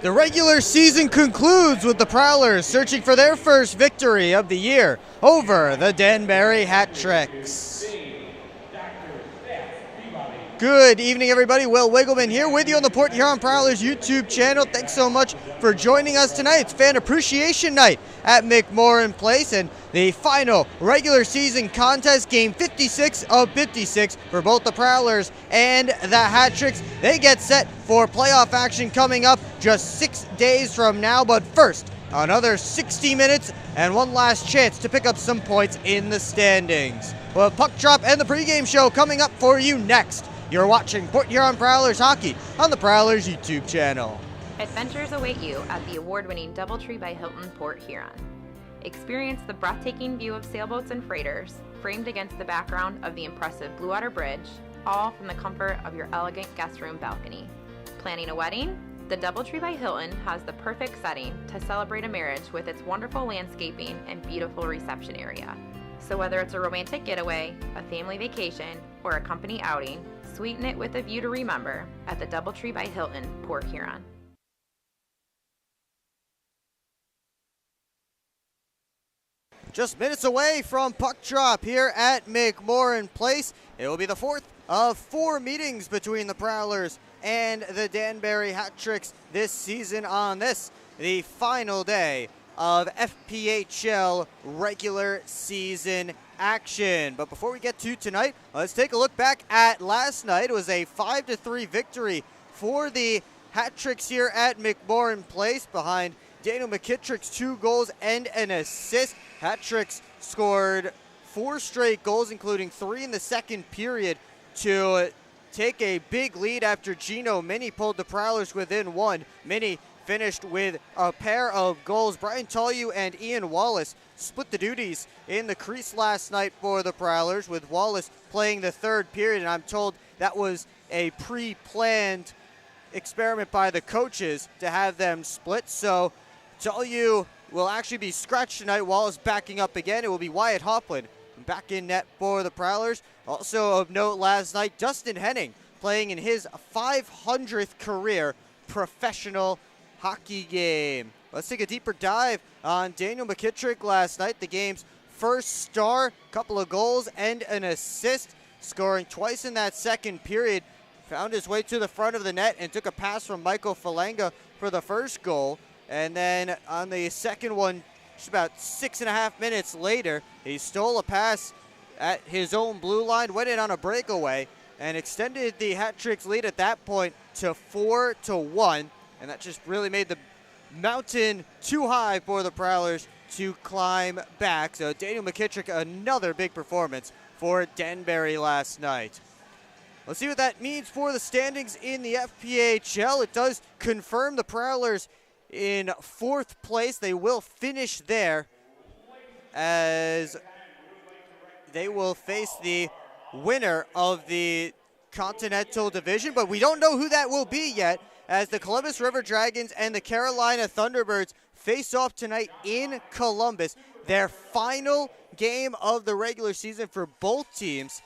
The regular season concludes with the Prowlers searching for their first victory of the year over the Danbury Hat-Tricks. Good evening, everybody. Will Wiggleman here with you on the Port Huron Prowlers YouTube channel. Thanks so much for joining us tonight. It's Fan Appreciation Night at McMorran Place, and the final regular season contest, game 56 of 56 for both the Prowlers and the Hat-Tricks. They get set for playoff action coming up just 6 days from now, but first, another 60 minutes and one last chance to pick up some points in the standings. We'll have Puck Drop and the pregame show coming up for you next. You're watching Port Huron Prowlers hockey on the Prowlers YouTube channel. Adventures await you at the award-winning DoubleTree by Hilton Port Huron. Experience the breathtaking view of sailboats and freighters, framed against the background of the impressive Blue Water Bridge, all from the comfort of your elegant guest room balcony. Planning a wedding? The DoubleTree by Hilton has the perfect setting to celebrate a marriage with its wonderful landscaping and beautiful reception area. So whether it's a romantic getaway, a family vacation, or a company outing, sweeten it with a view to remember at the DoubleTree by Hilton, Port Huron. Just minutes away from puck drop here at McMorran Place. It will be the fourth of 4 meetings between the Prowlers and the Danbury Hat-Tricks this season on this, the final day of FPHL regular season action. But before we get to tonight, let's take a look back at last night. It was a 5-3 victory for the Hat-Tricks here at McMorran Place behind Daniel McKittrick's 2 goals and an assist. Hat-Tricks scored 4 straight goals, including 3 in the second period, to take a big lead after Gino Mini pulled the Prowlers within 1. Mini finished with a pair of goals. Brian Tollieu and Ian Wallace split the duties in the crease last night for the Prowlers, with Wallace playing the third period, and I'm told that was a pre-planned experiment by the coaches to have them split. So Tollieu will actually be scratched tonight. Wallace backing up again. It will be Wyatt Hoplin back in net for the Prowlers. Also of note last night, Dustin Henning playing in his 500th career professional hockey game. Let's take a deeper dive on Daniel McKittrick last night, the game's first star, couple of goals and an assist, scoring twice in that second period. Found his way to the front of the net and took a pass from Michael Falanga for the first goal. And then on the second one, just about 6.5 minutes later, he stole a pass at his own blue line, went in on a breakaway, and extended the Hat-Tricks lead at that point to 4-1. And that just really made the mountain too high for the Prowlers to climb back. So Daniel McKittrick, another big performance for Danbury last night. Let's see what that means for the standings in the FPHL. It does confirm the Prowlers in 4th place. They will finish there as they will face the winner of the Continental Division, but we don't know who that will be yet, as the Columbus River Dragons and the Carolina Thunderbirds face off tonight in Columbus, their final game of the regular season for both teams,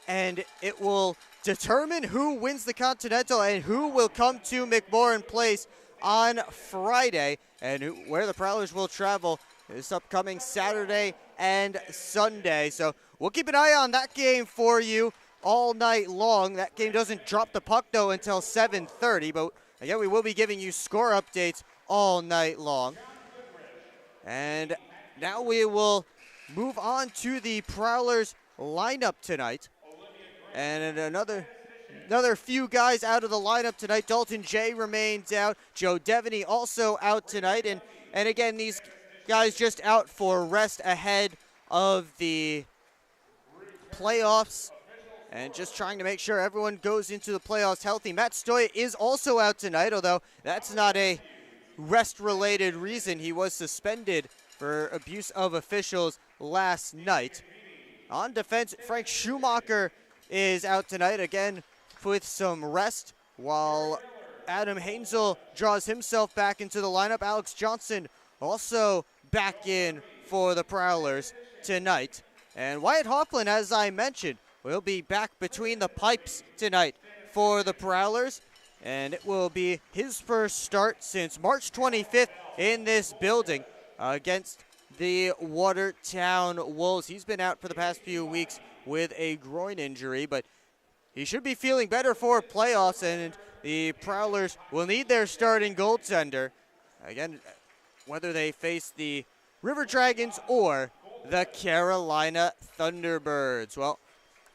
and it will determine who wins the Continental and who will come to McMorran Place on Friday, and where the Prowlers will travel this upcoming Saturday and Sunday. So we'll keep an eye on that game for you all night long. That game doesn't drop the puck, though, until 7:30, but again, we will be giving you score updates all night long. And now we will move on to the Prowlers lineup tonight. And another few guys out of the lineup tonight. Dalton Jay remains out. Joe Devaney also out tonight. And again, these guys just out for rest ahead of the playoffs, and just trying to make sure everyone goes into the playoffs healthy. Matt Stoya is also out tonight, although that's not a rest-related reason. He was suspended for abuse of officials last night. On defense, Frank Schumacher is out tonight, again with some rest, while Adam Hainzel draws himself back into the lineup. Alex Johnson also back in for the Prowlers tonight. And Wyatt Hoplin, as I mentioned, will be back between the pipes tonight for the Prowlers. and it will be his first start since March 25th in this building against the Watertown Wolves. He's been out for the past few weeks with a groin injury, but he should be feeling better for playoffs, and the Prowlers will need their starting goaltender. Again, whether they face the River Dragons or the Carolina Thunderbirds. Well,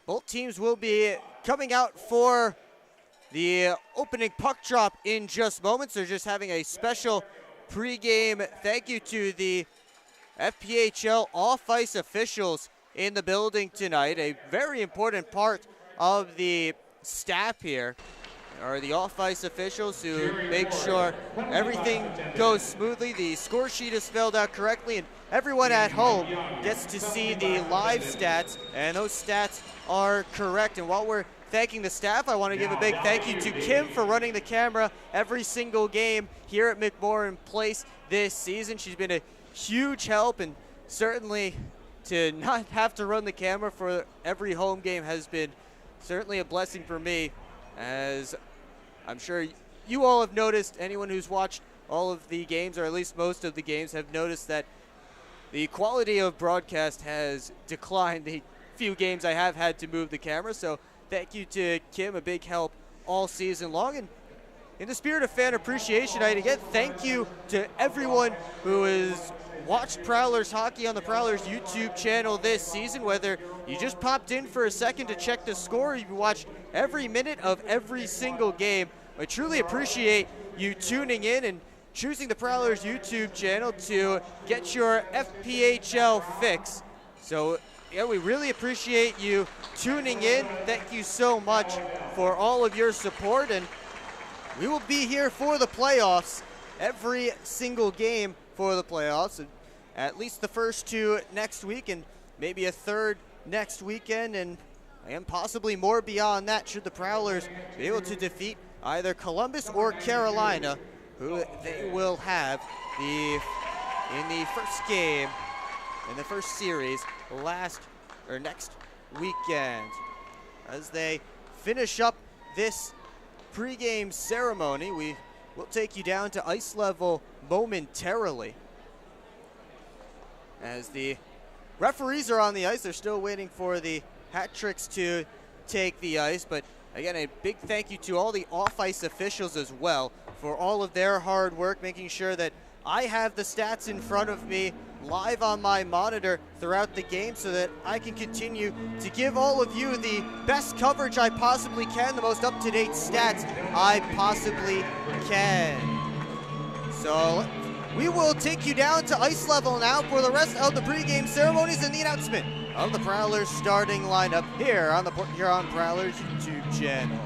both teams will be coming out for the opening puck drop in just moments. They're just having a special pregame thank you to the FPHL off-ice officials in the building tonight. A very important part of the staff here are the off-ice officials who make sure everything goes smoothly, the score sheet is filled out correctly, and everyone at home gets to see the live stats, and those stats are correct. And while we're thanking the staff, I want to give a big thank you to Kim for running the camera every single game here at McMorran Place this season. She's been a huge help, and certainly to not have to run the camera for every home game has been certainly a blessing for me, as I'm sure you all have noticed. Anyone who's watched all of the games, or at least most of the games, have noticed that the quality of broadcast has declined the few games I have had to move the camera. So thank you to Kim, a big help all season long. And in the spirit of fan appreciation night, again, thank you to everyone who has watched Prowlers hockey on the Prowlers YouTube channel this season, whether you just popped in for a second to check the score or you watched every minute of every single game. I truly appreciate you tuning in and choosing the Prowlers YouTube channel to get your FPHL fix. So yeah, we really appreciate you tuning in. Thank you so much for all of your support, and we will be here for the playoffs, every single game for the playoffs, and at least the first two next week, and maybe a third next weekend, and possibly more beyond that should the Prowlers be able to defeat either Columbus or Carolina, who they will have in the first game, in the first series next weekend. As they finish up this pregame ceremony, we will take you down to ice level momentarily. As the referees are on the ice, they're still waiting for the hat tricks to take the ice. But again, a big thank you to all the off-ice officials as well for all of their hard work, making sure that I have the stats in front of me live on my monitor throughout the game so that I can continue to give all of you the best coverage I possibly can, the most up-to-date stats I possibly can. So we will take you down to ice level now for the rest of the pregame ceremonies and the announcement of the Prowlers starting lineup here on the Port Huron Prowlers YouTube channel.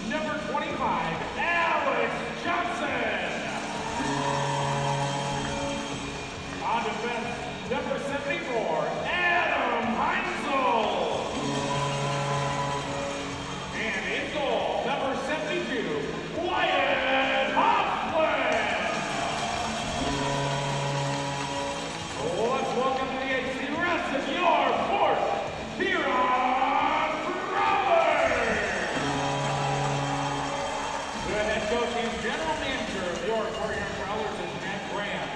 Number 25, Alex Johnson. On defense, number 74, Adam Heinzel. And in goal, number 72, Wyatt Hoffman. Let's welcome to the AC rest of your fourth Huron Prowlers. The head coach and general manager of your Huron Prowlers is Matt Graham.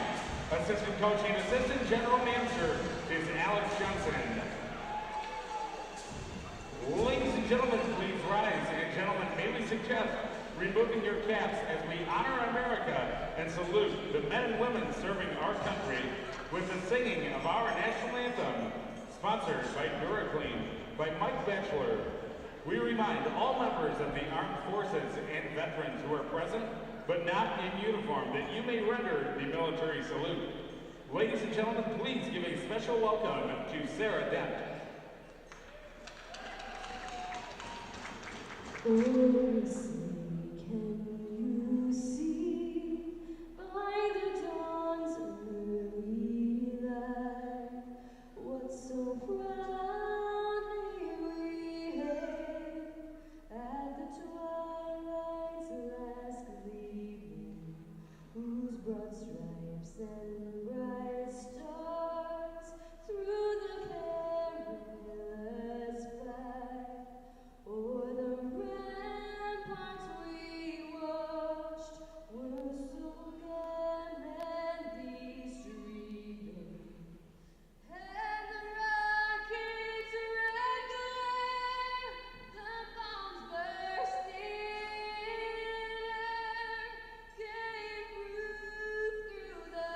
Assistant coach and assistant general manager is Alex Johnson. Ladies and gentlemen, please rise. And gentlemen, may we suggest removing your caps as we honor America and salute the men and women serving our country with the singing of our national anthem, sponsored by DuraClean, by Mike Batchelor. We remind all members of the armed forces and veterans who are present but not in uniform that you may render the military salute. Ladies and gentlemen, please give a special welcome to Sarah Dent. Oh, say, can you see by the dawn's early light what so proudly we hailed at the twilight's last gleaming, whose broad stripes and bright stars through the perilous fight o'er the ramparts we watched were so gallantly streaming, and the rocket's red glare, the bombs bursting in air, gave proof through the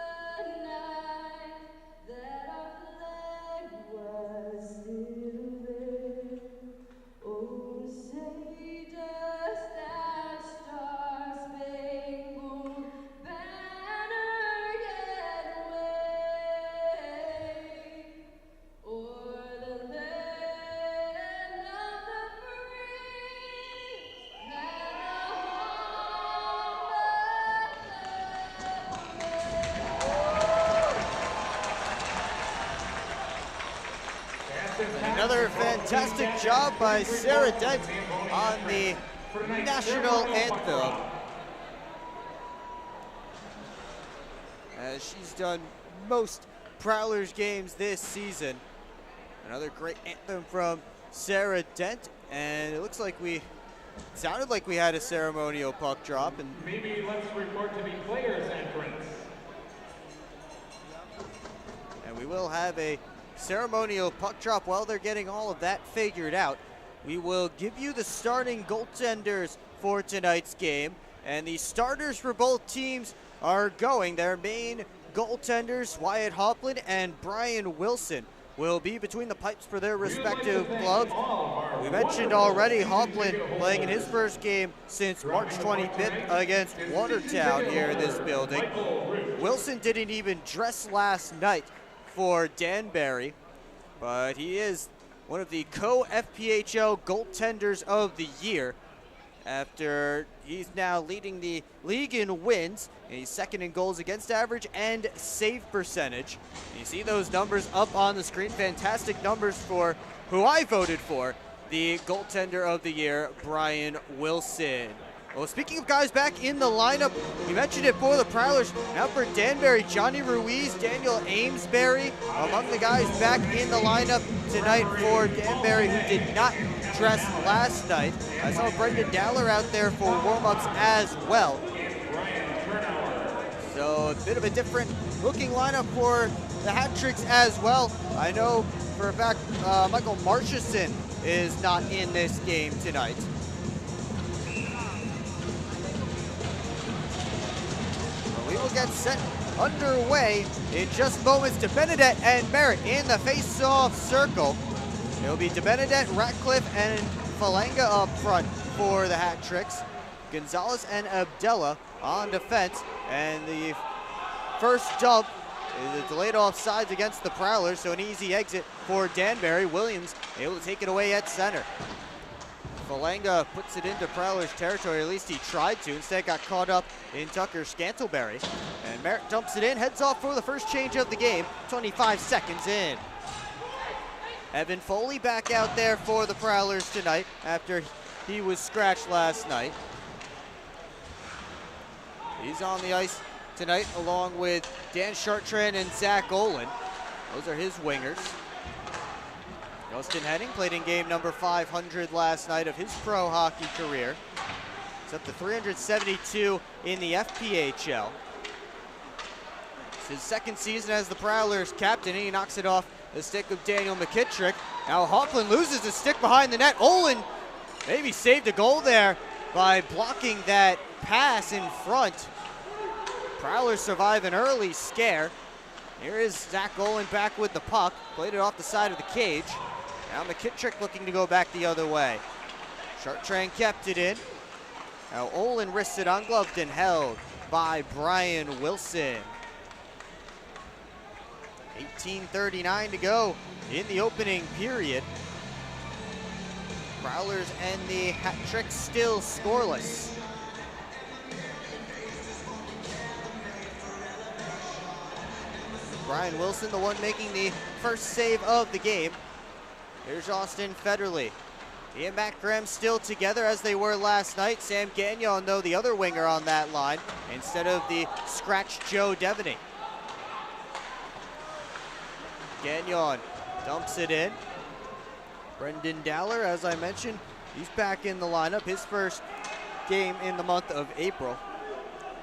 night that our flag was still there. Oh, say does that star-spangled banner yet wave o'er the land of the free and the home of the brave? Another fantastic job by Sarah Dent on the national anthem, as she's done most Prowlers games this season. Another great anthem from Sarah Dent, and it looks like sounded like we had a ceremonial puck drop, and Maybe let's report to the players' entrance. we will have a ceremonial puck drop while they're getting all of that figured out. We will give you the starting goaltenders for tonight's game, and the starters for both teams are going. Their main goaltenders, Wyatt Hoffman and Brian Wilson, will be between the pipes for their respective clubs. We mentioned already Hoffman playing in his first game since March 25th against Watertown here in this building. Wilson didn't even dress last night for Danbury, but he is one of the co-FPHL goaltenders of the year, after he's now leading the league in wins, and he's second in goals against average and save percentage. And you see those numbers up on the screen. Fantastic numbers for who I voted for, the goaltender of the year, Brian Wilson. Well, speaking of guys back in the lineup, we mentioned it for the Prowlers. Now for Danbury, Johnny Ruiz, Daniel Amesbury, among the guys back in the lineup tonight for Danbury, who did not dress last night. I saw Brendan Dowler out there for warm-ups as well. So a bit of a different looking lineup for the hat-tricks as well. I know for a fact Michael Marchison is not in this game tonight. We will get set underway in just moments. DeBenedette and Merritt in the face-off circle. It'll be DeBenedette, Ratcliffe, and Falanga up front for the hat tricks. Gonzalez and Abdella on defense. And the first dump is a delayed offsides against the Prowlers, so an easy exit for Danbury. Williams able to take it away at center. Falanga puts it into Prowlers territory, at least he tried to. Instead got caught up in Tucker Scantleberry. And Merritt dumps it in, heads off for the first change of the game, 25 seconds in. Evan Foley back out there for the Prowlers tonight after he was scratched last night. He's on the ice tonight along with Dan Chartrand and Zach Olin. Those are his wingers. Justin Henning played in game number 500 last night of his pro hockey career. He's up to 372 in the FPHL. It's his second season as the Prowlers captain, and he knocks it off the stick of Daniel McKittrick. Now Hoffman loses the stick behind the net. Olin maybe saved a goal there by blocking that pass in front. Prowlers survive an early scare. Here is Zach Olin back with the puck. Played it off the side of the cage. Now McKittrick looking to go back the other way. Chartrand kept it in. Now Olin wrists it ungloved and held by Brian Wilson. 18:39 to go in the opening period. Prowlers and the hat trick still scoreless. Brian Wilson, the one making the first save of the game. Here's Austin Federley. He and Matt Graham still together as they were last night. Sam Gagnon, though, the other winger on that line, instead of the scratched Joe Devaney. Gagnon dumps it in. Brendan Dowler, as I mentioned, he's back in the lineup. His first game in the month of April.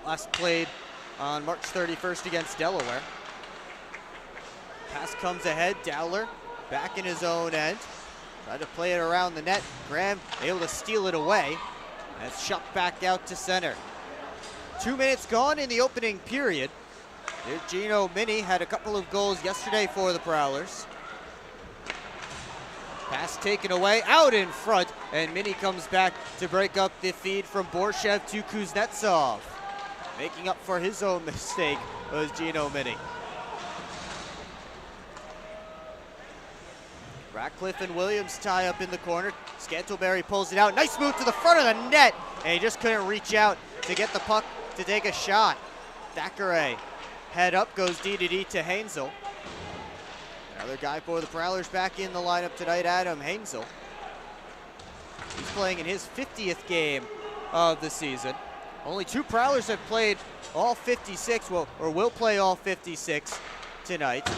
Last played on March 31st against Delaware. Pass comes ahead, Dowler back in his own end. Tried to play it around the net. Graham able to steal it away. And it's shot back out to center. 2 minutes gone in the opening period. There's Gino Mini, had a couple of goals yesterday for the Prowlers. Pass taken away, out in front, and Mini comes back to break up the feed from Borshev to Kuznetsov. Making up for his own mistake was Gino Mini. Ratcliffe and Williams tie up in the corner. Scantleberry pulls it out. Nice move to the front of the net, and he just couldn't reach out to get the puck to take a shot. Thackeray, head up, goes D-to-D to Hainsel. Another guy for the Prowlers back in the lineup tonight, Adam Hainsel. He's playing in his 50th game of the season. Only two Prowlers have played all 56, or will play all 56 tonight.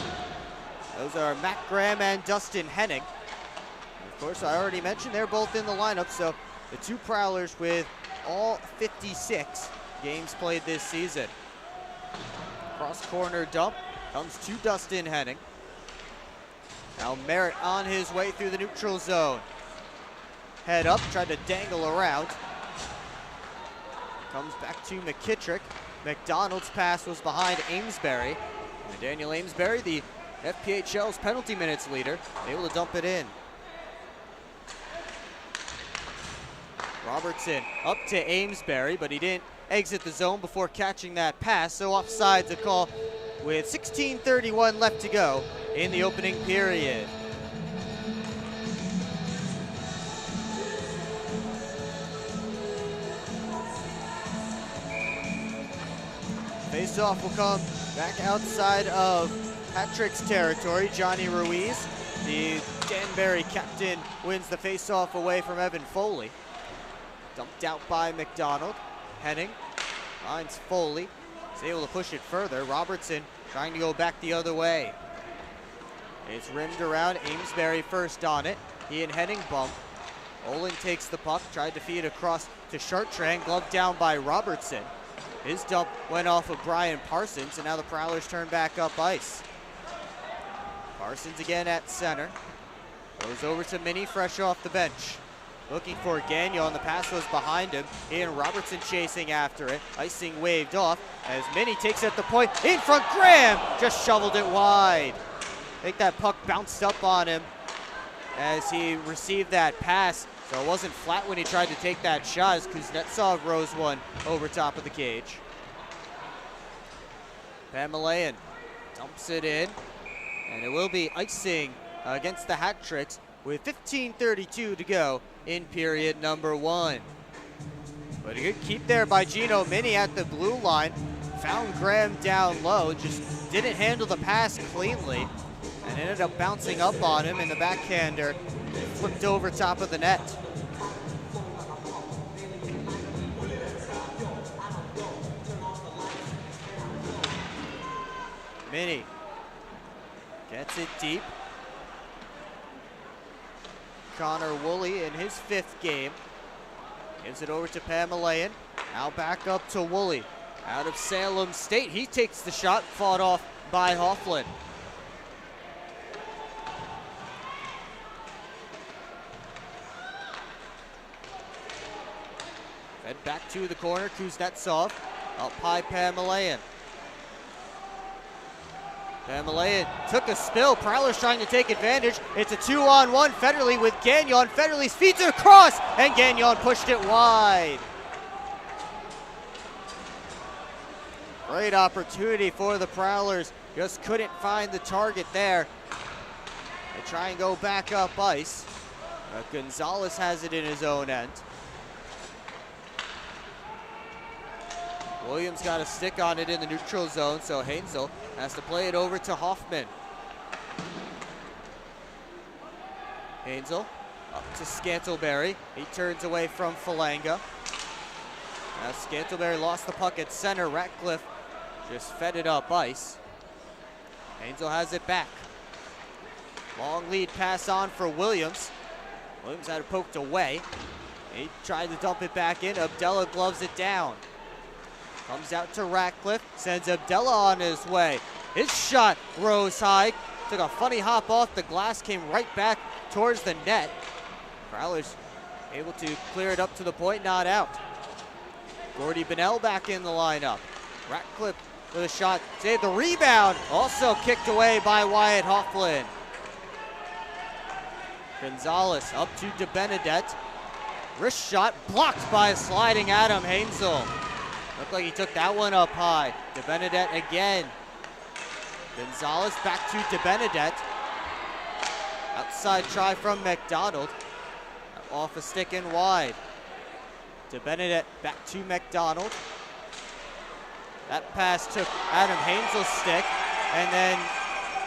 Those are Matt Graham and Dustin Henning. And of course, I already mentioned they're both in the lineup, so the two Prowlers with all 56 games played this season. Cross corner dump comes to Dustin Henning. Now Merritt on his way through the neutral zone. Head up, tried to dangle around. Comes back to McKittrick. McDonald's pass was behind Amesbury. And Daniel Amesbury, the FPHL's penalty minutes leader, able to dump it in. Robertson up to Amesbury, but he didn't exit the zone before catching that pass, so offside's a call with 16:31 left to go in the opening period. Face-off will come back outside of Patrick's territory. Johnny Ruiz, the Danbury captain, wins the face-off away from Evan Foley. Dumped out by McDonald. Henning finds Foley. He's able to push it further. Robertson trying to go back the other way. It's rimmed around. Amesbury first on it. He and Henning bump. Olin takes the puck, tried to feed across to Chartrand, gloved down by Robertson. His dump went off of Brian Parsons, and now the Prowlers turn back up ice. Parsons again at center. Goes over to Mini, fresh off the bench. Looking for Gagnon, the pass was behind him. Ian Robertson chasing after it. Icing waved off as Mini takes at the point. In front, Graham just shoveled it wide. I think that puck bounced up on him as he received that pass. So it wasn't flat when he tried to take that shot as Kuznetsov rose one over top of the cage. Pamelayan dumps it in, and it will be icing against the Hat Tricks with 15:32 to go in period number 1. But a good keep there by Gino Mini at the blue line. Found Graham down low, just didn't handle the pass cleanly, and ended up bouncing up on him, and the backhander flipped over top of the net. Mini gets it deep. Connor Woolley in his 5th game. Gives it over to Pamelayan. Now back up to Woolley. Out of Salem State. He takes the shot, fought off by Hofflin. Fed back to the corner. Kuznetsov up high, Pamelayan. Pamelayan took a spill. Prowlers trying to take advantage. It's a 2-on-1. Federley with Gagnon. Federley feeds it across, and Gagnon pushed it wide. Great opportunity for the Prowlers. Just couldn't find the target there. They try and go back up ice. But Gonzalez has it in his own end. Williams got a stick on it in the neutral zone, so Hainsel has to play it over to Hoffman. Hainsel up to Scantleberry. He turns away from Falanga. Now Scantleberry lost the puck at center. Ratcliffe just fed it up ice. Hainsel has it back. Long lead pass on for Williams. Williams had it poked away. He tried to dump it back in. Abdallah gloves it down. Comes out to Ratcliffe, sends Abdallah on his way. His shot rose high, took a funny hop off the glass, came right back towards the net. Prowlers able to clear it up to the point, not out. Gordy Bennell back in the lineup. Ratcliffe with a shot, saved the rebound, also kicked away by Wyatt Hofflin. Gonzalez up to DeBenedette. Wrist shot blocked by a sliding Adam Hainsel. Looked like he took that one up high. DeBenedette again. Gonzalez back to DeBenedette. Outside try from McDonald. Off a stick and wide. DeBenedette back to McDonald. That pass took Adam Hainsel's stick, and then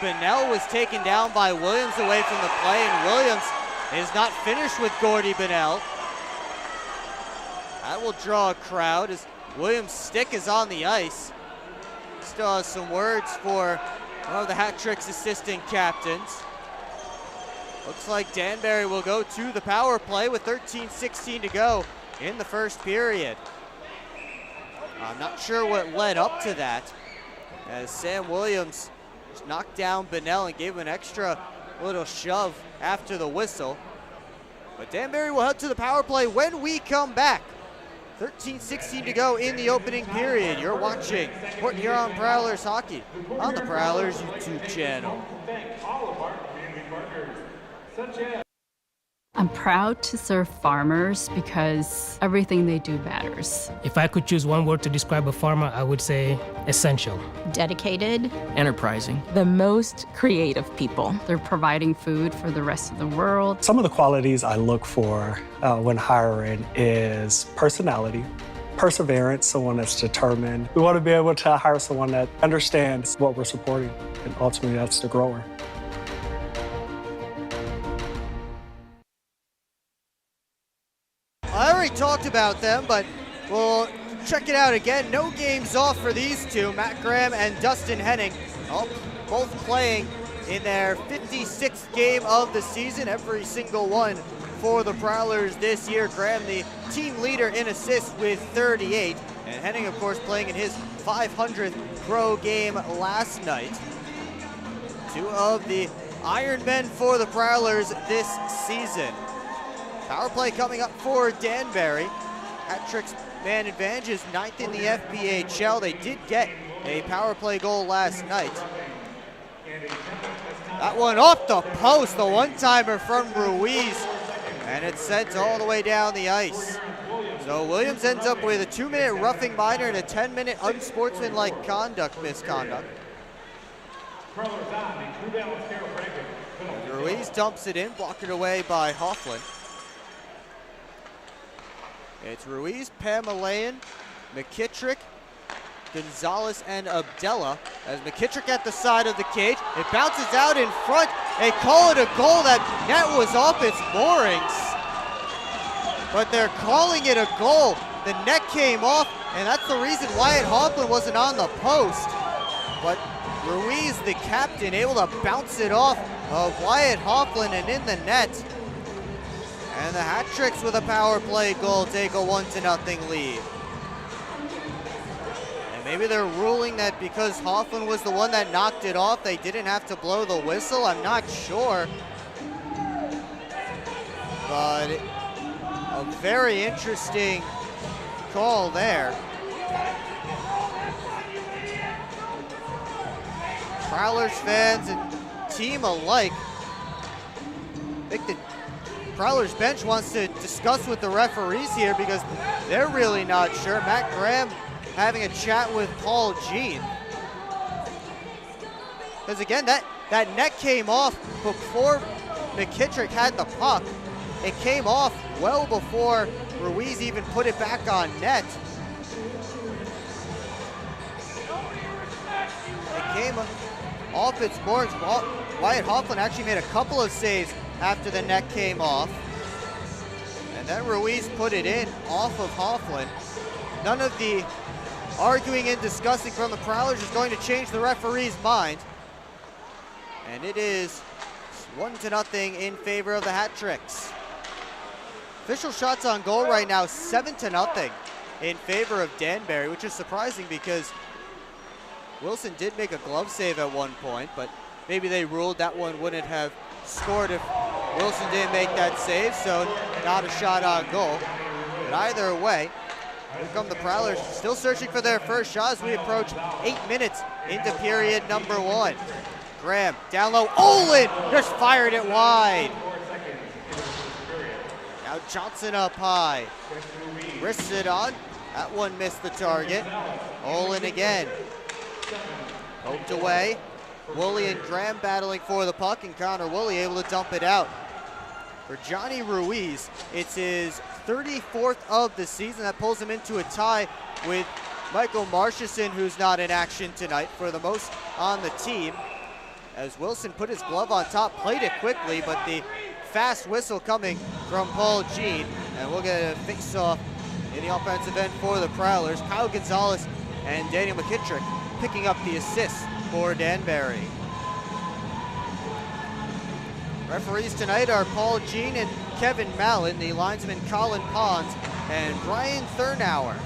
Bennell was taken down by Williams away from the play, and Williams is not finished with Gordy Bennell. That will draw a crowd as Williams' stick is on the ice. Still has some words for one of the Hat Tricks assistant captains. Looks like Danbury will go to the power play with 13:16 to go in the first period. I'm not sure what led up to that, as Sam Williams just knocked down Bennell and gave him an extra little shove after the whistle. But Danbury will head to the power play when we come back. 13:16 to go in the opening period. You're watching Port Huron Prowlers hockey on the Prowlers YouTube channel. Thank all of our community partners, such as I'm proud to serve farmers because everything they do matters. If I could choose one word to describe a farmer, I would say essential. Dedicated, enterprising, the most creative people. They're providing food for the rest of the world. Some of the qualities I look for when hiring is personality, perseverance, someone that's determined. We want to be able to hire someone that understands what we're supporting, and ultimately that's the grower. I already talked about them, but we'll check it out again. No games off for these two, Matt Graham and Dustin Henning, both playing in their 56th game of the season, every single one for the Prowlers this year. Graham, the team leader in assists with 38, and Henning, of course, playing in his 500th pro game last night. Two of the Iron Men for the Prowlers this season. Power play coming up for Danbury. Hat Tricks man advantage is 9th in the FPHL. They did get a power play goal last night. That one off the post, the one-timer from Ruiz, and it's sent all the way down the ice. So Williams ends up with a 2-minute roughing minor and a 10-minute unsportsmanlike conduct misconduct. Prowlers on, the Crew Balance Carol Franklin. Ruiz dumps it in, blocked it away by Hoffman. It's Ruiz, Pamelayan, McKittrick, Gonzalez, and Abdella. As McKittrick at the side of the cage, it bounces out in front. They call it a goal. That net was off its moorings. But they're calling it a goal. The net came off, and that's the reason Wyatt Hoffman wasn't on the post. But Ruiz, the captain, able to bounce it off of Wyatt Hoffman and in the net. And the Hat-Tricks with a power play goal take a 1-0 lead. And maybe they're ruling that because Hoffman was the one that knocked it off, they didn't have to blow the whistle. I'm not sure. But a very interesting call there. Prowlers fans and team alike. I think the Prowlers bench wants to discuss with the referees here because they're really not sure. Matt Graham having a chat with Paul Jean. Because again, that net came off before McKittrick had the puck. It came off well before Ruiz even put it back on net. It came off its boards. Wyatt Hoffman actually made a couple of saves after the net came off. And then Ruiz put it in off of Hoffman. None of the arguing and discussing from the Prowlers is going to change the referee's mind. And it is 1-0 in favor of the Hat-Tricks. Official shots on goal right now, 7-0 in favor of Danbury, which is surprising because Wilson did make a glove save at one point, but maybe they ruled that one wouldn't have scored if Wilson didn't make that save, so not a shot on goal. But either way, here come the Prowlers, still searching for their first shot as we approach 8 minutes into period number 1. Graham down low, Olin just fired it wide. Now Johnson up high, wrists it on, that one missed the target. Olin again, poked away. Woolley and Graham battling for the puck, and Connor Woolley able to dump it out. For Johnny Ruiz, it's his 34th of the season. That pulls him into a tie with Michael Marchison, who's not in action tonight, for the most on the team. As Wilson put his glove on top, played it quickly, but the fast whistle coming from Paul Jean, and we'll get a face-off in the offensive end for the Prowlers. Kyle Gonzalez and Daniel McKittrick picking up the assists for Danbury. Referees tonight are Paul Jean and Kevin Mallon, the linesman Colin Pons and Brian Thurnauer.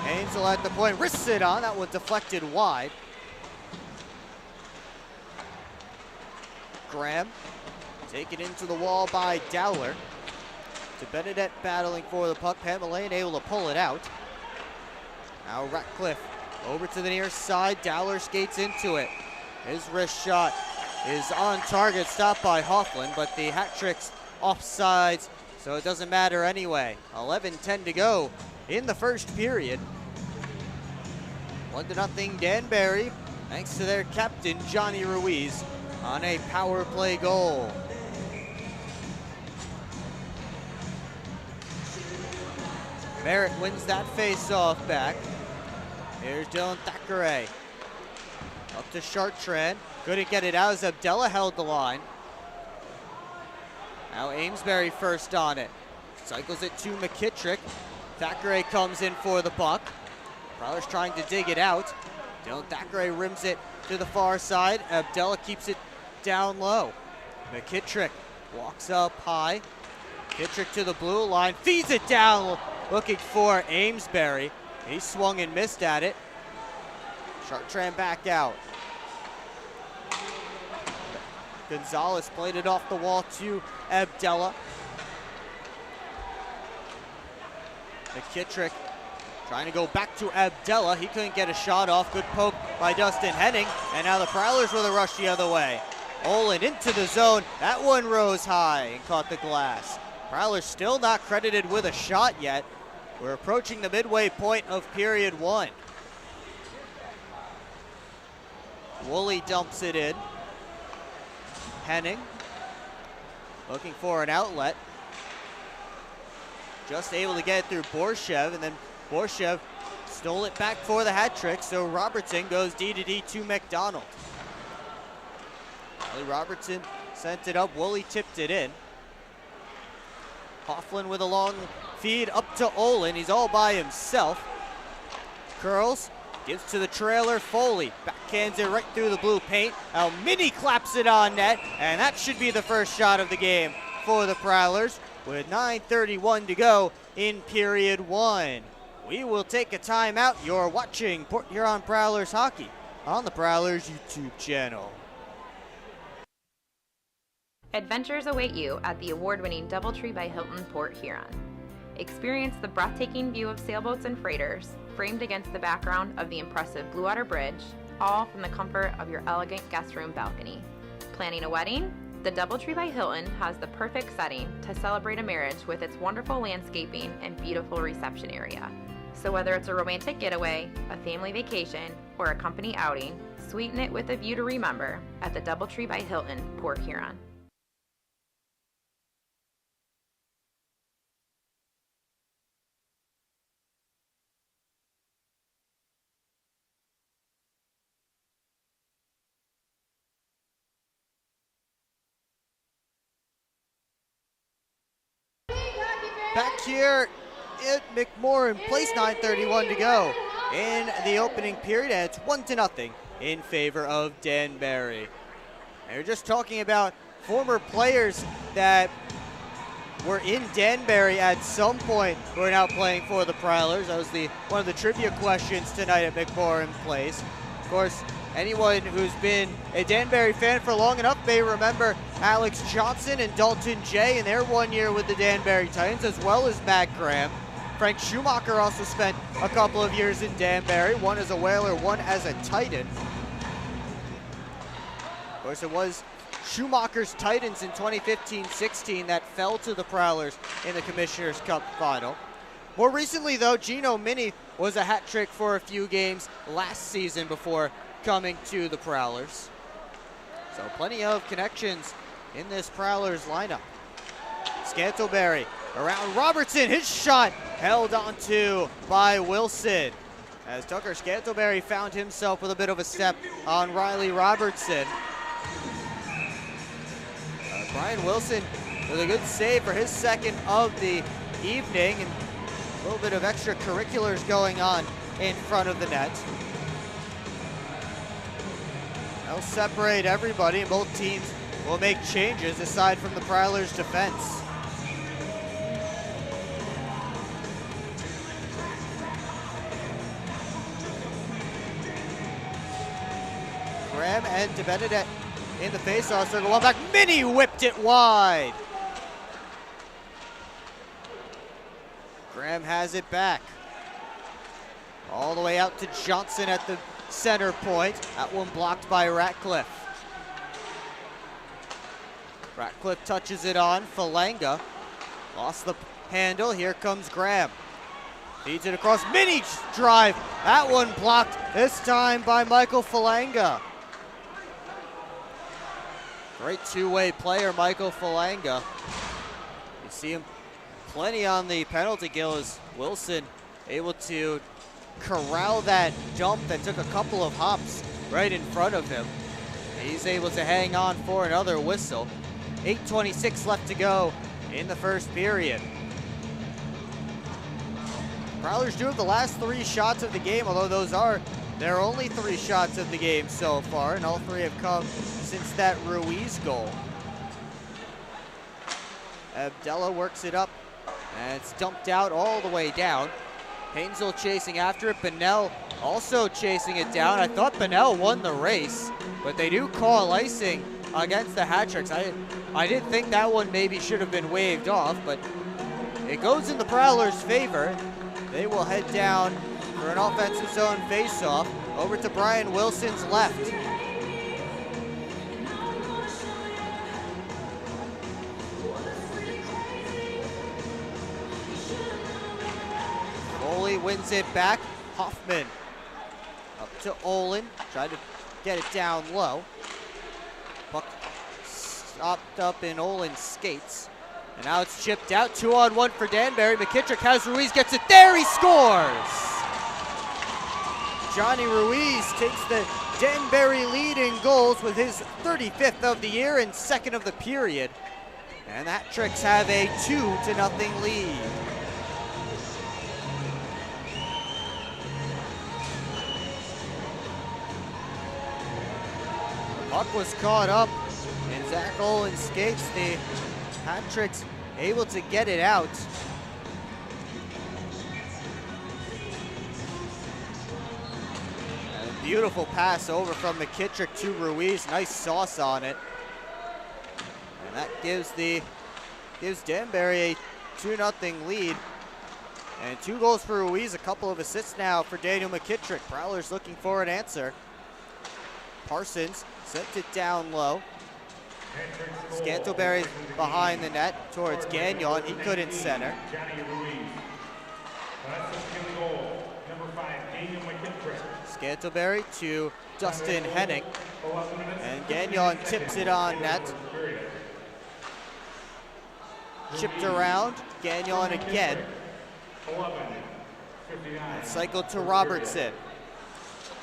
Ainsel at the point, wrists it on, that one deflected wide. Graham taken into the wall by Dowler. To Benedette battling for the puck, Pamelayan able to pull it out. Now Ratcliffe over to the near side, Dowler skates into it. His wrist shot is on target, stopped by Hoffman, but the Hat-Tricks offsides, so it doesn't matter anyway. 11:10 to go in the first period. 1-0 Danbury, thanks to their captain, Johnny Ruiz, on a power play goal. Merritt wins that face-off back. Here's Dylan Thackeray. Up to Chartrand. Couldn't get it out as Abdella held the line. Now Amesbury first on it. Cycles it to McKittrick. Thackeray comes in for the puck. Prowlers trying to dig it out. Dylan Thackeray rims it to the far side. Abdella keeps it down low. McKittrick walks up high. McKittrick to the blue line. Feeds it down looking for Amesbury. He swung and missed at it. Chartrand back out. Gonzalez played it off the wall to Abdella. McKittrick trying to go back to Abdella. He couldn't get a shot off. Good poke by Dustin Henning. And now the Prowlers with a rush the other way. Olin into the zone. That one rose high and caught the glass. Prowlers still not credited with a shot yet. We're approaching the midway point of period 1. Woolley dumps it in. Henning looking for an outlet. Just able to get it through Borshev, and then Borshev stole it back for the hat trick, so Robertson goes D to D to McDonald. Riley Robertson sent it up, Woolley tipped it in. Coughlin with a long feed up to Olin, he's all by himself. Curls, gives to the trailer, Foley backhands it right through the blue paint. Mini claps it on net, and that should be the first shot of the game for the Prowlers with 9:31 to go in period one. We will take a timeout. You're watching Port Huron Prowlers hockey on the Prowlers YouTube channel. Adventures await you at the award-winning DoubleTree by Hilton Port Huron. Experience the breathtaking view of sailboats and freighters, framed against the background of the impressive Blue Water Bridge, all from the comfort of your elegant guest room balcony. Planning a wedding? The DoubleTree by Hilton has the perfect setting to celebrate a marriage with its wonderful landscaping and beautiful reception area. So whether it's a romantic getaway, a family vacation, or a company outing, sweeten it with a view to remember at the DoubleTree by Hilton, Port Huron. Back here at McMorran Place, 9:31 to go in the opening period, and it's 1-0 in favor of Danbury. And we're just talking about former players that were in Danbury at some point who are now playing for the Prowlers. That was one of the trivia questions tonight at McMorran Place. Of course, anyone who's been a Danbury fan for long enough may remember Alex Johnson and Dalton Jay in their 1 year with the Danbury Titans, as well as Matt Graham. Frank Schumacher also spent a couple of years in Danbury, one as a Whaler, one as a Titan. Of course, it was Schumacher's Titans in 2015-16 that fell to the Prowlers in the Commissioner's Cup final. More recently, though, Gino Mini was a hat trick for a few games last season before coming to the Prowlers. So plenty of connections in this Prowlers lineup. Scantleberry around Robertson, his shot held onto by Wilson. As Tucker Scantleberry found himself with a bit of a step on Riley Robertson. Brian Wilson with a good save for his second of the evening, and a little bit of extracurriculars going on in front of the net. They'll separate everybody, and both teams will make changes aside from the Prowlers' defense. Graham and DeBenedette in the face-off circle. One back, Mini whipped it wide. Graham has it back. All the way out to Johnson at the center point. That one blocked by Ratcliffe. Ratcliffe touches it on. Falanga lost the handle. Here comes Graham. Feeds it across. Mini drive. That one blocked this time by Michael Falanga. Great two-way player, Michael Falanga. You see him plenty on the penalty kill as Wilson able to corral that dump that took a couple of hops right in front of him. He's able to hang on for another whistle. 8:26 left to go in the first period. Prowlers do have the last 3 shots of the game, although those are their only 3 shots of the game so far, and all 3 have come since that Ruiz goal. Abdella works it up, and it's dumped out all the way down. Hainsel chasing after it. Bennell also chasing it down. I thought Bennell won the race, but they do call icing against the hat tricks. I did think that one maybe should have been waved off, but it goes in the Prowlers' favor. They will head down for an offensive zone face-off over to Brian Wilson's left. Foley wins it back. Hoffman up to Olin. Tried to get it down low. Puck stopped up in Olin Skates. And now it's chipped out, 2-on-1 for Danbury. McKittrick has Ruiz, gets it there, he scores! Johnny Ruiz takes the Danbury lead in goals with his 35th of the year and second of the period. And the Hat-Tricks have a 2-0 lead. The puck was caught up and Zach Olin Skates. The Hat-Tricks able to get it out. And a beautiful pass over from McKittrick to Ruiz. Nice sauce on it. And that gives Danbury a 2-0 lead. And 2 goals for Ruiz, a couple of assists now for Daniel McKittrick. Prowlers looking for an answer. Parsons sent it down low. Scantleberry behind the net towards Gagnon. He couldn't center. Scantleberry to Dustin Henning. And Gagnon tips it on net. Chipped around. Gagnon again. And cycled to Robertson.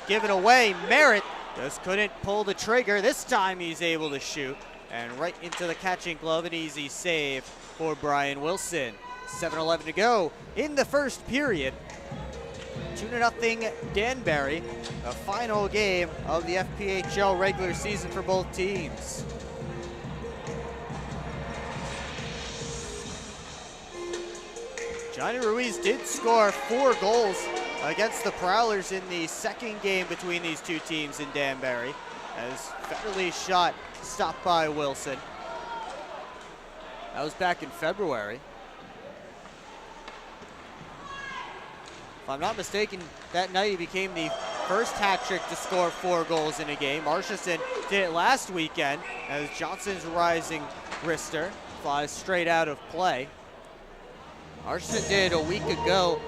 Given away. Merritt just couldn't pull the trigger. This time he's able to shoot. And right into the catching glove, an easy save for Brian Wilson. 7:11 to go in the first period. 2-0 Danbury, the final game of the FPHL regular season for both teams. Johnny Ruiz did score 4 goals against the Prowlers in the second game between these two teams in Danbury, as Federley's shot stopped by Wilson. That was back in February. If I'm not mistaken, that night he became the first hat trick to score 4 goals in a game. Marchison did it last weekend as Johnson's rising wrister flies straight out of play. Marchison did it a week ago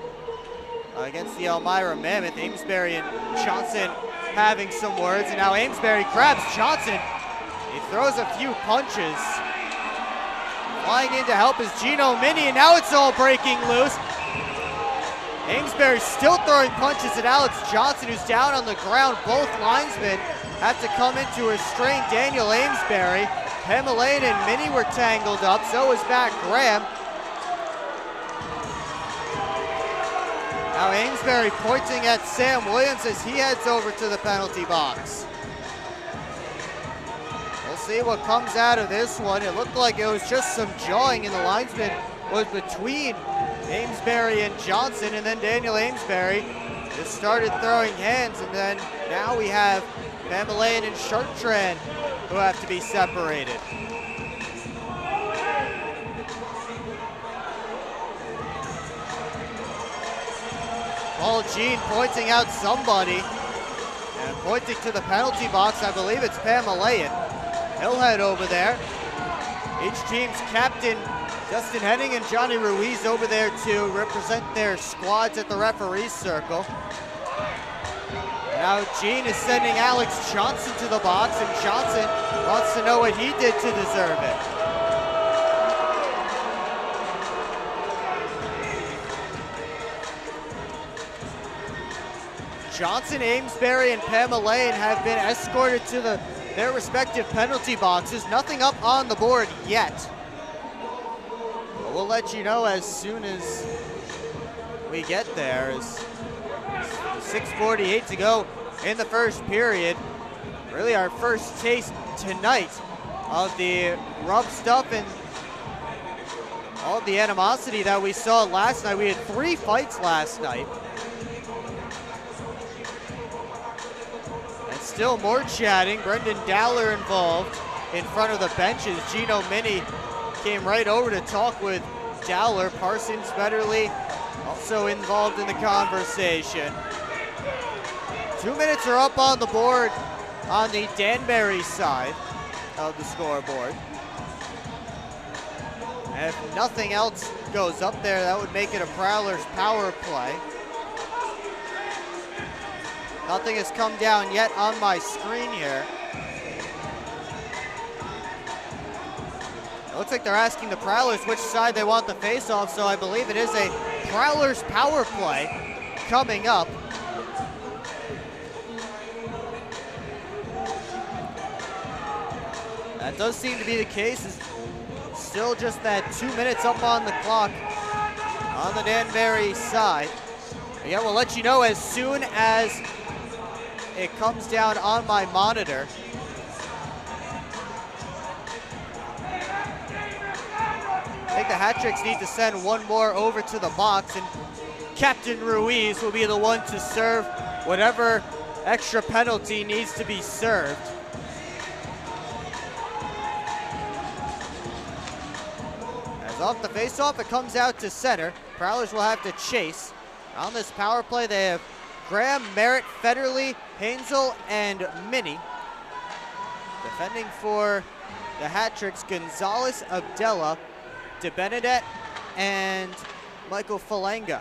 against the Elmira Mammoth. Amesbury and Johnson having some words, and now Amesbury grabs Johnson. He throws a few punches. Flying in to help is Gino Mini, and now it's all breaking loose. Amesbury still throwing punches at Alex Johnson, who's down on the ground. Both linesmen have to come in to restrain Daniel Amesbury. Pamelaine and Mini were tangled up, so was Matt Graham. Now Amesbury pointing at Sam Williams as he heads over to the penalty box. We'll see what comes out of this one. It looked like it was just some jawing, and the linesman was between Amesbury and Johnson, and then Daniel Amesbury just started throwing hands, and then now we have Pamelaine and Chartrand who have to be separated. Paul Jean pointing out somebody and pointing to the penalty box. I believe it's Pamelayan. He'll head over there. Each team's captain, Dustin Henning and Johnny Ruiz, over there to represent their squads at the referee's circle. Now Jean is sending Alex Johnson to the box, and Johnson wants to know what he did to deserve it. Johnson, Amesbury, and Pamelaine have been escorted to their respective penalty boxes. Nothing up on the board yet. But we'll let you know as soon as we get there. It's 6:48 to go in the first period. Really our first taste tonight of the rough stuff and all the animosity that we saw last night. We had 3 fights last night. Still more chatting. Brendan Dowler involved in front of the benches. Gino Mini came right over to talk with Dowler. Parsons Federley also involved in the conversation. 2 minutes are up on the board on the Danbury side of the scoreboard. And if nothing else goes up there, that would make it a Prowlers power play. Nothing has come down yet on my screen here. Looks like they're asking the Prowlers which side they want the face-off, so I believe it is a Prowlers power play coming up. That does seem to be the case. It's still just that 2 minutes up on the clock on the Danbury side. But yeah, we'll let you know as soon as it comes down on my monitor. I think the Hat-Tricks need to send one more over to the box, and Captain Ruiz will be the one to serve whatever extra penalty needs to be served. As off the face-off, it comes out to center. Prowlers will have to chase. On this power play, they have Graham, Merritt, Federley, Hansel, and Minnie. Defending for the Hat-Tricks, Gonzalez, Abdella, DeBenedette, and Michael Falanga.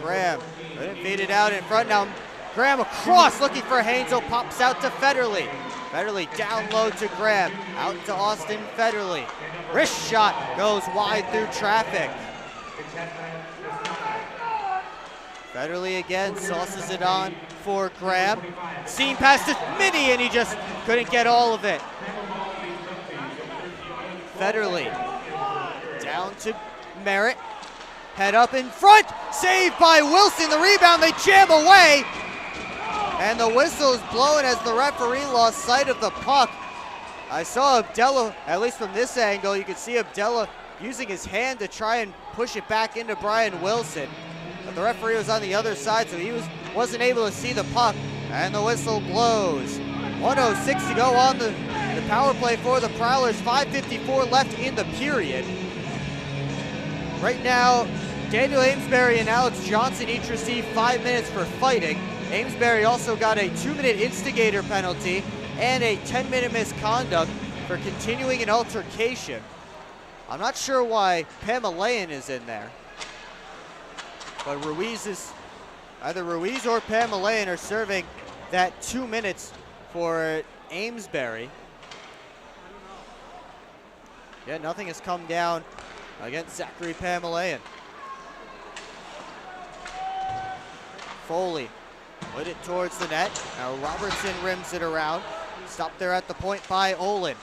Graham couldn't feed it out in front. Now Graham across looking for Hansel, pops out to Federley. Federley down low to Graham, out to Austin Federley. Wrist shot goes wide through traffic. Federley again sauces it on for Graham. Seam pass to Minnie, and he just couldn't get all of it. Federley down to Merritt. Head up in front, saved by Wilson. The rebound, they jam away. And the whistle is blowing as the referee lost sight of the puck. I saw Abdella, at least from this angle, you could see Abdella using his hand to try and push it back into Brian Wilson. But the referee was on the other side, so he wasn't able to see the puck. And the whistle blows. 1:06 to go on the power play for the Prowlers. 5:54 left in the period. Right now, Daniel Amesbury and Alex Johnson each received 5 minutes for fighting. Amesbury also got a 2-minute instigator penalty and a 10-minute misconduct for continuing an altercation. I'm not sure why Pamelayan is in there, but either Ruiz or Pamelayan are serving that 2 minutes for Amesbury. Yeah, nothing has come down against Zachary Pamelayan. Foley put it towards the net. Now Robertson rims it around. Stopped there at the point by Olin.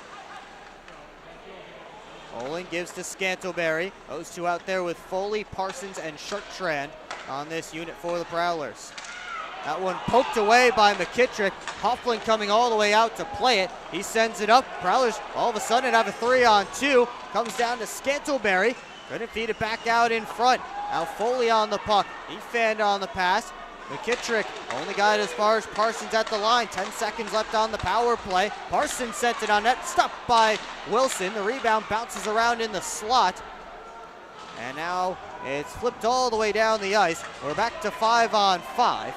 Olin gives to Scantleberry. Those two out there with Foley, Parsons, and Chartrand on this unit for the Prowlers. That one poked away by McKittrick. Hofflin coming all the way out to play it. He sends it up. Prowlers all of a sudden have a 3-on-2. Comes down to Scantleberry. Couldn't feed it back out in front. Now Foley on the puck. He fanned on the pass. McKittrick only got it as far as Parsons at the line. 10 seconds left on the power play. Parsons sent it on net. Stopped by Wilson. The rebound bounces around in the slot. And now it's flipped all the way down the ice. We're back to 5-on-5.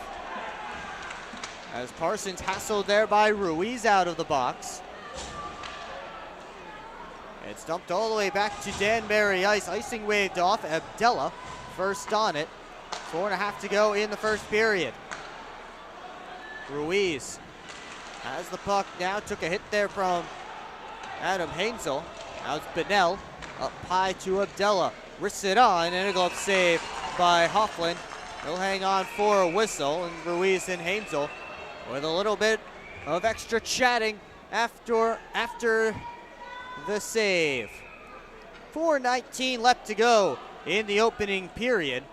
As Parsons hassled there by Ruiz out of the box. It's dumped all the way back to Danbury ice. Icing waved off. Abdella first on it. 4.5 to go in the first period. Ruiz has the puck now. Took a hit there from Adam Hansel. Now it's Bennell up high to Abdella. Wrists it on, and a glove save by Hofflin. He'll hang on for a whistle, and Ruiz and Hansel with a little bit of extra chatting after the save. 4:19 left to go in the opening period.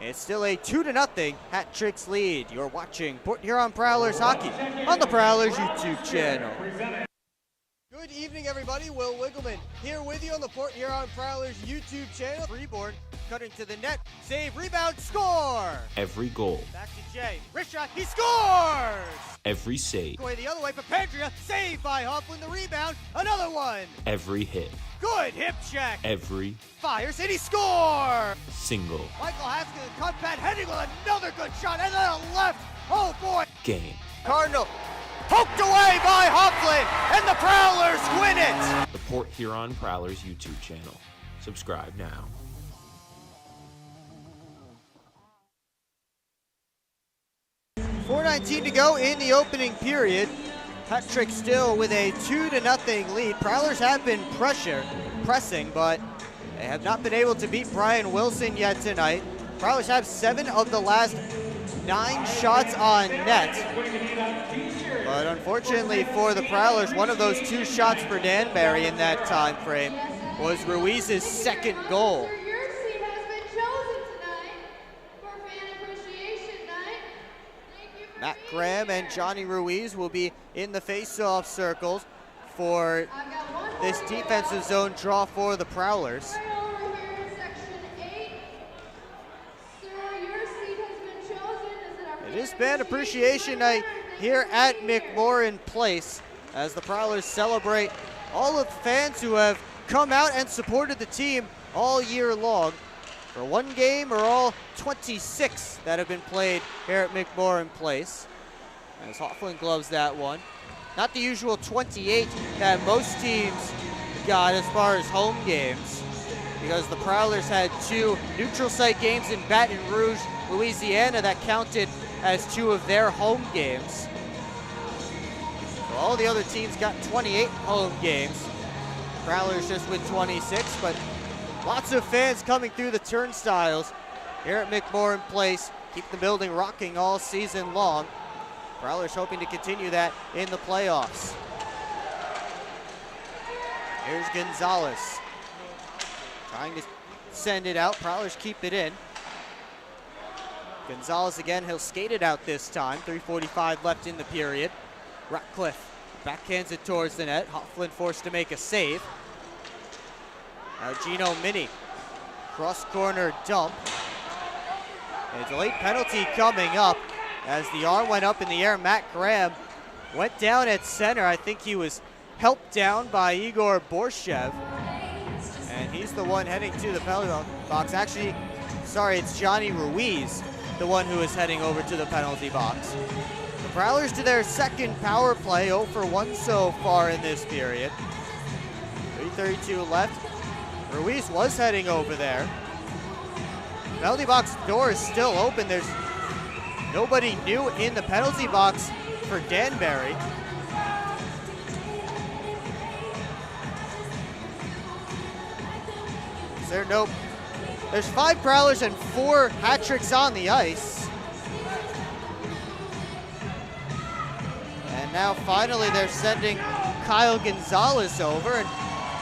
It's still a 2-0 Hat-Tricks lead. You're watching Port Huron Prowlers hockey on the Prowlers YouTube channel. Good evening, everybody. Will Wiggleman here with you on the Port Huron Prowlers YouTube channel. Freeborn cutting to the net. Save, rebound, score! Every goal. Back to Jay. Wrist shot, he scores! Every save. Going the other way for Pandria. Saved by Hofflin. The rebound. Another one. Every hit. Good hip check. Every Fires and he scores! single Michael Haskell, cut pad, heading with another good shot, and then a left. Oh boy! game. Cardinal poked away by Hofflin, and the Prowlers win it! The Port Huron Prowlers YouTube channel. Subscribe now. .419 to go in the opening period. Hat-Trick still with a 2-0 lead. Prowlers have been pressing, but they have not been able to beat Brian Wilson yet tonight. Prowlers have 7 of the last 9 shots on net. But unfortunately for the Prowlers, one of those 2 shots for Danbury in that time frame was Ruiz's second goal. Your seat has been chosen tonight for Fan Appreciation Night. Thank you for Matt being Graham here. and Johnny Ruiz will be in the face-off circles for I've got one more this to give defensive out. zone draw for the Prowlers. Right over here in section 8. Sir, your seat has been chosen. Is it our It is Fan Appreciation Night here at McMorran Place as the Prowlers celebrate all of the fans who have come out and supported the team all year long for one game or all 26 that have been played here at McMorran Place. As Hofflin gloves that one. Not the usual 28 that most teams got as far as home games, because the Prowlers had 2 neutral site games in Baton Rouge, Louisiana that counted as 2 of their home games. So all the other teams got 28 home games. Prowlers just with 26, but lots of fans coming through the turnstiles here at McMorran Place. Keep the building rocking all season long. Prowlers hoping to continue that in the playoffs. Here's Gonzalez. Trying to send it out. Prowlers keep it in. Gonzalez again, he'll skate it out this time. 3:45 left in the period. Ratcliffe backhands it towards the net. Hofflin forced to make a save. Now Gino Mini, cross corner dump. And a delayed penalty coming up as the arm went up in the air. Matt Graham went down at center. I think he was helped down by Igor Borshev. And he's the one heading to the penalty box. Actually, sorry, it's Johnny Ruiz, the one who is heading over to the penalty box. The Prowlers to their second power play, 0 for 1 so far in this period. 3:32 left. Ruiz was heading over there. Penalty box door is still open. There's nobody new in the penalty box for Danbury. Is there nope? There's 5 Prowlers and 4 Hat-Tricks on the ice. And now finally they're sending Kyle Gonzalez over. And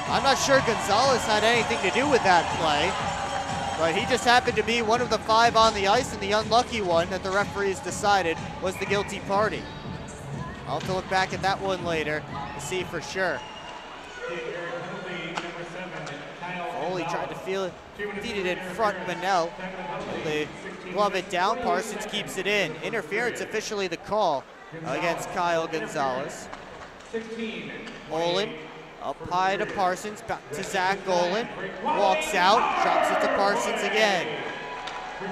I'm not sure Gonzalez had anything to do with that play, but he just happened to be one of the 5 on the ice, and the unlucky one that the referees decided was the guilty party. I'll have to look back at that one later to see for sure. Foley tried to feed it in front. Manel, they glove it down. Parsons keeps it in. Interference officially the call against Kyle Gonzalez. Olin up high to Parsons, back to Zach Olin. Walks out, drops it to Parsons again.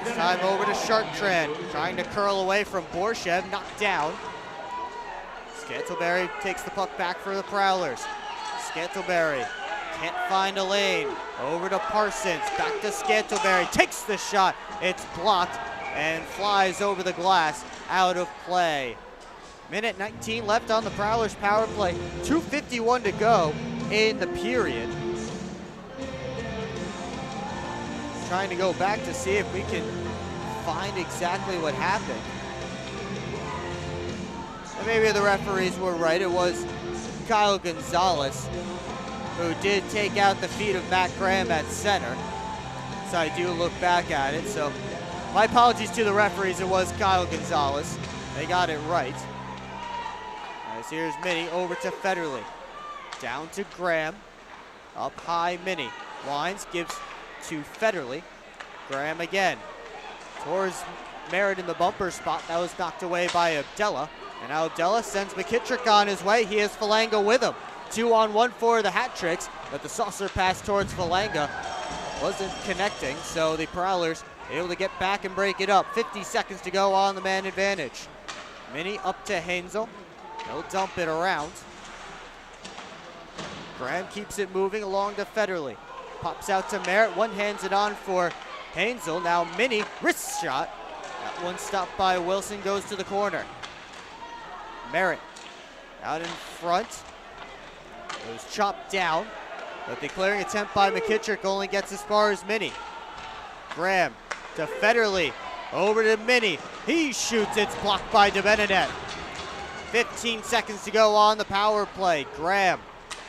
This time over to Sharktran, trying to curl away from Borshev, knocked down. Scantleberry takes the puck back for the Prowlers. Scantleberry can't find a lane. Over to Parsons, back to Scantleberry, takes the shot. It's blocked and flies over the glass, out of play. Minute 19 left on the Prowlers power play. 2:51 to go in the period. Trying to go back to see if we can find exactly what happened. And maybe the referees were right. It was Kyle Gonzalez who did take out the feet of Matt Graham at center. So I do look back at it. So my apologies to the referees. It was Kyle Gonzalez. They got it right. As here's Mini over to Federley. Down to Graham. Up high, Mini. Wines, gives to Federley. Graham again. Towards Merritt in the bumper spot. That was knocked away by Abdella. And now Abdella sends McKittrick on his way. He has Falanga with him. 2-on-1 for the Hat-Tricks, but the saucer pass towards Falanga wasn't connecting, so the Prowlers able to get back and break it up. 50 seconds to go on the man advantage. Mini up to Hansel. He'll dump it around. Graham keeps it moving along to Federley. Pops out to Merritt. One hands it on for Hansel. Now Mini, wrist shot. That one stopped by Wilson, goes to the corner. Merritt Out in front. It was chopped down, but the clearing attempt by McKittrick only gets as far as Minnie. Graham to Federley, over to Minnie. He shoots, it's blocked by DeBenedette. 15 seconds to go on the power play. Graham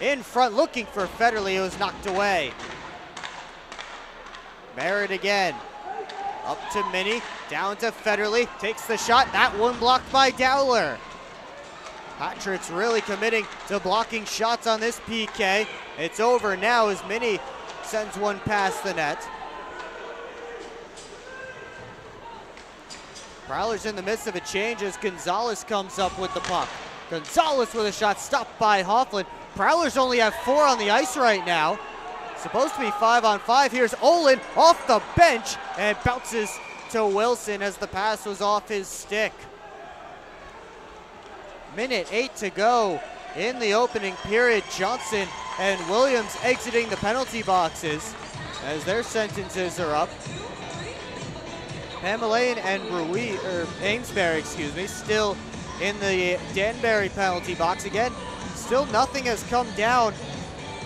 in front looking for Federley, who was knocked away. Merritt again. Up to Minnie, down to Federley, takes the shot, that one blocked by Dowler. Patrick's really committing to blocking shots on this PK. It's over now as Minnie sends one past the net. Prowlers in the midst of a change as Gonzalez comes up with the puck. Gonzalez with a shot stopped by Hoffland. Prowlers only have 4 on the ice right now. Supposed to be 5-on-5. Here's Olin off the bench and bounces to Wilson as the pass was off his stick. Minute 8 to go in the opening period. Johnson and Williams exiting the penalty boxes as their sentences are up. Pamelaine and Amesbury, still in the Danbury penalty box. Again, still nothing has come down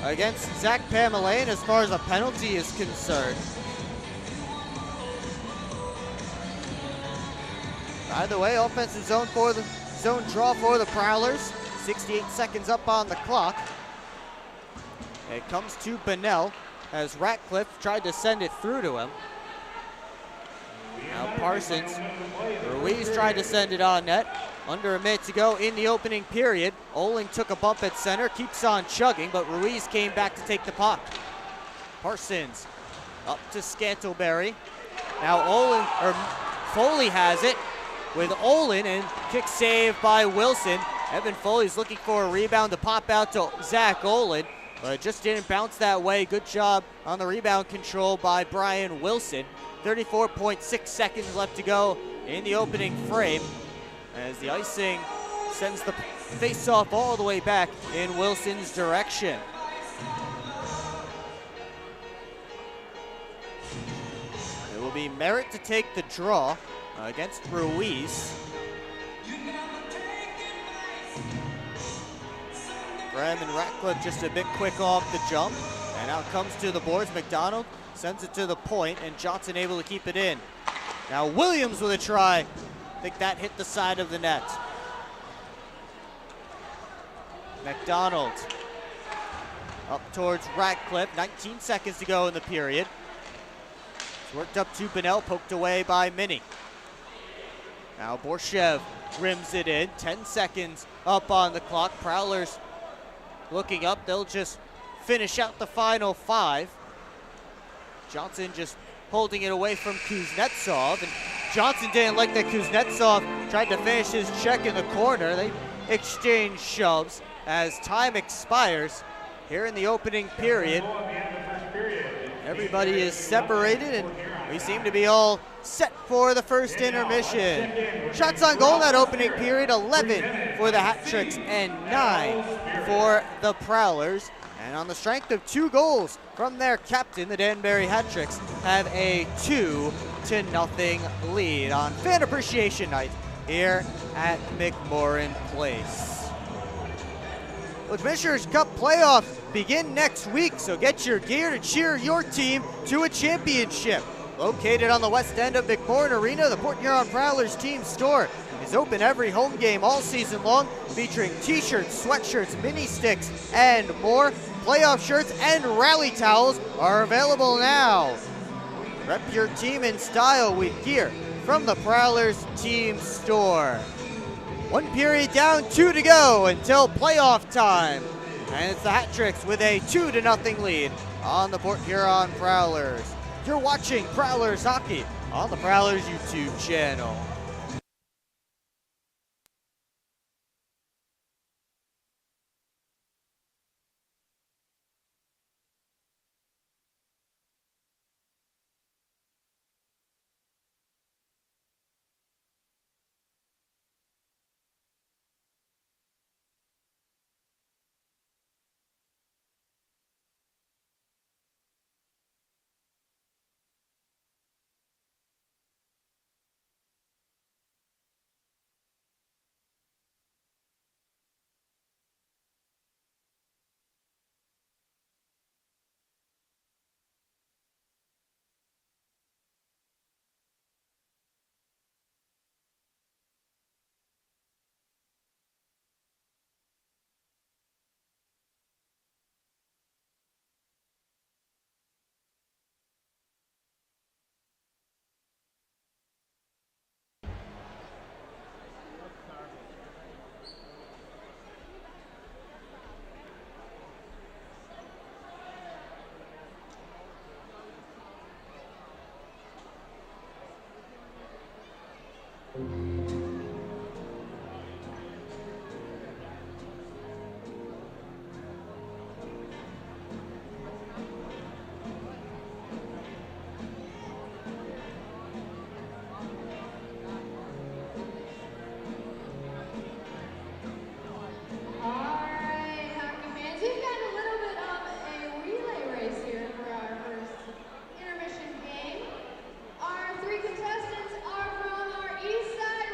against Zach Pamelaine as far as a penalty is concerned. By the way, offensive zone draw for the Prowlers. 68 seconds up on the clock. It comes to Bennell as Ratcliffe tried to send it through to him. Now Parsons, Ruiz tried to send it on net. Under a minute to go in the opening period. Oling took a bump at center, keeps on chugging, but Ruiz came back to take the puck. Parsons up to Scantlebury. Now Foley has it with Olin, and kick save by Wilson. Evan Foley's looking for a rebound to pop out to Zach Olin, but it just didn't bounce that way. Good job on the rebound control by Brian Wilson. 34.6 seconds left to go in the opening frame as the icing sends the face-off all the way back in Wilson's direction. It will be Merritt to take the draw against Ruiz. Graham and Ratcliffe just a bit quick off the jump, and out comes to the boards. McDonald sends it to the point, and Johnson able to keep it in. Now Williams with a try. I think that hit the side of the net. McDonald up towards Ratcliffe. 19 seconds to go in the period. It's worked up to Bennell, poked away by Minnie. Now Borshev rims it in. 10 seconds up on the clock. Prowlers looking up. They'll just finish out the final 5. Johnson just holding it away from Kuznetsov, and Johnson didn't like that Kuznetsov tried to finish his check in the corner. They exchange shoves as time expires here in the opening period. Everybody is separated, and we seem to be all set for the first intermission. Shots on goal in that opening period, 11 for the Hat-Tricks and 9 for the Prowlers. And on the strength of 2 goals from their captain, the Danbury Hat-Tricks have a 2-0 lead on Fan Appreciation Night here at McMorran Place. Well, Commissioners Cup playoffs begin next week, so get your gear to cheer your team to a championship. Located on the west end of McMorran Arena, the Port Huron Prowlers team store is open every home game all season long, featuring t-shirts, sweatshirts, mini sticks, and more. Playoff shirts and rally towels are available now. Rep your team in style with gear from the Prowlers team store. 1 period down, 2 to go until playoff time. And it's the Hat-Tricks with a 2-0 lead on the Port Huron Prowlers. You're watching Prowlers Hockey on the Prowlers YouTube channel. Our three contestants are from our East Side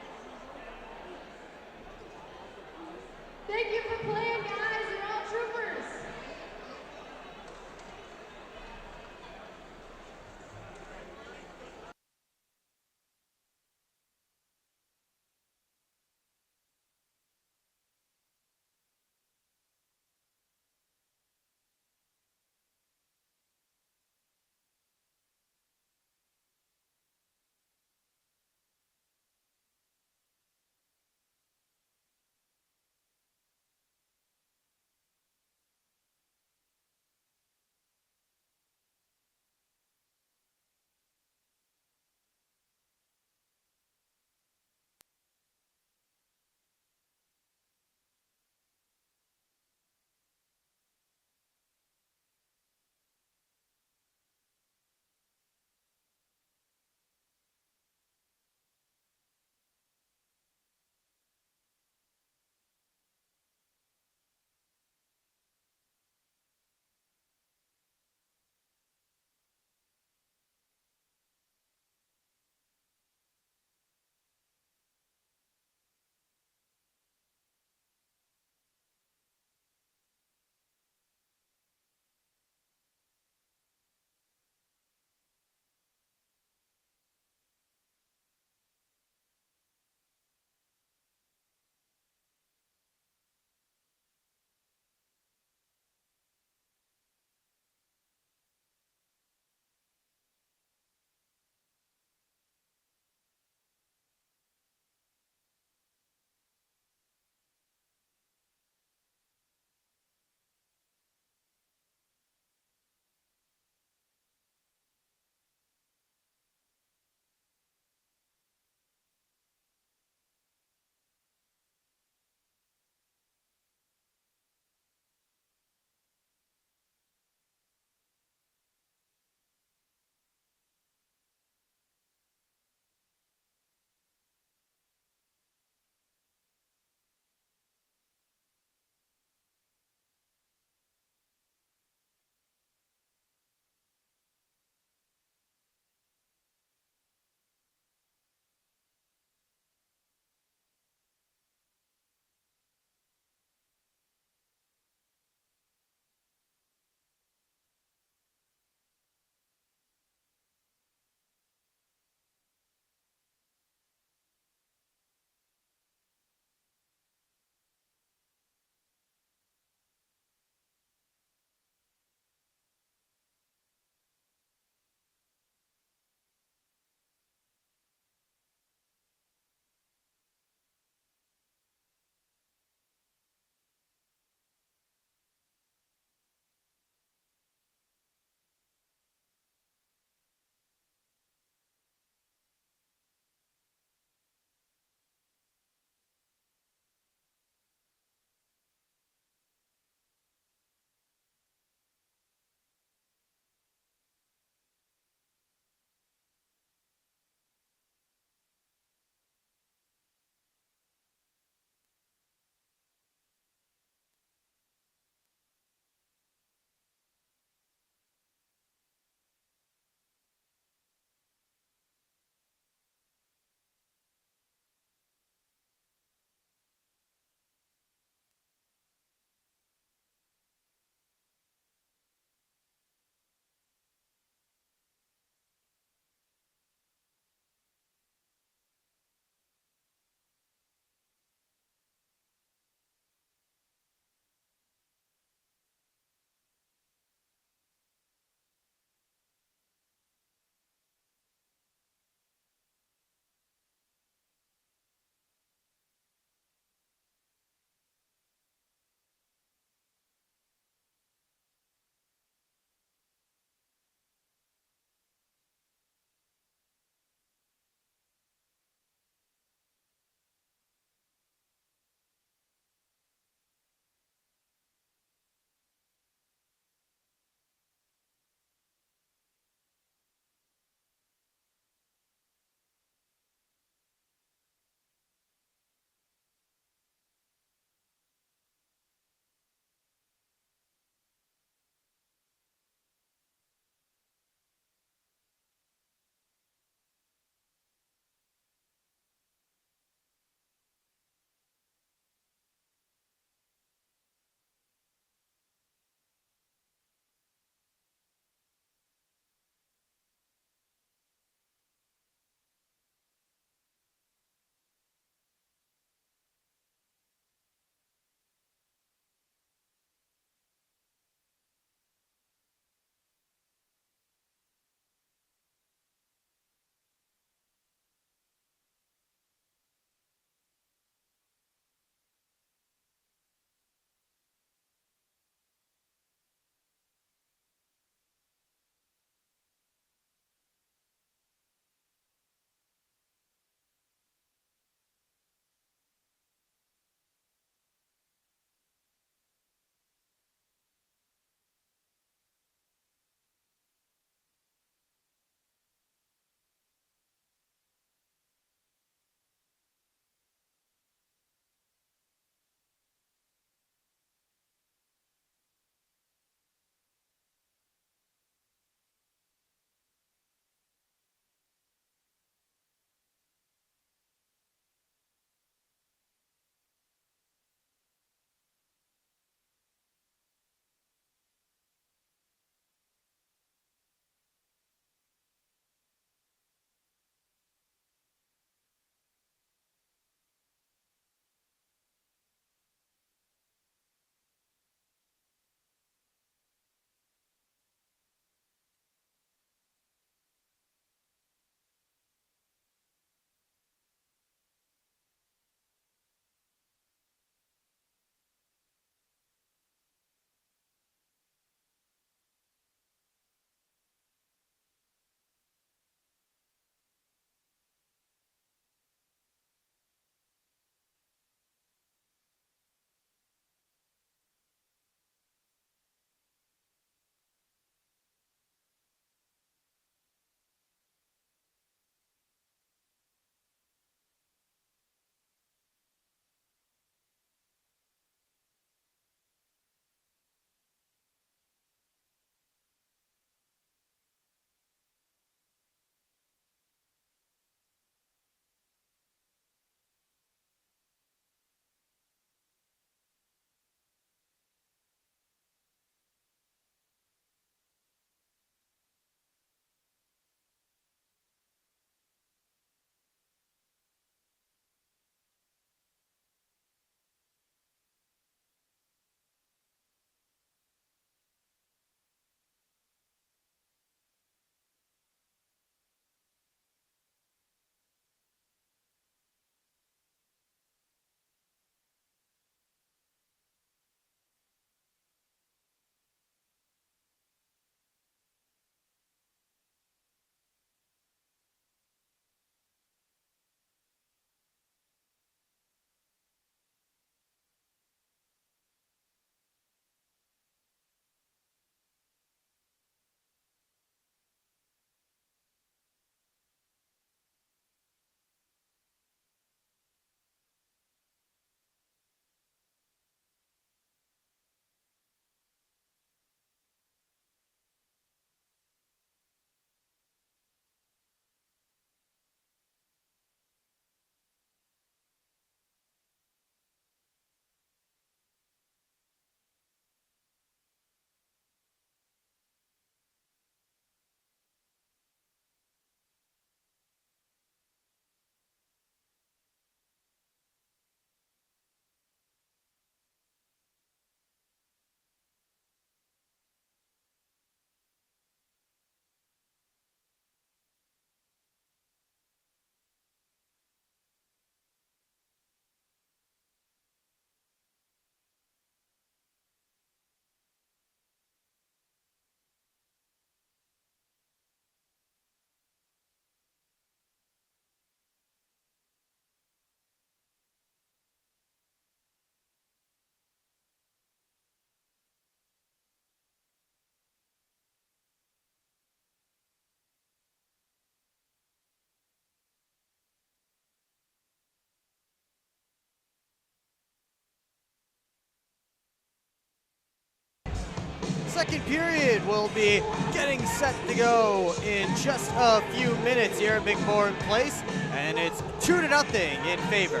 second period will be getting set to go in just a few minutes here at McMorran Place, and it's 2-0 in favor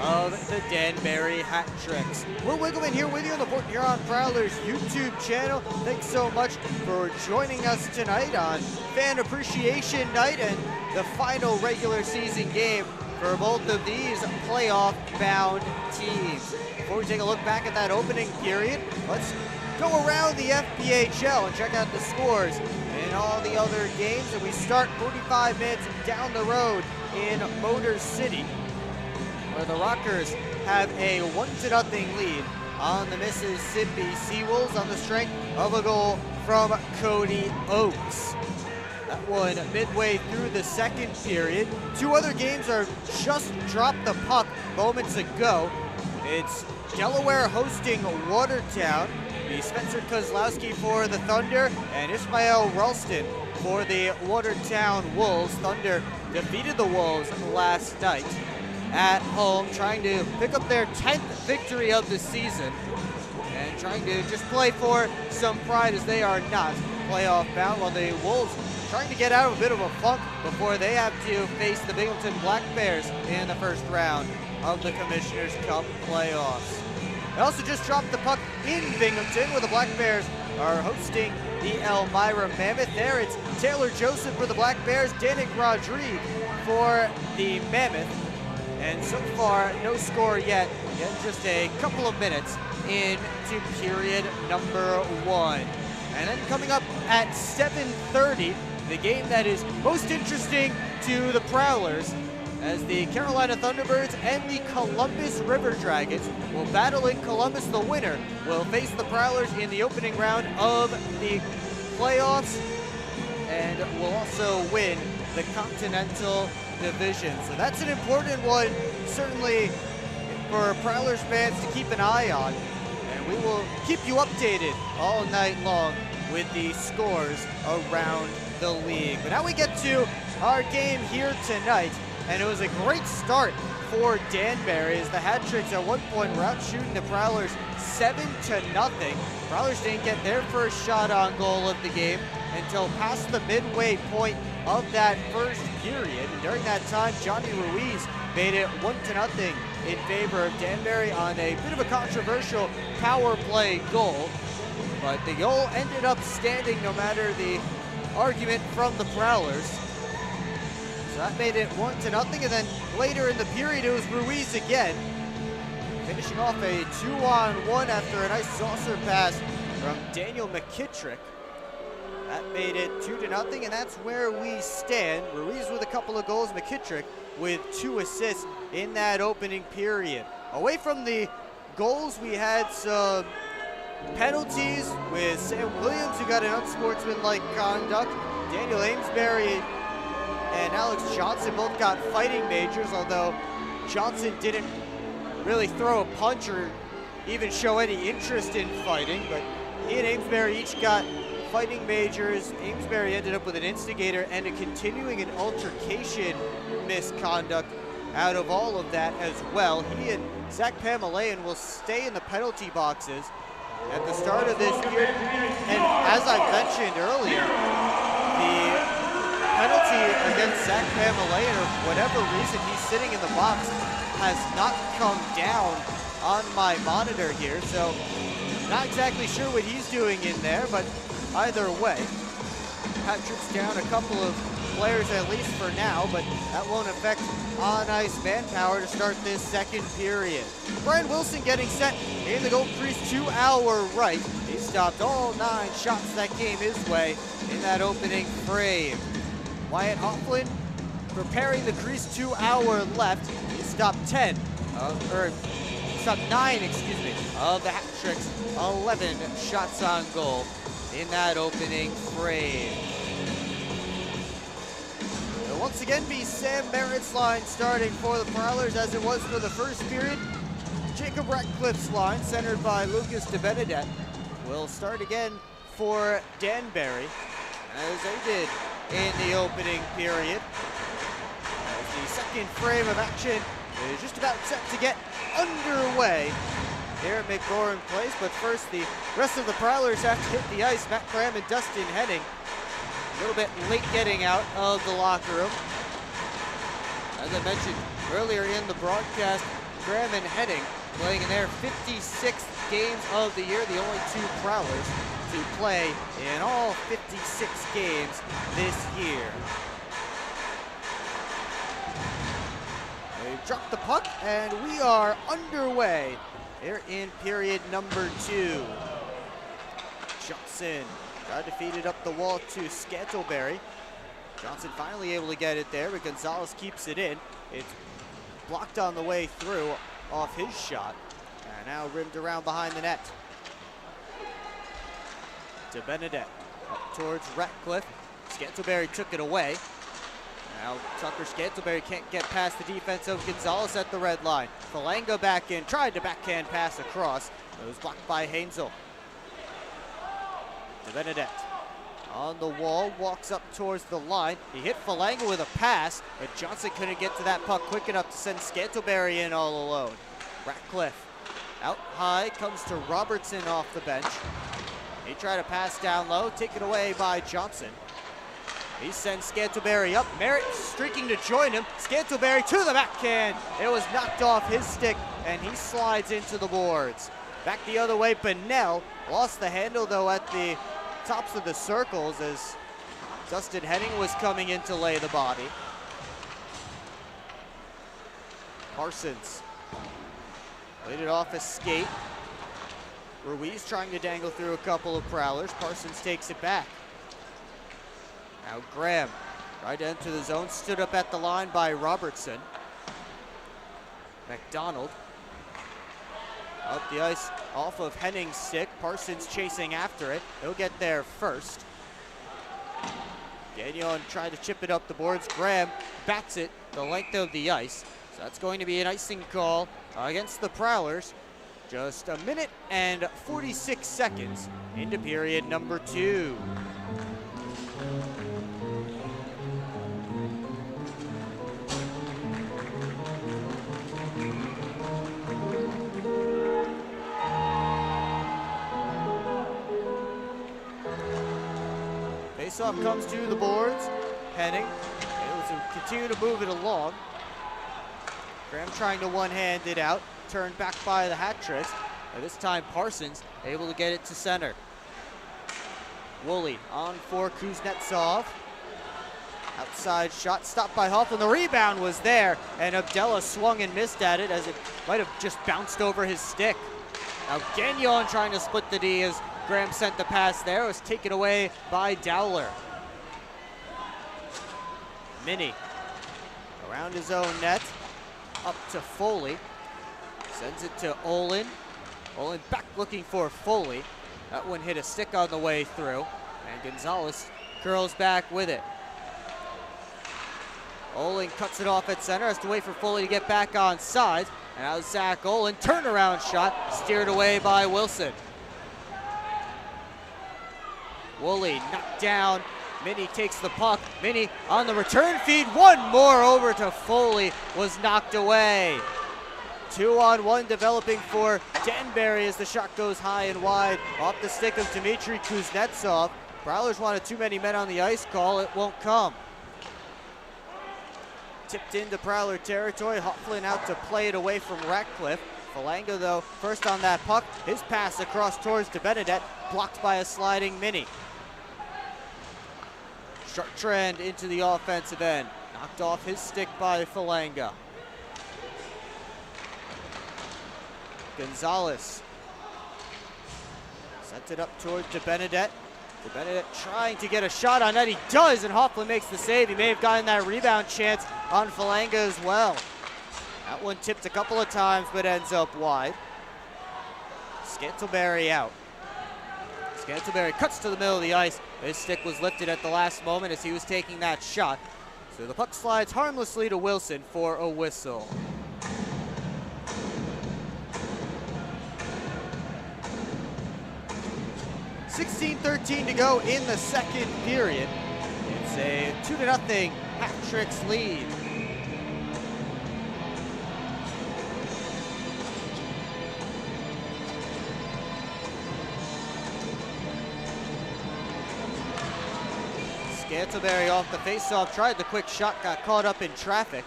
of the Danbury Hat Tricks. Will Wiggleman here with you on the Port Huron Prowlers YouTube channel. Thanks so much for joining us tonight on Fan Appreciation Night and the final regular season game for both of these playoff-bound teams. Before we take a look back at that opening period, let's go around the FPHL and check out the scores in all the other games. And we start 45 minutes down the road in Motor City, where the Rockers have a 1-0 lead on the Mississippi Seawolves on the strength of a goal from Cody Oakes. That one midway through the second period. Two other games are just dropped the puck moments ago. It's Delaware hosting Watertown. The Spencer Kozlowski for the Thunder and Ishmael Ralston for the Watertown Wolves. Thunder defeated the Wolves last night at home, trying to pick up their 10th victory of the season and trying to just play for some pride, as they are not playoff bound, while the Wolves trying to get out of a bit of a funk before they have to face the Binghamton Black Bears in the first round of the Commissioner's Cup playoffs. They also just dropped the puck in Binghamton, where the Black Bears are hosting the Elmira Mammoth. There it's Taylor Joseph for the Black Bears, Danik Rodrigue for the Mammoth. And so far, no score yet. Just a couple of minutes into period number one. And then coming up at 7:30, the game that is most interesting to the Prowlers, as the Carolina Thunderbirds and the Columbus River Dragons will battle in Columbus. The winner will face the Prowlers in the opening round of the playoffs and will also win the Continental Division. So that's an important one, certainly for Prowlers fans to keep an eye on. And we will keep you updated all night long with the scores around the league. But now we get to our game here tonight, and it was a great start for Danbury, as the Hat Tricks at one point were out shooting the Prowlers 7-0. Prowlers didn't get their first shot on goal of the game until past the midway point of that first period. And during that time, Johnny Ruiz made it 1-0 in favor of Danbury on a bit of a controversial power play goal. But the goal ended up standing no matter the argument from the Prowlers. So that made it 1-0, and then later in the period it was Ruiz again, finishing off a 2-on-1 after a nice saucer pass from Daniel McKittrick. That made it 2-0, and that's where we stand. Ruiz with a couple of goals, McKittrick with 2 assists in that opening period. Away from the goals, we had some penalties with Sam Williams, who got an unsportsmanlike conduct. Daniel Amesbury and Alex Johnson both got fighting majors, although Johnson didn't really throw a punch or even show any interest in fighting, but he and Amesbury each got fighting majors. Amesbury ended up with an instigator and a continuing an altercation misconduct out of all of that as well. He and Zach Pamelayan will stay in the penalty boxes at the start of this year. And as I mentioned earlier, the penalty against Zach Pamelayan, or whatever reason he's sitting in the box, has not come down on my monitor here. So not exactly sure what he's doing in there, but either way, Patrick's down a couple of players at least for now, but that won't affect on-ice manpower to start this second period. Brian Wilson getting set in the goal crease to our right. He stopped all 9 shots that came his way in that opening frame. Wyatt Hofflin preparing the crease to our left. He stopped 9, of the Hat Tricks' 11 shots on goal in that opening frame. It'll once again be Sam Merritt's line starting for the Prowlers, as it was for the first period. Jacob Ratcliffe's line, centered by Lucas DeBenedette, will start again for Danbury, as they did in the opening period. As the second frame of action is just about set to get underway here at McMorran Place. But first, the rest of the Prowlers have to hit the ice. Matt Graham and Dustin Henning a little bit late getting out of the locker room. As I mentioned earlier in the broadcast, Graham and Henning playing in their 56th games of the year, the only two Prowlers to play in all 56 games this year. They dropped the puck, and we are underway here in period number 2. Johnson tried to feed it up the wall to Scantlebury. Johnson finally able to get it there, but Gonzalez keeps it in. It's blocked on the way through off his shot, and now rimmed around behind the net. To Benedette, up towards Ratcliffe. Scantlebury took it away. Now Tucker Scantlebury can't get past the defense of Gonzalez at the red line. Falanga back in, tried to backhand pass across. It was blocked by Hainzel. To Benedette. On the wall, walks up towards the line. He hit Falanga with a pass, but Johnson couldn't get to that puck quick enough to send Scantlebury in all alone. Ratcliffe out high, comes to Robertson off the bench. He tried to pass down low, taken away by Johnson. He sends Scantlebury up. Merritt streaking to join him. Scantlebury to the backhand. It was knocked off his stick, and he slides into the boards. Back the other way, Bennell lost the handle, though, at the tops of the circles as Dustin Henning was coming in to lay the body. Parsons laid it off a skate. Ruiz trying to dangle through a couple of Prowlers. Parsons takes it back. Now Graham tried to enter the zone, stood up at the line by Robertson. McDonald up the ice off of Henning's stick. Parsons chasing after it. He'll get there first. Gagnon tried to chip it up the boards. Graham bats it the length of the ice. So that's going to be an icing call against the Prowlers. Just a minute and 46 seconds into period number 2. Faceoff comes to the boards. Henning able to continue to move it along. Graham trying to one-hand it out. Turned back by the Hat-Tricks. And this time Parsons able to get it to center. Woolley on for Kuznetsov. Outside shot stopped by Hoffman. The rebound was there, and Abdella swung and missed at it as it might have just bounced over his stick. Now Gagnon trying to split the D as Graham sent the pass there. It was taken away by Dowler. Minnie around his own net. Up to Foley. Sends it to Olin. Olin back looking for Foley. That one hit a stick on the way through. And Gonzalez curls back with it. Olin cuts it off at center. Has to wait for Foley to get back on side. And now Zach Olin, turnaround shot, steered away by Wilson. Woolley knocked down. Minnie takes the puck. Minnie on the return feed. One more over to Foley. Was knocked away. 2-on-1 developing for Danbury as the shot goes high and wide off the stick of Dmitry Kuznetsov. Prowlers wanted too many men on the ice call. It won't come. Tipped into Prowler territory. Hofflin out to play it away from Ratcliffe. Falanga, though, first on that puck. His pass across towards DeBenedette, blocked by a sliding Minnie. Short trend into the offensive end. Knocked off his stick by Falanga. Gonzalez sent it up towards DeBenedette. DeBenedette trying to get a shot on that. He does, and Hoffman makes the save. He may have gotten that rebound chance on Falanga as well. That one tipped a couple of times, but ends up wide. Scantlebury out. Scantlebury cuts to the middle of the ice. His stick was lifted at the last moment as he was taking that shot. So the puck slides harmlessly to Wilson for a whistle. .13 to go in the second period. It's a 2-0 Hat-Tricks lead. Scantlebury off the faceoff, tried the quick shot, got caught up in traffic.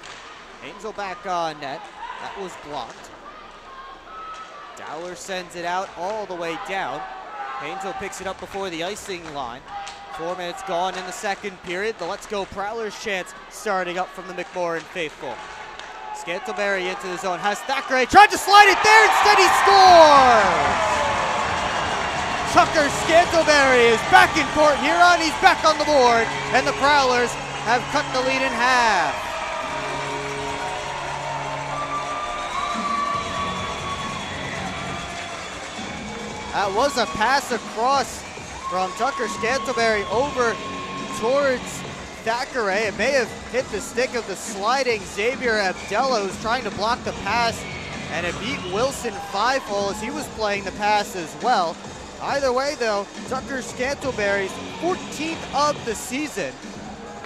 Hansel back on net. That was blocked. Dowler sends it out all the way down. Hansel picks it up before the icing line. 4 minutes gone in the second period. The Let's Go Prowlers chants starting up from the McMorran faithful. Scantlebury into the zone, has Thackeray, tried to slide it there, instead he scores! Tucker Scantlebury is back in Port Huron, he's back on the board, and the Prowlers have cut the lead in half. That was a pass across from Tucker Scantlebury over towards Thackeray. It may have hit the stick of the sliding Xavier Abdello, who's trying to block the pass, and it beat Wilson 5-hole as he was playing the pass as well. Either way though, Tucker Scantlebury's 14th of the season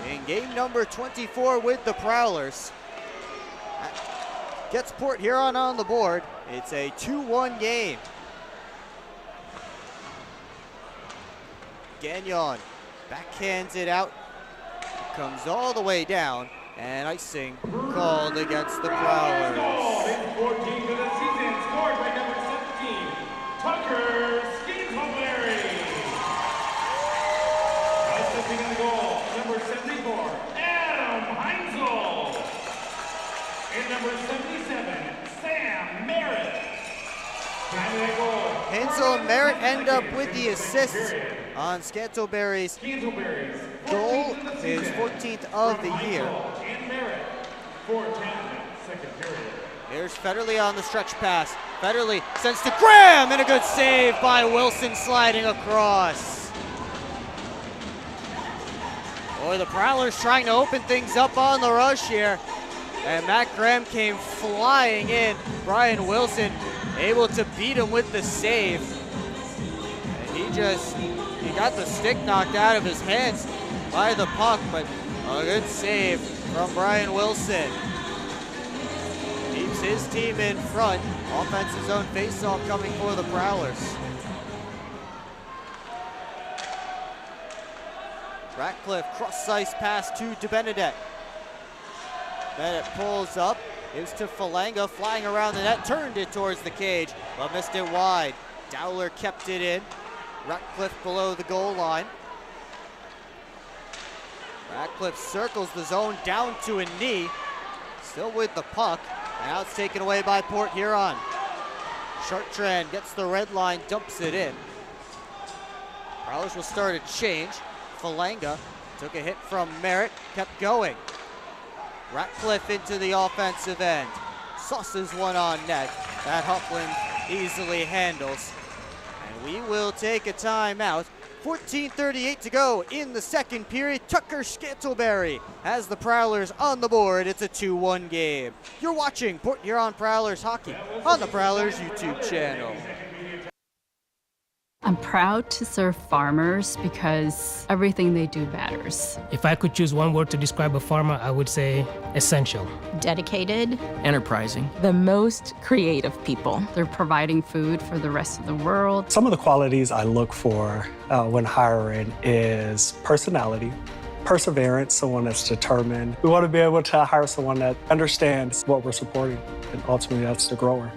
in game number 24 with the Prowlers. Gets Port Huron on the board. It's a 2-1 game. Gagnon backhands it out, comes all the way down, and icing called against the Prowlers. Goal, his 14th of the season, scored by number 17, Tucker Scantlebury. Assisting in the goal, number 74, Adam Heinzel. And number 77, Sam Merritt. Hansel and Merritt end up with the assists on Scantlebury's goal, his 14th of the year. Here's Federley on the stretch pass. Federley sends to Graham, and a good save by Wilson sliding across. Boy, the Prowlers trying to open things up on the rush here. And Matt Graham came flying in. Brian Wilson able to beat him with the save. And he got the stick knocked out of his hands by the puck, but a good save from Brian Wilson. Keeps his team in front. Offensive zone faceoff coming for the Prowlers. Ratcliffe cross-ice pass to DeBenedette. Bennett pulls up, gives to Falanga, flying around the net, turned it towards the cage, but missed it wide. Dowler kept it in. Ratcliffe below the goal line. Ratcliffe circles the zone down to a knee, still with the puck. Now it's taken away by Port Huron. Chartrand gets the red line, dumps it in. Prowlers will start a change. Falanga took a hit from Merritt, kept going. Ratcliffe into the offensive end. Sauces one on net. That Hupland easily handles. And we will take a timeout. 14:38 to go in the second period. Tucker Scantlebury has the Prowlers on the board. It's a 2-1 game. You're watching Port Huron Prowlers hockey on the Prowlers YouTube channel. I'm proud to serve farmers because everything they do matters. If I could choose one word to describe a farmer, I would say essential. Dedicated. Enterprising. The most creative people. They're providing food for the rest of the world. Some of the qualities I look for when hiring is personality, perseverance, someone that's determined. We want to be able to hire someone that understands what we're supporting, and ultimately that's the grower.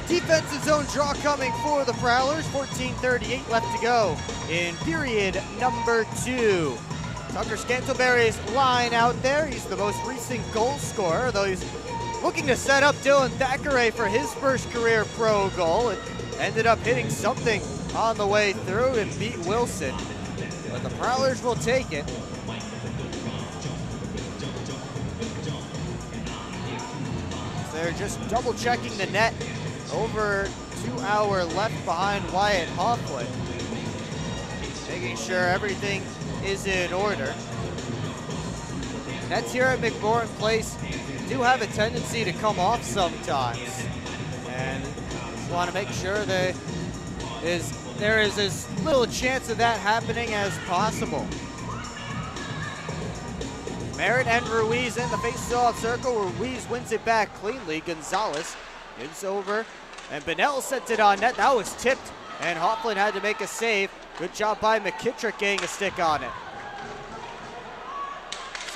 Defensive zone draw coming for the Prowlers. 14:38 left to go in period number 2. Tucker Scantlebury's line out there. He's the most recent goal scorer, though he's looking to set up Dylan Thackeray for his first career pro goal. It ended up hitting something on the way through and beat Wilson. But the Prowlers will take it. They're just double checking the net over 2 hour left behind Wyatt Hofflin. Making sure everything is in order. Nets here at McMorran Place do have a tendency to come off sometimes. And just want to make sure there is as little chance of that happening as possible. Merritt and Ruiz in the face-off circle. Ruiz wins it back cleanly. Gonzalez is over, and Bennell sent it on net. That was tipped, and Hofflin had to make a save. Good job by McKittrick getting a stick on it.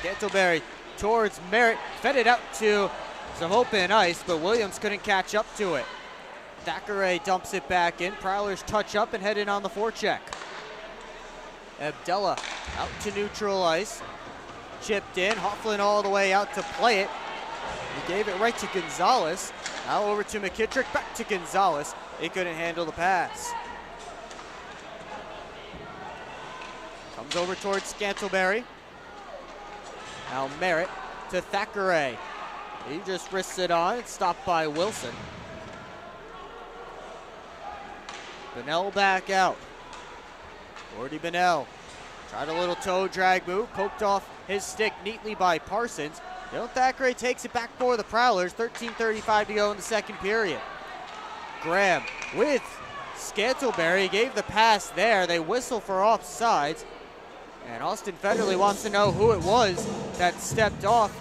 Scantlebury towards Merritt, fed it out to some open ice, but Williams couldn't catch up to it. Thackeray dumps it back in. Prowlers touch up and head in on the forecheck. Abdella out to neutral ice. Chipped in, Hofflin all the way out to play it. He gave it right to Gonzalez. Now over to McKittrick, back to Gonzalez. He couldn't handle the pass. Comes over towards Scantlebury. Now Merritt to Thackeray. He just wrists it on. It's stopped by Wilson. Bennell back out. Gordy Bennell tried a little toe drag move, poked off his stick neatly by Parsons. Dylan Thackeray takes it back for the Prowlers. 13:35 to go in the second period. Graham with Scantlebury gave the pass there. They whistle for offsides. And Austin Federley wants to know who it was that stepped off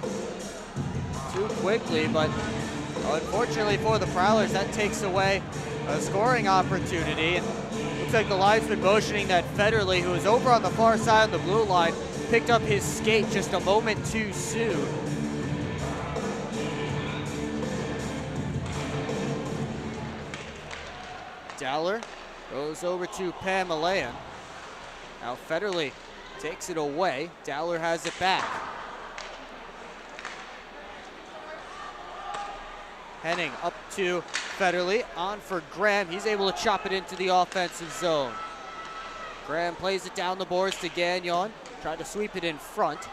too quickly, but unfortunately for the Prowlers, that takes away a scoring opportunity. And looks like the linesman motioning that Federley, who was over on the far side of the blue line, picked up his skate just a moment too soon. Dowler goes over to Pamelayan. Now Federley takes it away. Dowler has it back. Henning up to Federley, on for Graham. He's able to chop it into the offensive zone. Graham plays it down the boards to Gagnon, tried to sweep it in front.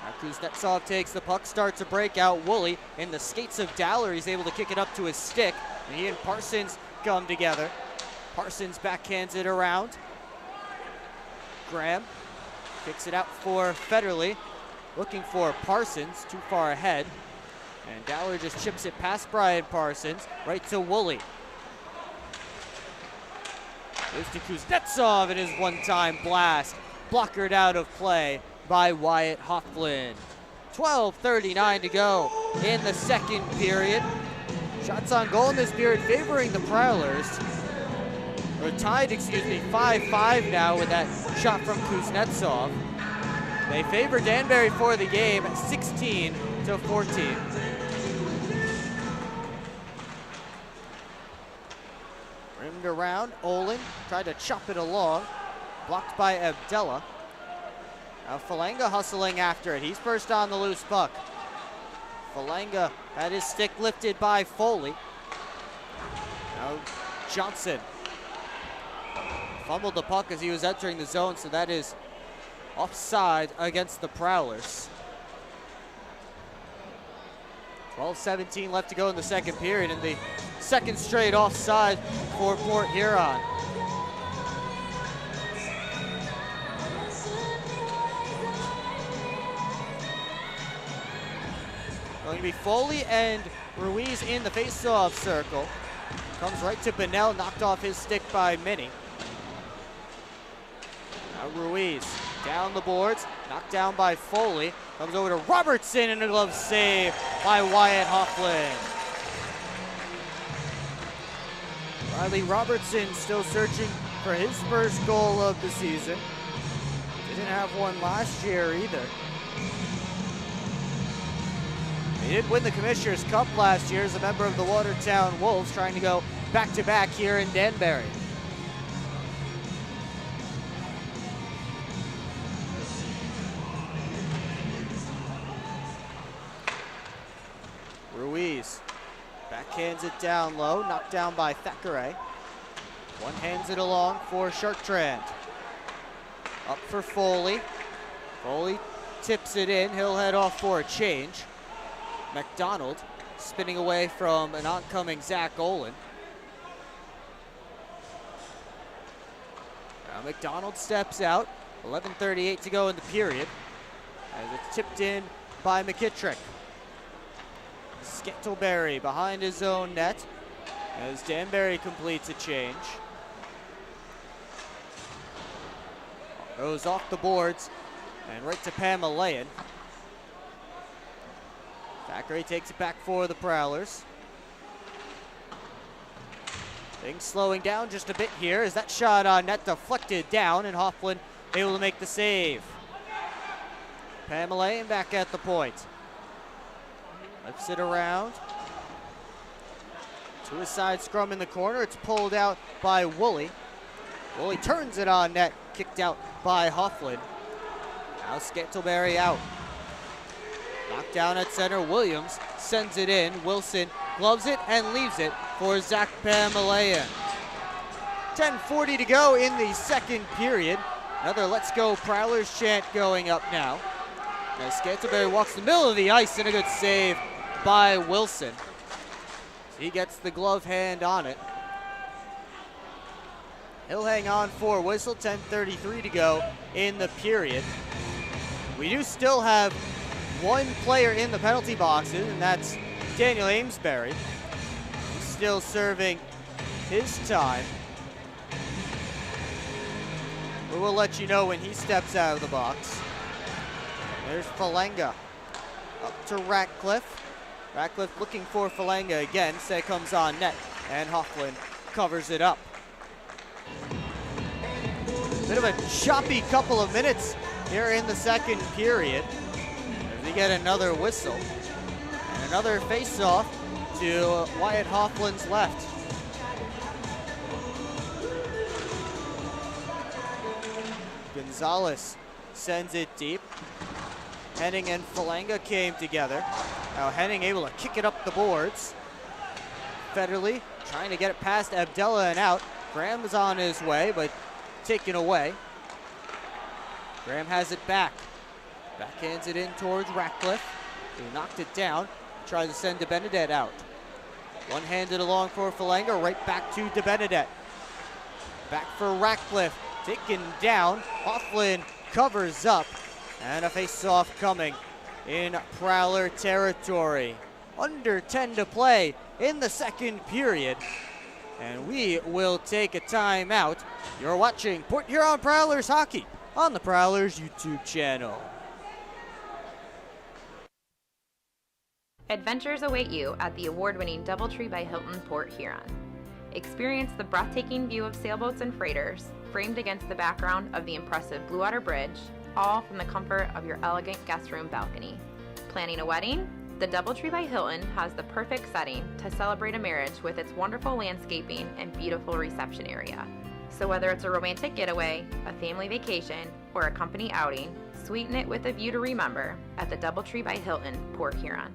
Now Kuznetsov takes the puck, starts a breakout. Woolley in the skates of Dowler. He's able to kick it up to his stick, and he and Parsons come together. Parsons backhands it around. Graham kicks it out for Federley. Looking for Parsons, too far ahead. And Dowler just chips it past Brian Parsons, right to Woolley. Goes to Kuznetsov in his one-time blast. Blockered out of play by Wyatt Hofflin. 12:39 to go in the second period. Shots on goal in this period favoring the Prowlers. Or tied, 5-5 now with that shot from Kuznetsov. They favor Danbury for the game at 16-14. Rimmed around, Olin tried to chop it along, blocked by Abdella. Now Falanga hustling after it. He's first on the loose puck. Falanga had his stick lifted by Foley. Now Johnson fumbled the puck as he was entering the zone, so that is offside against the Prowlers. 12:17 left to go in the second period, and the second straight offside for Port Huron. Going to be Foley and Ruiz in the face-off circle. Comes right to Bennell, knocked off his stick by Minnie. Now Ruiz down the boards, knocked down by Foley. Comes over to Robertson, and a glove save by Wyatt Hofflin. Riley Robertson still searching for his first goal of the season. Didn't have one last year either. He did win the Commissioner's Cup last year as a member of the Watertown Wolves, trying to go back-to-back here in Danbury. Ruiz backhands it down low, knocked down by Thackeray. One hands it along for Chartrand. Up for Foley. Foley tips it in. He'll head off for a change. McDonald spinning away from an oncoming Zach Olin. Now McDonald steps out. 11:38 to go in the period. As it's tipped in by McKittrick. Scantleberry behind his own net as Danbury completes a change. Goes off the boards and right to Pamelayan. Thackeray takes it back for the Prowlers. Things slowing down just a bit here as that shot on net deflected down and Hofflin able to make the save. Pamelayan back at the point. Flips it around. To a side scrum in the corner. It's pulled out by Woolley. Woolley turns it on net. Kicked out by Hofflin. Now Scantleberry out. Knocked down at center. Williams sends it in. Wilson gloves it and leaves it for Zach Pamelayan. 10:40 to go in the second period. Another Let's Go Prowlers chant going up now. As Scantleberry walks the middle of the ice and a good save by Wilson. He gets the glove hand on it. He'll hang on for whistle. 10:33 to go in the period. We do still have one player in the penalty boxes, and that's Daniel Amesbury. He's still serving his time. We will let you know when he steps out of the box. There's Falanga up to Ratcliffe. Ratcliffe looking for Falanga again. Say comes on net, and Hofflin covers it up. Bit of a choppy couple of minutes here in the second period as we get another whistle and another face-off to Wyatt Hofflin's left. Gonzalez sends it deep. Henning and Falanga came together. Now Henning able to kick it up the boards. Federley trying to get it past Abdella and out. Graham is on his way, but taken away. Graham has it back. Backhands it in towards Ratcliffe, who knocked it down. Tries to send DeBenedette out. One-handed along for Falanga, right back to DeBenedette. Back for Ratcliffe, taken down. Hofflin covers up, and a face-off coming in Prowler territory. Under 10 to play in the second period, and we will take a timeout. You're watching Port Huron Prowlers hockey on the Prowlers YouTube channel. Adventures await you at the award-winning DoubleTree by Hilton Port Huron. Experience the breathtaking view of sailboats and freighters, framed against the background of the impressive Blue Water Bridge, all from the comfort of your elegant guest room balcony. Planning a wedding? The DoubleTree by Hilton has the perfect setting to celebrate a marriage with its wonderful landscaping and beautiful reception area. So whether it's a romantic getaway, a family vacation, or a company outing, sweeten it with a view to remember at the DoubleTree by Hilton, Port Huron.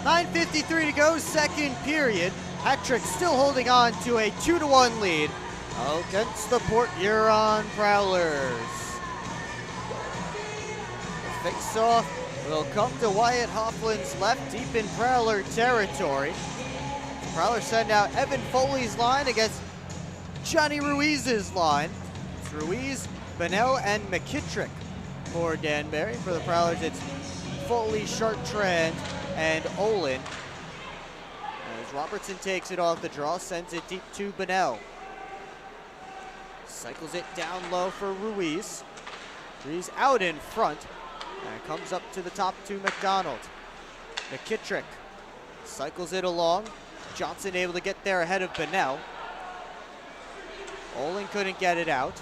.53 to go, second period. Hat-trick still holding on to a 2-1 lead against the Port Huron Prowlers. The face-off will come to Wyatt Hofflin's left, deep in Prowler territory. Prowlers send out Evan Foley's line against Johnny Ruiz's line. It's Ruiz, Bennell, and McKittrick for Danbury. For the Prowlers, it's Foley, Chartrand, and Olin. As Robertson takes it off the draw, sends it deep to Bennell. Cycles it down low for Ruiz. Ruiz out in front, and comes up to the top to McDonald. McKittrick cycles it along. Johnson able to get there ahead of Bennell. Olin couldn't get it out.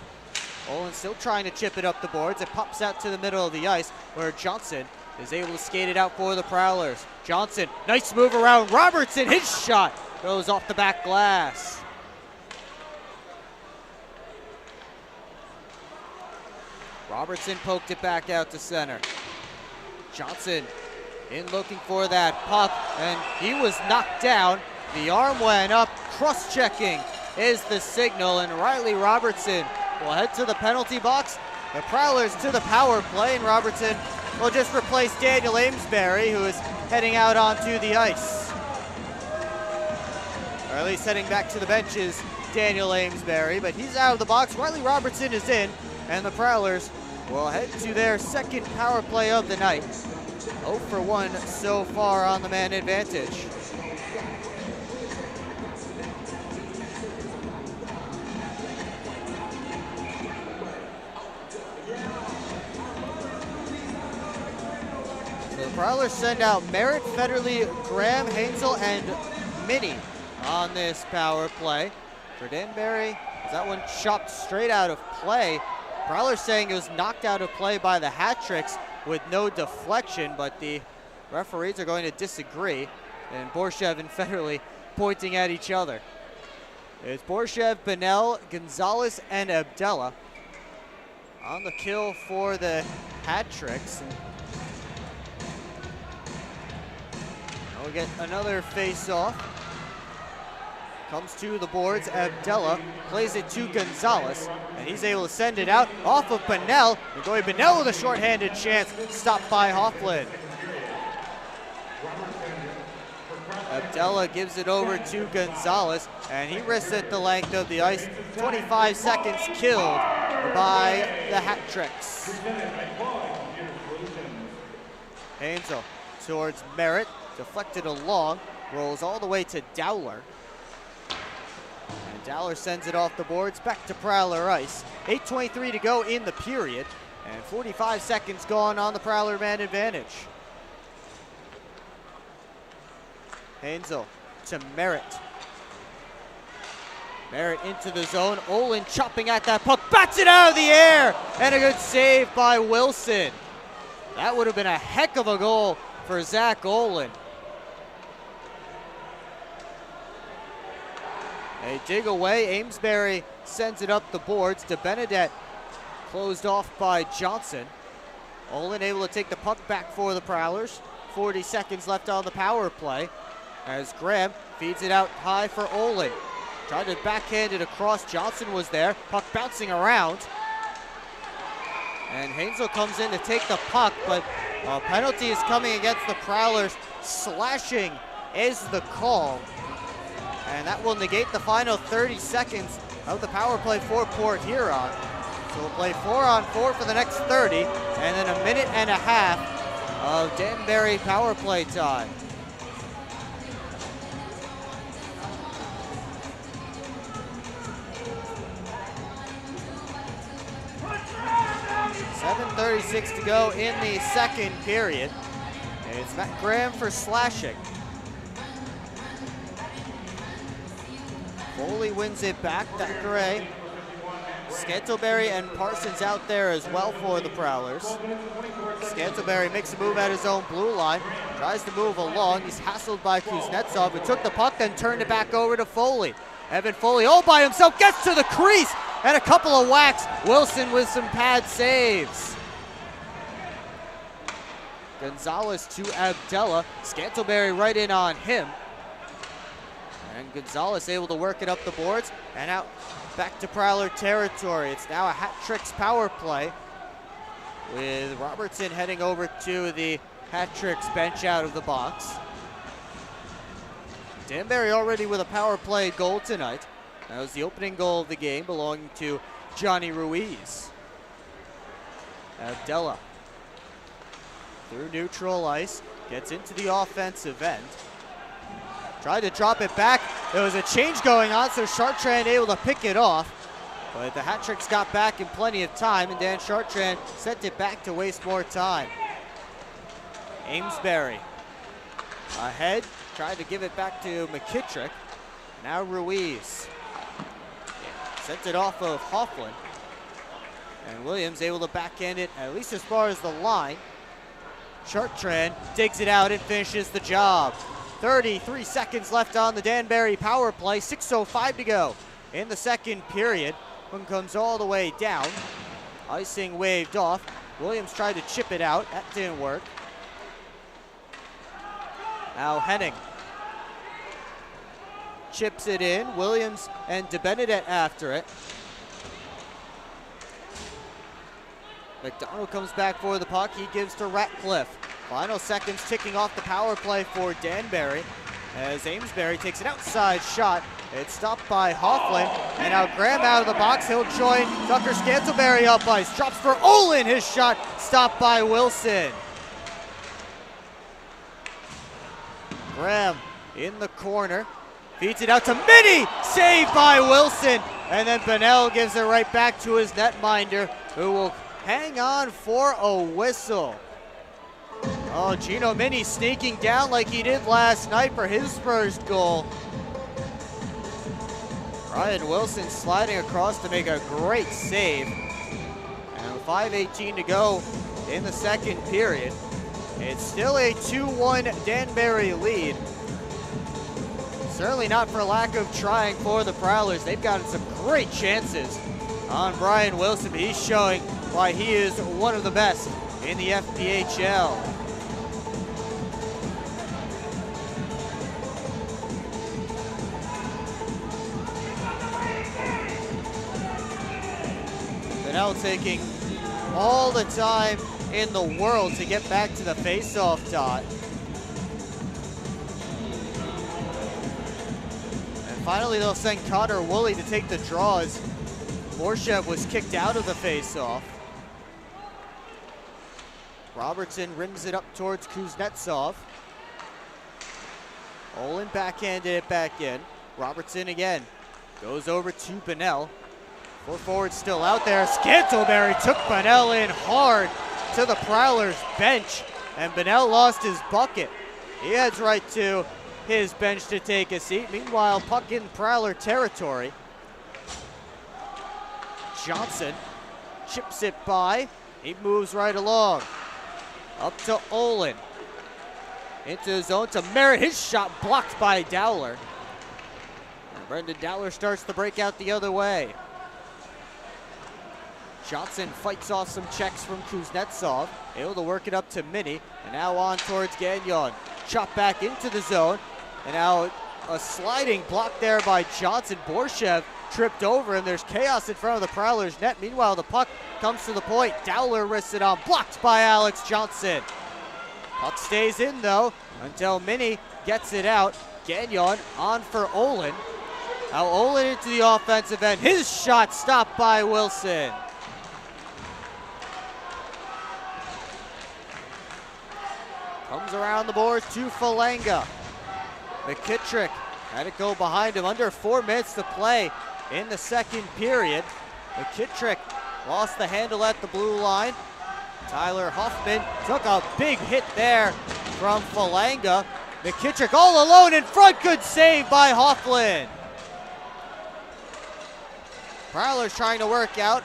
Olin still trying to chip it up the boards. It pops out to the middle of the ice where Johnson is able to skate it out for the Prowlers. Johnson, nice move around Robertson. His shot goes off the back glass. Robertson poked it back out to center. Johnson in looking for that puck, and he was knocked down. The arm went up, cross-checking is the signal, and Riley Robertson will head to the penalty box. The Prowlers to the power play, and Robertson will just replace Daniel Amesbury, who is heading out onto the ice. Or at least heading back to the benches, Daniel Amesbury, but he's out of the box. Riley Robertson is in, and the Prowlers will head to their second power play of the night. 0 for 1 so far on the man advantage. So the Prowlers send out Merritt, Federle, Graham, Hansel, and Minnie on this power play. For Danbury, that one chopped straight out of play. Prowlers saying it was knocked out of play by the Hat-Tricks with no deflection, but the referees are going to disagree. And Borshev and Federle pointing at each other. It's Borshev, Bennell, Gonzalez, and Abdella on the kill for the Hat-Tricks. We'll get another face-off. Comes to the boards, Abdella plays it to Gonzalez, and he's able to send it out off of Bennell. And going Bennell with a shorthanded chance, stopped by Hofflin. Abdella gives it over to Gonzalez, and he risks it the length of the ice. 25 seconds killed by the Hat-Tricks. Hansel towards Merritt, deflected along, rolls all the way to Dowler. And Dowler sends it off the boards back to Prowler ice. 8:23 to go in the period, and 45 seconds gone on the Prowler man advantage. Hansel to Merritt. Merritt into the zone. Olin chopping at that puck, bats it out of the air, and a good save by Wilson. That would have been a heck of a goal for Zach Olin. They dig away. Amesbury sends it up the boards to Benedette, closed off by Johnson. Olin able to take the puck back for the Prowlers. 40 seconds left on the power play as Graham feeds it out high for Olin. Tried to backhand it across. Johnson was there. Puck bouncing around. And Hansel comes in to take the puck, but a penalty is coming against the Prowlers. Slashing is the call. And that will negate the final 30 seconds of the power play for Port Huron. So we'll play 4-on-4 for the next 30, and then a minute and a half of Danbury power play time. .736 to go in the second period. And it's Matt Graham for slashing. Foley wins it back, Thackeray. Scantleberry and Parsons out there as well for the Prowlers. Scantleberry makes a move at his own blue line, tries to move along. He's hassled by Kuznetsov, who took the puck, then turned it back over to Foley. Evan Foley all by himself, gets to the crease, and a couple of whacks. Wilson with some pad saves. Gonzalez to Abdella. Scantleberry right in on him. And Gonzalez able to work it up the boards and out back to Prowler territory. It's now a Hat-Tricks power play with Robertson heading over to the Hat-Tricks bench out of the box. Danbury already with a power play goal tonight. That was the opening goal of the game, belonging to Johnny Ruiz. Abdella through neutral ice, gets into the offensive end. Tried to drop it back. There was a change going on, so Chartrand able to pick it off. But the Hat-Tricks got back in plenty of time, and Dan Chartrand sent it back to waste more time. Amesbury ahead, tried to give it back to McKittrick. Now Ruiz. Sent it off of Hofflin. And Williams able to backhand it at least as far as the line. Chartrand digs it out and finishes the job. 33 seconds left on the Danbury power play. 6:05 to go in the second period. One comes all the way down Icing waved off. Williams tried to chip it out. That didn't work. Now Henning chips it in. Williams and DeBenedette after it. McDonald comes back for the puck. He gives to Ratcliffe. Final seconds ticking off the power play for Danbury as Amesbury takes an outside shot. It's stopped by Hofflin, and now Graham out of the box. He'll join Tucker Scantlebury up ice. Drops for Olin. His shot stopped by Wilson. Graham in the corner. Feeds it out to Minnie. Saved by Wilson. And then Bonnell gives it right back to his netminder, who will hang on for a whistle. Oh, Gino Minnie sneaking down like he did last night for his first goal. Ryan Wilson sliding across to make a great save. And 5:18 to go in the second period. It's still a 2-1 Danbury lead. Certainly not for lack of trying for the Prowlers. They've gotten some great chances on Brian Wilson, but he's showing why he is one of the best in the FPHL. Bonnell taking all the time in the world to get back to the face-off dot. And finally they'll send Connor Woolley to take the draw as Borshev was kicked out of the face-off. Robertson rims it up towards Kuznetsov. Olin backhanded it back in. Robertson again goes over to Bonnell. 4 forwards still out there. Scantlebury took Bonnell in hard to the Prowlers bench, and Bonnell lost his bucket. He heads right to his bench to take a seat. Meanwhile, puck in Prowler territory. Johnson chips it by. He moves right along. Up to Olin. Into his zone to Merritt. His shot blocked by Dowler. And Brendan Dowler starts to break out the other way. Johnson fights off some checks from Kuznetsov. Able to work it up to Minnie. And now on towards Gagnon. Chop back into the zone. And now a sliding block there by Johnson. Borshev tripped over him. There's chaos in front of the Prowlers net. Meanwhile, the puck comes to the point. Dowler wrists it on. Blocked by Alex Johnson. Puck stays in, though, until Minnie gets it out. Gagnon on for Olin. Now Olin into the offensive end. His shot stopped by Wilson. Comes around the boards to Falanga. McKittrick had it go behind him. Under 4 minutes to play in the second period. McKittrick lost the handle at the blue line. Tyler Huffman took a big hit there from Falanga. McKittrick all alone in front. Good save by Hofflin. Prowler's trying to work out.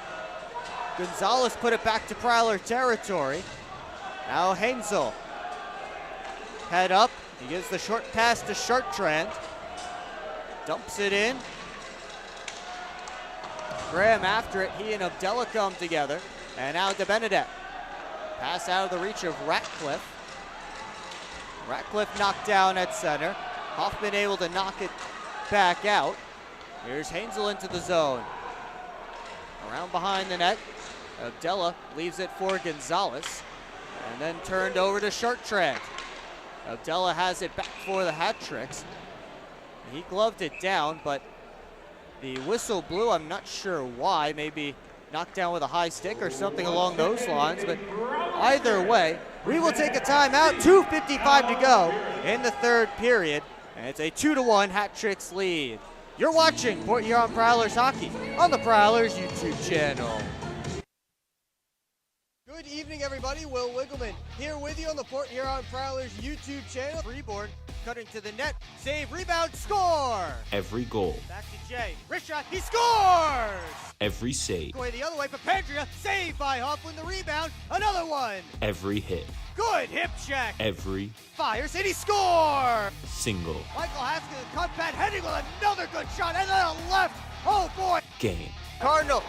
Gonzalez put it back to Prowler territory. Now Hainsel. Head up. He gives the short pass to Chartrand. Dumps it in. Graham after it. He and Abdella come together. And now DeBenedette. Pass out of the reach of Ratcliffe. Ratcliffe knocked down at center. Hoffman able to knock it back out. Here's Hainsel into the zone. Around behind the net. Abdella leaves it for Gonzalez. And then turned over to Chartrand. Abdella has it back for the hat tricks. He gloved it down, but the whistle blew. I'm not sure why. Maybe knocked down with a high stick or something along those lines. But either way, we will take a timeout. 2:55 to go in the third period. And it's a 2-1 hat tricks lead. You're watching Port Huron Prowlers hockey on the Prowlers YouTube channel. Good evening, everybody. Will Wiggleman here with you on the Port Huron Prowlers YouTube channel. Freeborn cutting to the net. Save, rebound, score! Every goal. Back to Jay. Wrist shot, he scores! Every save. Going the other way, Papandrea. Saved by Hoffman. The rebound. Another one. Every hit. Good hip check. Every Fires, and he scores! single Michael Haskins, cut back, heading with another good shot, and then a left. Oh, boy. game. Cardinal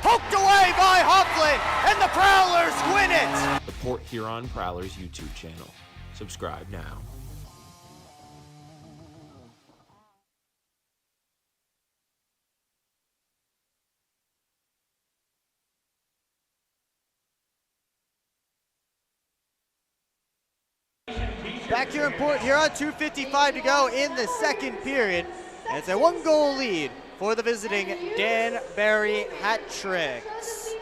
poked away by Hofflin, and the Prowlers win it! The Port Huron Prowlers YouTube channel. Subscribe now. Back here in Port Huron, 2:55 to go in the second period. And it's a 1-goal lead for the visiting Danbury Hat-Tricks.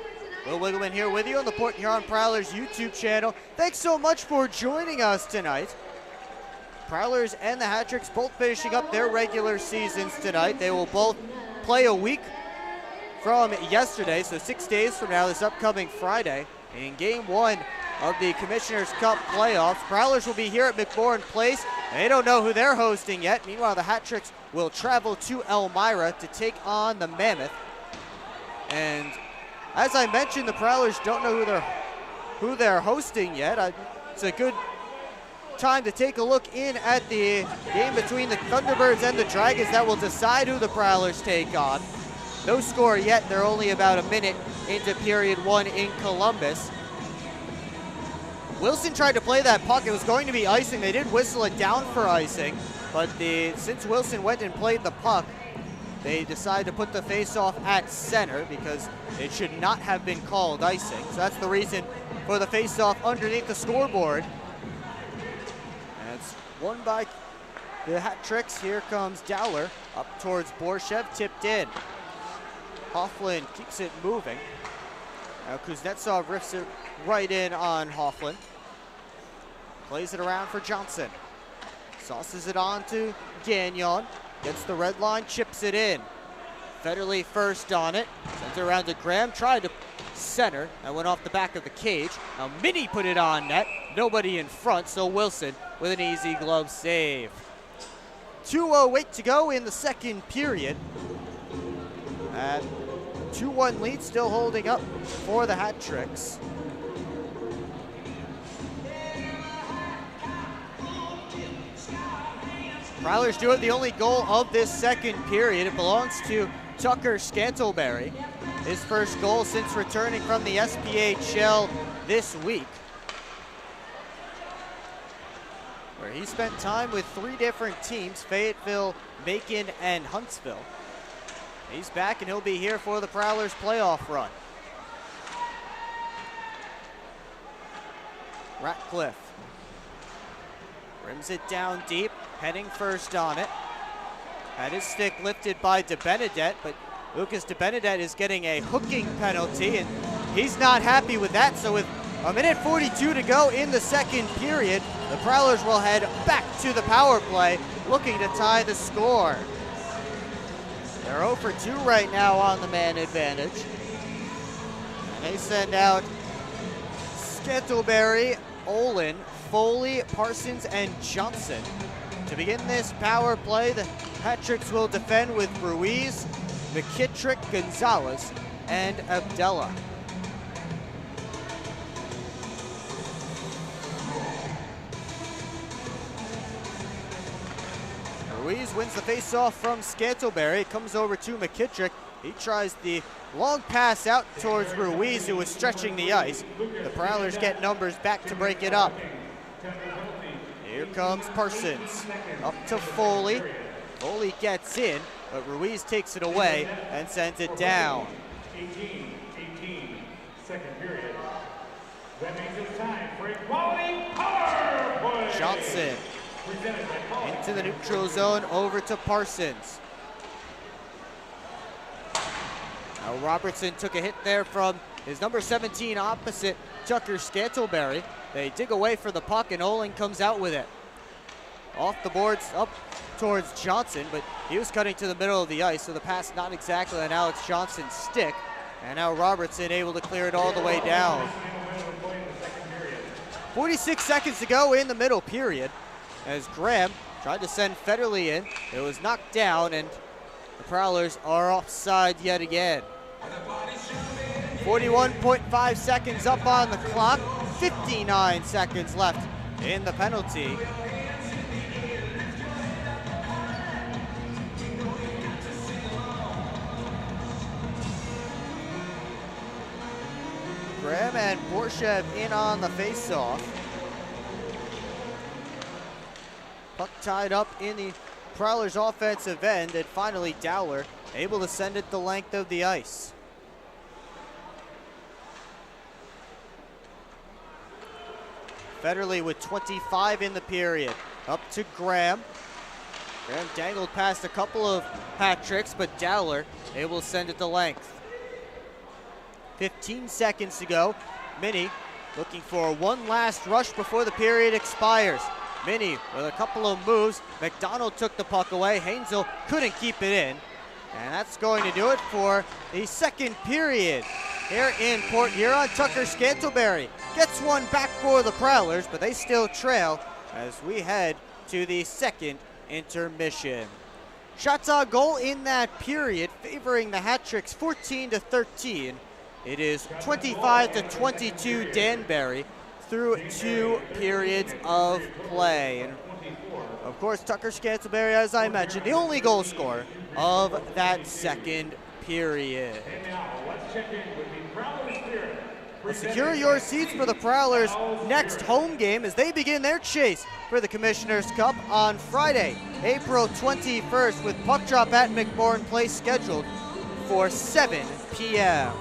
Will Wiggleman here with you on the Port Huron Prowlers YouTube channel. Thanks so much for joining us tonight. Prowlers and the Hat-Tricks both finishing up their regular seasons tonight. They will both play a week from yesterday, so 6 days from now, this upcoming Friday, in Game 1 of the Commissioner's Cup playoffs. Prowlers will be here at McMorran Place. They don't know who they're hosting yet. Meanwhile, the Hat-Tricks will travel to Elmira to take on the Mammoth. And as I mentioned, the Prowlers don't know who they're hosting yet. It's a good time to take a look in at the game between the Thunderbirds and the Dragons that will decide who the Prowlers take on. No score yet. They're only about a minute into period 1 in Columbus. Wilson tried to play that puck. It was going to be icing. They did whistle it down for icing, but since Wilson went and played the puck, they decided to put the face-off at center because it should not have been called icing. So that's the reason for the face-off underneath the scoreboard. And it's won by the Hat-Tricks. Here comes Dowler up towards Borshev, tipped in. Hofflin keeps it moving. Now Kuznetsov rips it right in on Hofflin. Plays it around for Johnson. Sauces it on to Gagnon. Gets the red line, chips it in. Federley first on it. Sends it around to Graham. Tried to center. That went off the back of the cage. Now Minnie put it on net. Nobody in front, so Wilson with an easy glove save. 2:08 to go in the second period. And 2-1 lead still holding up for the Hat-Tricks. Prowlers do it, the only goal of this second period. It belongs to Tucker Scantleberry. His first goal since returning from the SPHL this week, where he spent time with 3 different teams, Fayetteville, Macon, and Huntsville. He's back and he'll be here for the Prowlers playoff run. Ratcliffe rims it down deep, heading first on it. Had his stick lifted by DeBenedette, but Lucas DeBenedette is getting a hooking penalty, and he's not happy with that. So with a minute 42 to go in the second period, the Prowlers will head back to the power play, looking to tie the score. They're 0 for 2 right now on the man advantage. And they send out Scantleberry, Olin, Foley, Parsons, and Johnson. To begin this power play, the Hat-Tricks will defend with Ruiz, McKittrick, Gonzalez, and Abdella. Ruiz wins the face-off from Scantleberry. It comes over to McKittrick. He tries the long pass out towards Ruiz, who was stretching the ice. The Prowlers get numbers back to break it up. Here comes Parsons. Up to Foley. Foley gets in, but Ruiz takes it away and sends it down. 18, second period. That means it's time for a quality power play. Johnson into the neutral zone, over to Parsons. Now Robertson took a hit there from his number 17 opposite Tucker Scantleberry. They dig away for the puck and Olin comes out with it. Off the boards up towards Johnson, but he was cutting to the middle of the ice, so the pass not exactly on Alex Johnson's stick. And now Robertson able to clear it all the way down. 46 seconds to go in the middle period, as Graham tried to send Federley in. It was knocked down, and the Prowlers are offside yet again. 41.5 seconds up on the clock, 59 seconds left in the penalty. Graham and Borshev in on the faceoff. Puck tied up in the Prowlers offensive end, and finally Dowler able to send it the length of the ice. Federley with 25 in the period. Up to Graham. Graham dangled past a couple of hat tricks, but Dowler able to send it the length. 15 seconds to go. Minnie looking for one last rush before the period expires. Minnie with a couple of moves. McDonald took the puck away. Hainsel couldn't keep it in. And that's going to do it for the second period here in Port Huron. Tucker Scantlebury gets one back for the Prowlers, but they still trail as we head to the second intermission. Shots on goal in that period favoring the Hat Tricks 14-13. It is 25-22 Danbury through 2 periods of play. And of course, Tucker Scantlebury, as I mentioned, the only goal scorer of that second period. And now, let's check in with the Prowlers here. Secure your seats for the Prowlers' next home game as they begin their chase for the Commissioner's Cup on Friday, April 21st, with puck drop at McMorran Place scheduled for 7 p.m.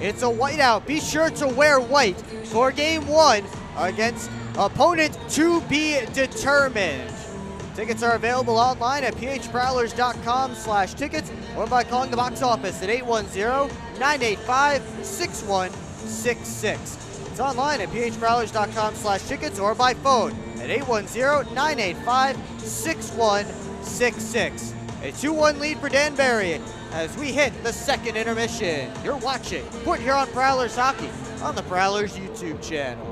It's a whiteout. Be sure to wear white for Game 1 against opponent to be determined. Tickets are available online at phprowlers.com/tickets or by calling the box office at 810-985-6166. It's online at phprowlers.com/tickets or by phone at 810-985-6166. A 2-1 lead for Danbury as we hit the second intermission. You're watching Port Huron Prowlers Hockey on the Prowlers YouTube channel.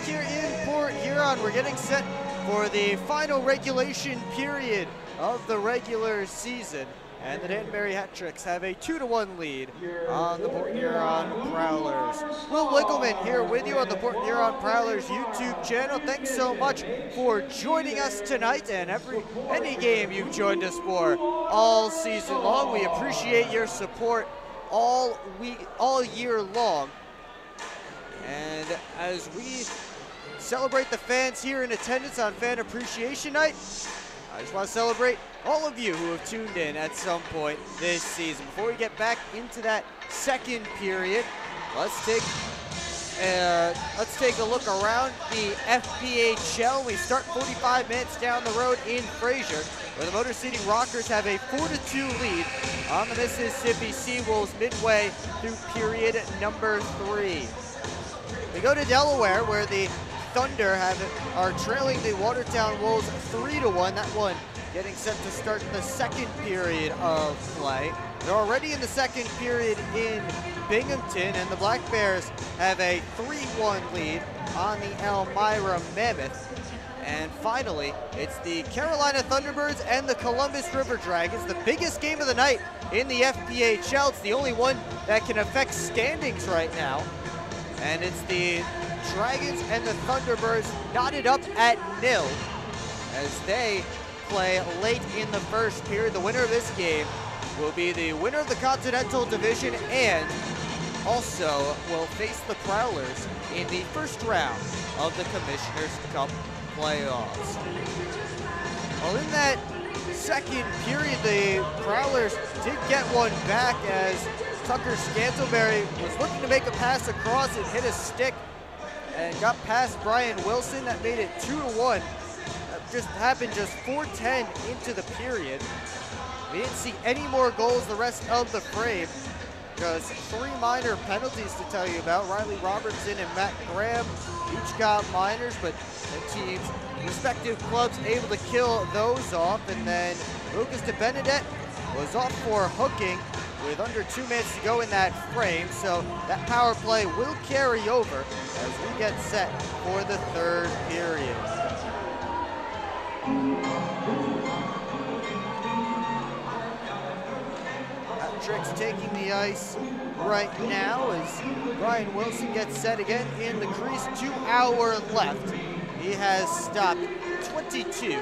here in Port Huron. We're getting set for the final regulation period of the regular season. And the Danbury Hat-Tricks have a 2-1 lead on the Port Huron Prowlers. Will Wiggleman here with you on the Port Huron Prowlers YouTube channel. Thanks so much for joining us tonight and any game you've joined us for all season long. We appreciate your support all year long. And as we celebrate the fans here in attendance on Fan Appreciation Night, I just want to celebrate all of you who have tuned in at some point this season. Before we get back into that second period, let's take a look around the FPHL. We start 45 minutes down the road in Fraser, where the Motor City Rockers have a 4-2 lead on the Mississippi Seawolves midway through period number 3. We go to Delaware, where the Thunder are trailing the Watertown Wolves 3-1. That one getting set to start the second period of play. They're already in the second period in Binghamton, and the Black Bears have a 3-1 lead on the Elmira Mammoth. And finally, it's the Carolina Thunderbirds and the Columbus River Dragons, the biggest game of the night in the FPHL. It's the only one that can affect standings right now. And it's the Dragons and the Thunderbirds knotted up at 0 as they play late in the first period. The winner of this game will be the winner of the Continental Division and also will face the Prowlers in the first round of the Commissioner's Cup playoffs. Well, in that second period, the Prowlers did get one back as Tucker Scantleberry was looking to make a pass across and hit a stick and got past Brian Wilson. That made it 2-1. That just happened just 4:10 into the period. We didn't see any more goals the rest of the frame. Just 3 minor penalties to tell you about. Riley Robertson and Matt Graham each got minors, but the teams, respective clubs, able to kill those off. And then Lucas de Benedette was off for hooking with under 2 minutes to go in that frame, so that power play will carry over as we get set for the third period. Hat-Tricks taking the ice right now as Brian Wilson gets set again in the crease. 2 hours left. He has stopped 22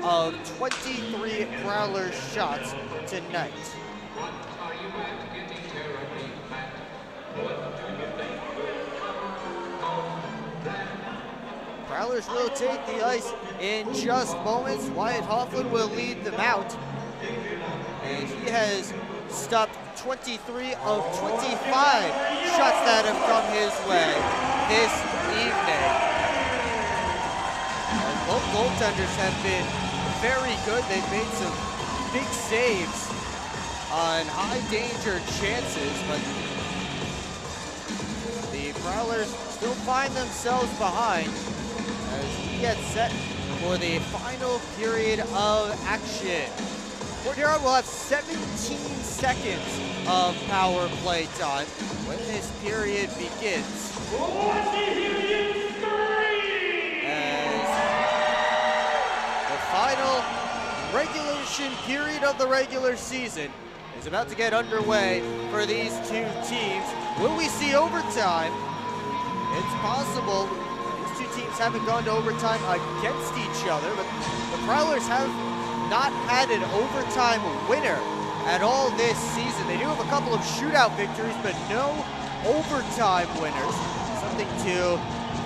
of 23 Prowler shots tonight. Prowlers will take the ice in just moments. Wyatt Hoffman will lead them out. And he has stopped 23 of 25 shots that have come his way this evening. And both goaltenders have been very good. They've made some big saves on high danger chances, but the Prowlers still find themselves behind as he gets set for the final period of action. Port Huron will have 17 seconds of power play time when this period begins. As the final regulation period of the regular season is about to get underway for these two teams. Will we see overtime? It's possible. These two teams haven't gone to overtime against each other, but the Prowlers have not had an overtime winner at all this season. They do have a couple of shootout victories, but no overtime winners. Something to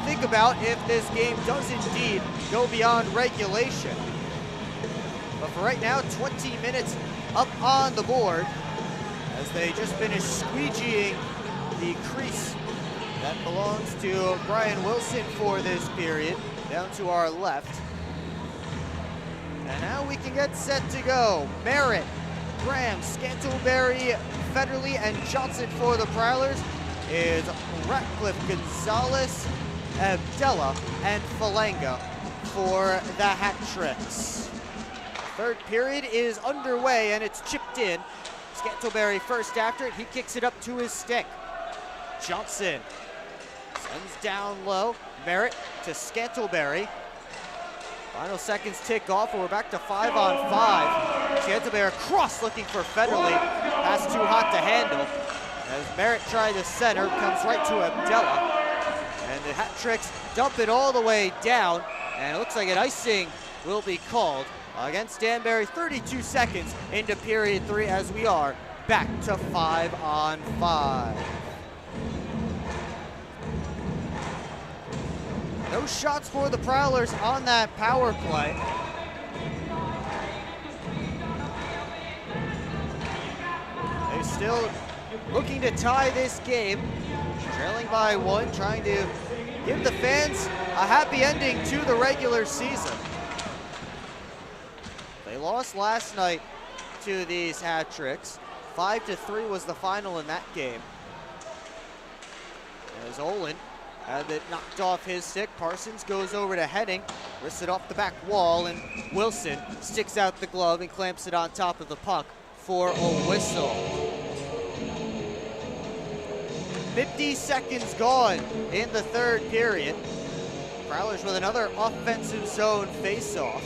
think about if this game does indeed go beyond regulation. But for right now, 20 minutes up on the board as they just finished squeegeeing the crease that belongs to Brian Wilson for this period, down to our left. And now we can get set to go. Merritt, Graham, Scantleberry, Federley, and Johnson for the Prowlers is Ratcliffe, Gonzalez, Abdella, and Falanga for the Hat-Tricks. Third period is underway and it's chipped in. Scantleberry first after it, he kicks it up to his stick. Johnson sends down low, Merritt to Scantleberry. Final seconds tick off, and we're back to 5-on-5. Scantleberry cross looking for Federle. Pass too hot to handle. As Merritt tried to center, comes right to Abdella. And the Hat Tricks dump it all the way down. And it looks like an icing will be called against Danbury. 32 seconds into period 3 as we are back to 5-on-5. No shots for the Prowlers on that power play. They're still looking to tie this game, trailing by 1, trying to give the fans a happy ending to the regular season. They lost last night to these Hat Tricks. 5-3 was the final in that game. As Olin had it knocked off his stick, Parsons goes over to Henning, wrists it off the back wall, and Wilson sticks out the glove and clamps it on top of the puck for a whistle. 50 seconds gone in the third period. Prowlers with another offensive zone face-off.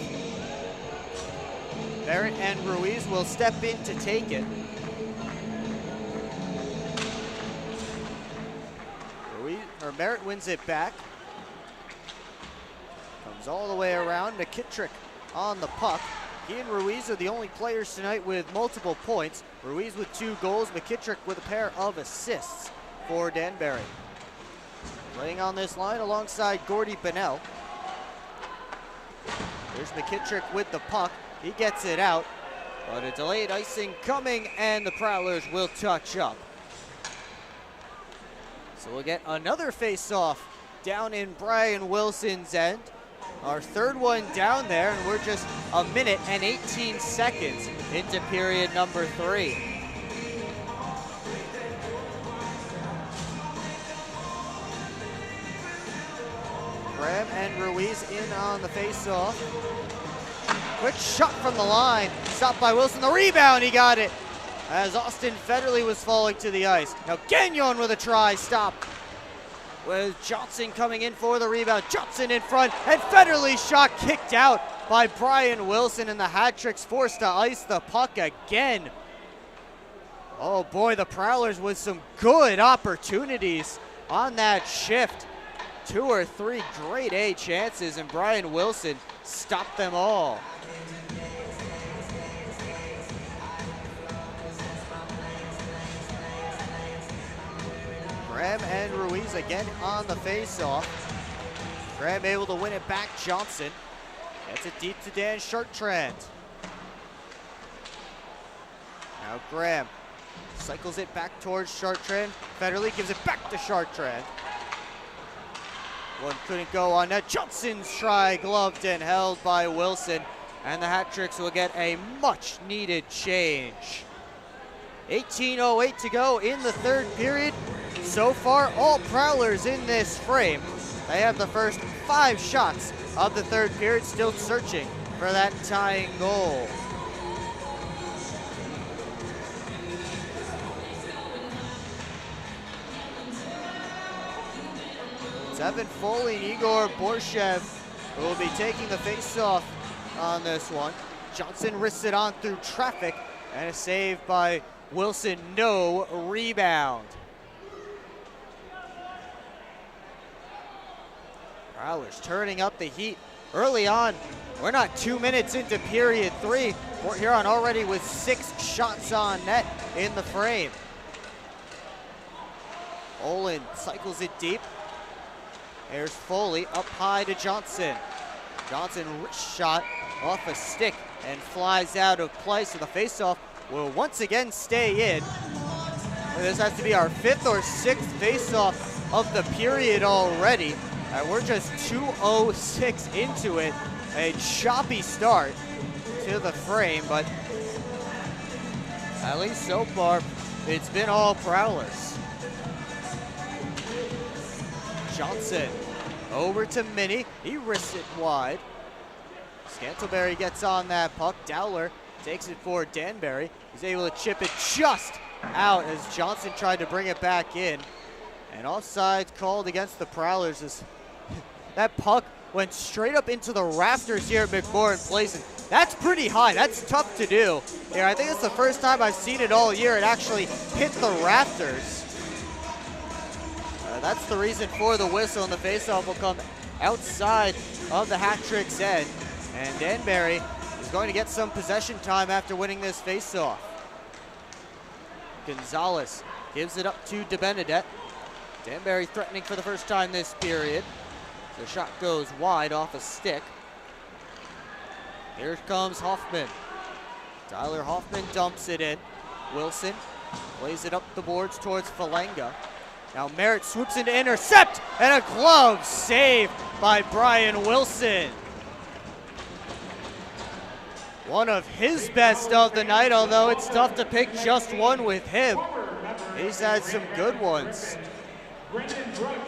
Merritt and Ruiz will step in to take it. Merritt wins it back. Comes all the way around. McKittrick on the puck. He and Ruiz are the only players tonight with multiple points. Ruiz with 2 goals, McKittrick with a pair of assists for Danbury. Playing on this line alongside Gordy Bennell. There's McKittrick with the puck. He gets it out, but a delayed icing coming, and the Prowlers will touch up. So we'll get another face-off down in Brian Wilson's end. Our third one down there, and we're just a minute and 18 seconds into period number 3. Graham and Ruiz in on the face-off. Quick shot from the line, stopped by Wilson. The rebound, he got it, as Austin Federle was falling to the ice. Now Gagnon with a try, stop. With Johnson coming in for the rebound. Johnson in front, and Federle's shot kicked out by Brian Wilson, and the Hat Tricks forced to ice the puck again. Oh boy, the Prowlers with some good opportunities on that shift. 2 or 3 grade A chances, and Brian Wilson stopped them all. Graham and Ruiz again on the face-off. Graham able to win it back. Johnson gets it deep to Dan Chartrand. Now Graham cycles it back towards Chartrand. Federle gives it back to Chartrand. One couldn't go on net. Johnson's try gloved and held by Wilson, and the Hat Tricks will get a much-needed change. 18:08 to go in the third period. So far, all Prowlers in this frame. They have the first 5 shots of the third period, still searching for that tying goal. Evan Foley and Igor Borshev will be taking the face-off on this one. Johnson wrists it on through traffic, and a save by Wilson, no rebound. Prowlers turning up the heat early on. We're not 2 minutes into period 3. Port Huron already with 6 shots on net in the frame. Olin cycles it deep. There's Foley up high to Johnson. Johnson wrist shot off a stick and flies out of play, so the faceoff will once again stay in. This has to be our 5th or 6th faceoff of the period already. And we're just 2:06 into it. A choppy start to the frame, but at least so far, it's been all Prowlers. Johnson over to Minnie. He wrists it wide. Scantleberry gets on that puck. Dowler takes it for Danbury. He's able to chip it just out as Johnson tried to bring it back in. And offside called against the Prowlers as That puck went straight up into the rafters here at McMorran Place. And that's pretty high. That's tough to do. Here, I think it's the first time I've seen it all year. It actually hit the rafters. That's the reason for the whistle, and the faceoff will come outside of the hat-trick's end. And Danbury is going to get some possession time after winning this faceoff. Gonzalez gives it up to DeBenedette. Danbury threatening for the first time this period. The shot goes wide off a stick. Here comes Hoffman. Tyler Hoffman dumps it in. Wilson plays it up the boards towards Falanga. Now Merritt swoops in to intercept, and a glove save by Brian Wilson. One of his best of the night, although it's tough to pick just one with him. He's had some good ones. Brendan Brooks,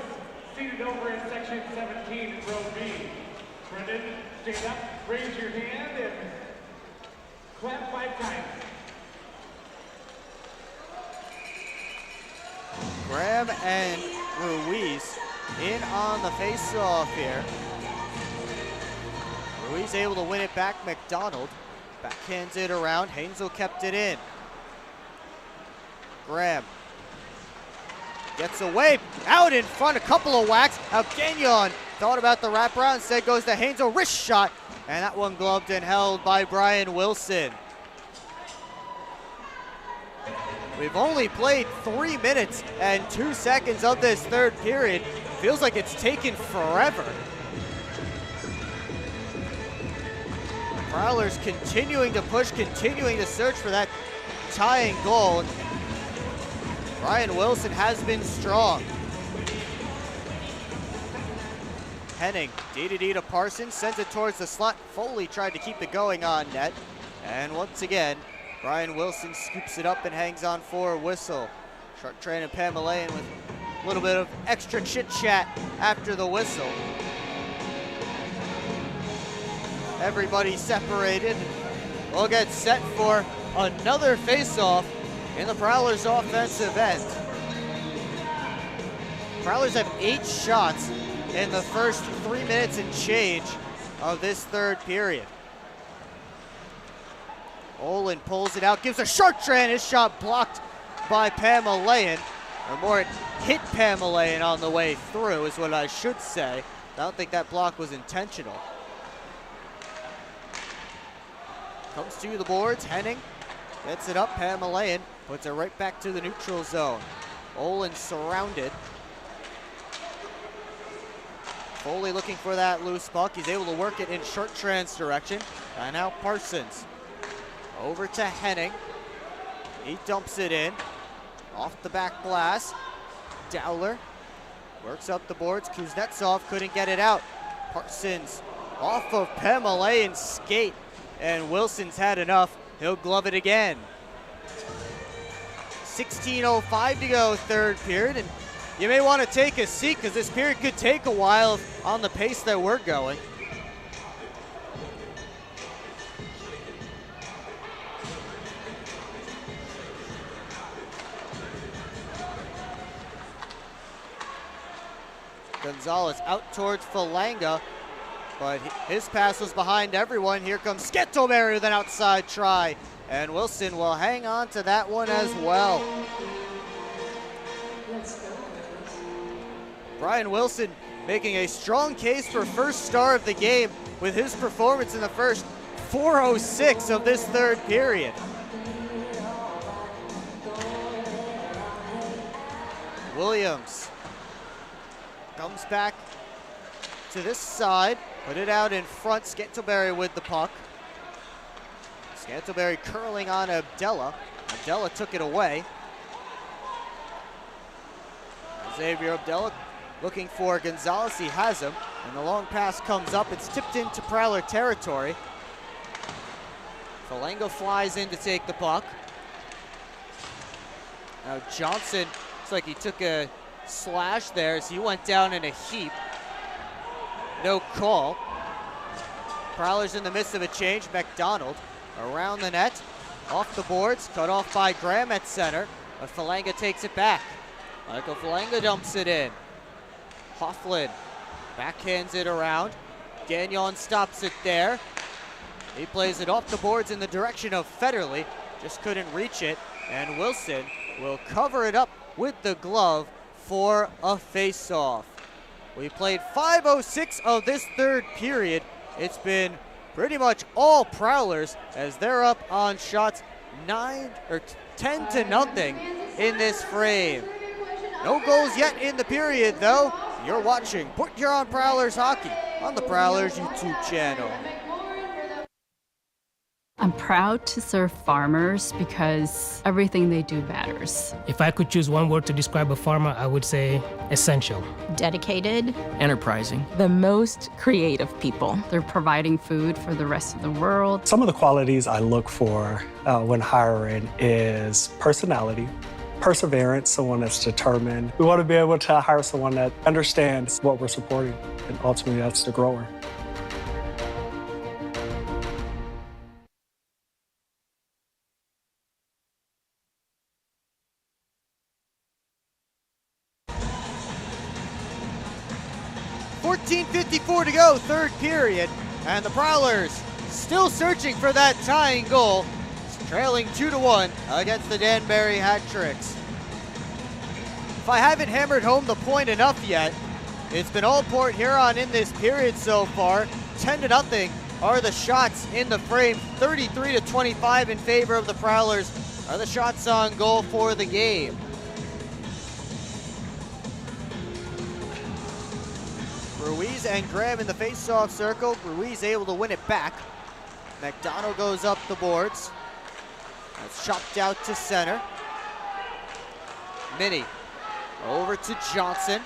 seated over in section 17, row B. Brendan, stand up, raise your hand, and clap 5 times. Graham and Ruiz in on the face-off here. Ruiz able to win it back. McDonald backhands it around. Hainsel kept it in. Graham gets away, out in front, a couple of whacks. Now Gagnon thought about the wraparound, instead goes to Hainsel, wrist shot, and that one gloved and held by Brian Wilson. We've only played 3 minutes and 2 seconds of this third period. Feels like it's taken forever. Prowlers continuing to push, continuing to search for that tying goal. Brian Wilson has been strong. Henning, D to Parsons, sends it towards the slot. Foley tried to keep it going on net. And once again, Brian Wilson scoops it up and hangs on for a whistle. Shark Train and Pamelayan with a little bit of extra chit-chat after the whistle. Everybody separated. We'll get set for another face-off in the Prowlers offensive end. Prowlers have 8 shots in the first 3 minutes and change of this third period. Olin pulls it out, gives a Chartrand, his shot blocked by Pamelayan. Or more, it hit Pamelayan on the way through is what I should say. I don't think that block was intentional. Comes to the boards, Henning gets it up, Pamelayan puts it right back to the neutral zone. Olin surrounded. Foley looking for that loose puck. He's able to work it in Chartrand's direction. And now Parsons. Over to Henning. He dumps it in. Off the back glass. Dowler works up the boards. Kuznetsov couldn't get it out. Parsons off of Pamelayan's skate. And Wilson's had enough. He'll glove it again. 16:05 to go, third period. And you may want to take a seat because this period could take a while on the pace that we're going. Gonzalez out towards Falanga, but his pass was behind everyone. Here comes Scantleberry with an outside try, and Wilson will hang on to that one as well. Brian Wilson making a strong case for first star of the game with his performance in the first 4:06 of this third period. Williams comes back to this side, put it out in front. Scantleberry with the puck. Scantleberry curling on Abdella. Abdella took it away. Xavier Abdella looking for Gonzalez. He has him, and the long pass comes up. It's tipped into Prowler territory. Falanga flies in to take the puck. Now Johnson, looks like he took a slash there as he went down in a heap. No call. Prowler's in the midst of a change. McDonald around the net, off the boards, cut off by Graham at center, but Falanga takes it back. Michael Falanga dumps it in. Hofflin Backhands it around. Gagnon stops it there. He plays it off the boards in the direction of Federley. Just couldn't reach it. And Wilson will cover it up with the glove for a face-off. We played 5:06 of this third period. It's been pretty much all Prowlers as they're up on shots 10-0 in this frame. No goals yet in the period though. You're watching Port Huron Prowlers hockey on the Prowlers YouTube channel. I'm proud to serve farmers because everything they do matters. If I could choose one word to describe a farmer, I would say essential. Dedicated. Enterprising. The most creative people. They're providing food for the rest of the world. Some of the qualities I look for when hiring is personality, perseverance, someone that's determined. We want to be able to hire someone that understands what we're supporting, and ultimately that's the grower. .54 to go, third period, and the Prowlers still searching for that tying goal, trailing 2-1 against the Danbury Hat Tricks. If I haven't hammered home the point enough yet, it's been all Port Huron in this period so far. 10-0 are the shots in the frame. 33-25 in favor of the Prowlers are the shots on goal for the game. Ruiz and Graham in the face-off circle. Ruiz able to win it back. McDonald goes up the boards. That's chopped out to center. Minnie over to Johnson.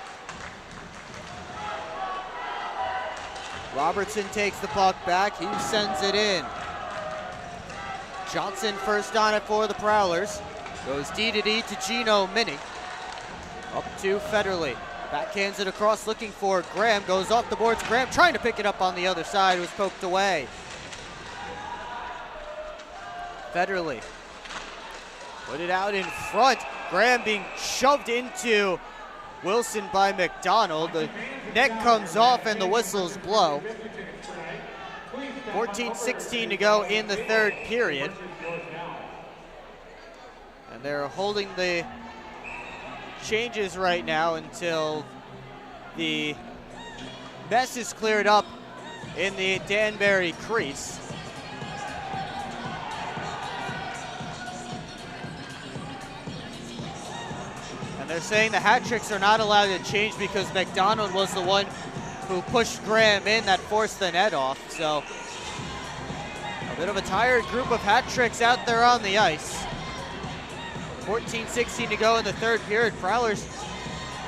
Robertson takes the puck back. He sends it in. Johnson first on it for the Prowlers. Goes D-to-D to Gino Minnie. Up to Federley. Backhands it across looking for Graham. Goes off the boards. Graham trying to pick it up on the other side. Was poked away. Federley put it out in front. Graham being shoved into Wilson by McDonald. The net comes off and the whistles blow. 14-16 to go in the third period. And they're holding the changes right now until the mess is cleared up in the Danbury crease. And they're saying the Hat Tricks are not allowed to change because McDonald was the one who pushed Graham in that forced the net off. So a bit of a tired group of Hat Tricks out there on the ice. 14-16 to go in the third period. Prowlers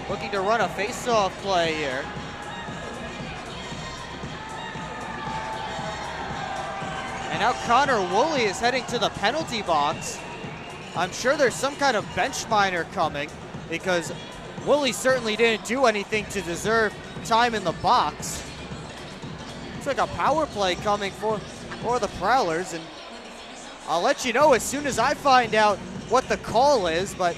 looking to run a face-off play here. And now Connor Woolley is heading to the penalty box. I'm sure there's some kind of bench minor coming because Woolley certainly didn't do anything to deserve time in the box. Looks like a power play coming for the Prowlers, and I'll let you know as soon as I find out what the call is, but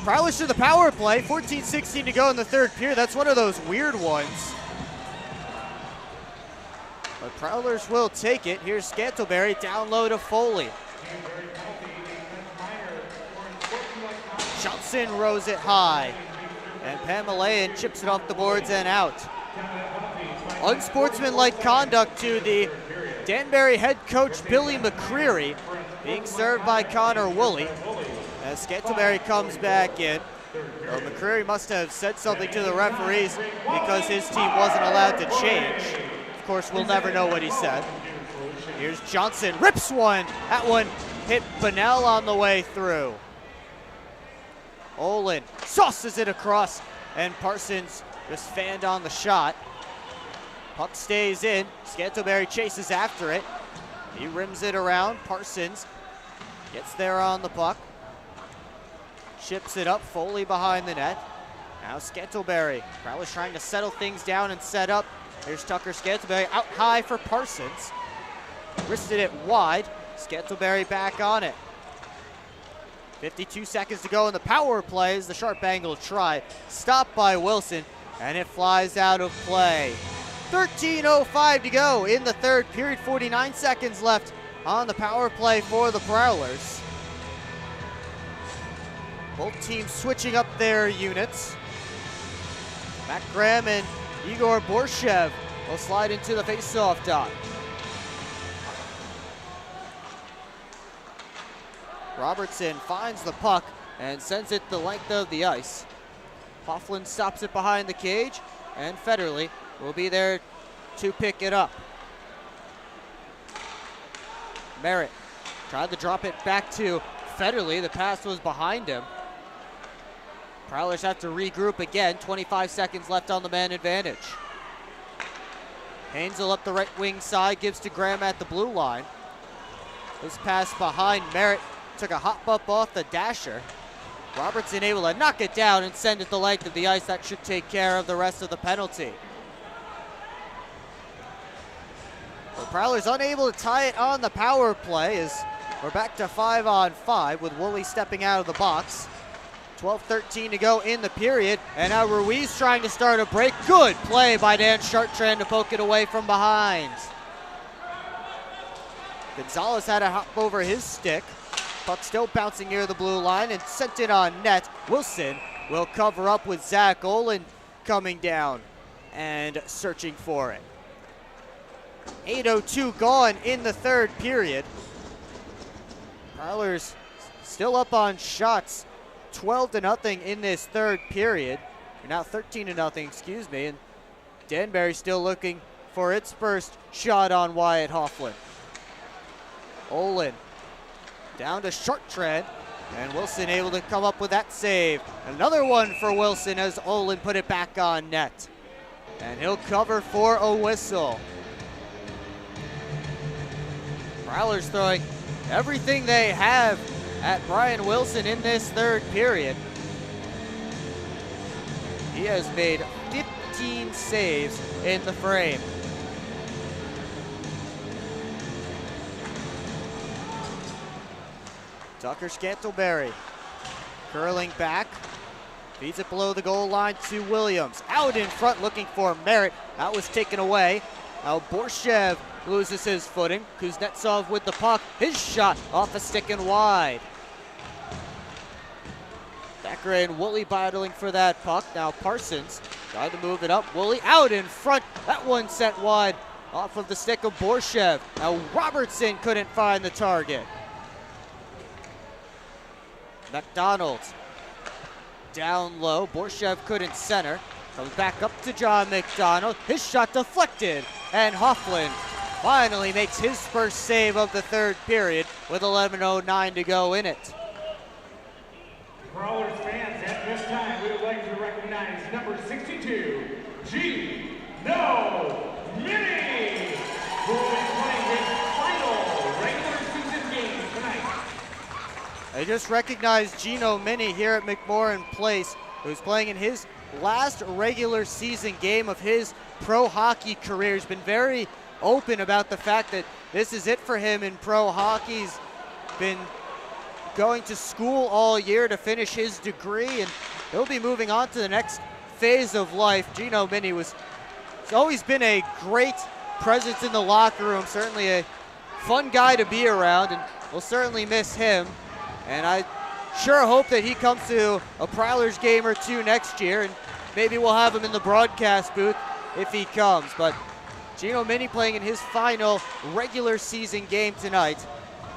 Prowlers to the power play. 14-16 to go in the third period. That's one of those weird ones. But Prowlers will take it. Here's Scantleberry down low to Foley. Johnson rows it high. And Pamelayan chips it off the boards and out. Unsportsmanlike conduct to the Danbury head coach Billy McCreary, being served by Connor Woolley. As Scantleberry comes back in. Well, McCreary must have said something to the referees because his team wasn't allowed to change. Of course, we'll never know what he said. Here's Johnson, rips one. That one hit Bunnell on the way through. Olin sauces it across, and Parsons just fanned on the shot. Puck stays in. Scantleberry chases after it. He rims it around. Parsons gets there on the puck. Chips it up. Foley behind the net. Now Scantleberry. Prowlers trying to settle things down and set up. Here's Tucker Scantleberry out high for Parsons. Wristed it wide. Scantleberry back on it. 52 seconds to go in the power plays. The sharp angle try. Stopped by Wilson. and it flies out of play. 13:05 to go in the third period, 49 seconds left on the power play for the Prowlers. Both teams switching up their units. Matt Graham and Igor Borshev will slide into the face-off dot. Robertson finds the puck and sends it the length of the ice. Hofflin stops it behind the cage, and Federley will be there to pick it up. Merritt tried to drop it back to Federley. The pass was behind him. Prowlers have to regroup again. 25 seconds left on the man advantage. Hansel up the right wing side, gives to Graham at the blue line. This pass behind Merritt took a hop up off the dasher. Robertson able to knock it down and send it the length of the ice. That should take care of the rest of the penalty. The Prowlers unable to tie it on the power play as we're back to 5-on-5 with Woolley stepping out of the box. 12:13 to go in the period, and now Ruiz trying to start a break. Good play by Dan Chartrand to poke it away from behind. Gonzalez had a hop over his stick. Puck still bouncing near the blue line and sent it on net. Wilson will cover up with Zach Olin coming down and searching for it. 8:02 gone in the third period. Prowlers still up on shots. 12-0 in this third period. Or now 13-0, excuse me. And Danbury still looking for its first shot on Wyatt Hofflin. Olin down to Chartrand, and Wilson able to come up with that save. Another one for Wilson as Olin put it back on net. And he'll cover for a whistle. Prowlers throwing everything they have at Brian Wilson in this third period. He has made 15 saves in the frame. Tucker Scantleberry curling back, feeds it below the goal line to Williams. Out in front looking for Merritt. That was taken away. Now Borshev loses his footing. Kuznetsov with the puck. His shot off a stick and wide. Becker and Woolley battling for that puck. Now Parsons tried to move it up. Woolley out in front. That one sent wide off of the stick of Borshev. Now Robertson couldn't find the target. McDonald down low. Borshev couldn't center. Comes back up to John McDonald. His shot deflected. And Hofflin finally makes his first save of the third period with 11:09 to go in it. Prowlers fans, at this time, we would like to recognize number 62, Gino Mini, who will be playing his final regular season game tonight. I just recognized Gino Mini here at McMorran Place, who's playing in his last regular season game of his pro hockey career. He's been very open about the fact that this is it for him in pro hockey. He's been going to school all year to finish his degree, and he'll be moving on to the next phase of life. Gino Mini he's always been a great presence in the locker room, certainly a fun guy to be around, and we'll certainly miss him. And I sure hope that he comes to a Prowlers game or two next year, and maybe we'll have him in the broadcast booth if he comes. But Gino Mini playing in his final regular season game tonight,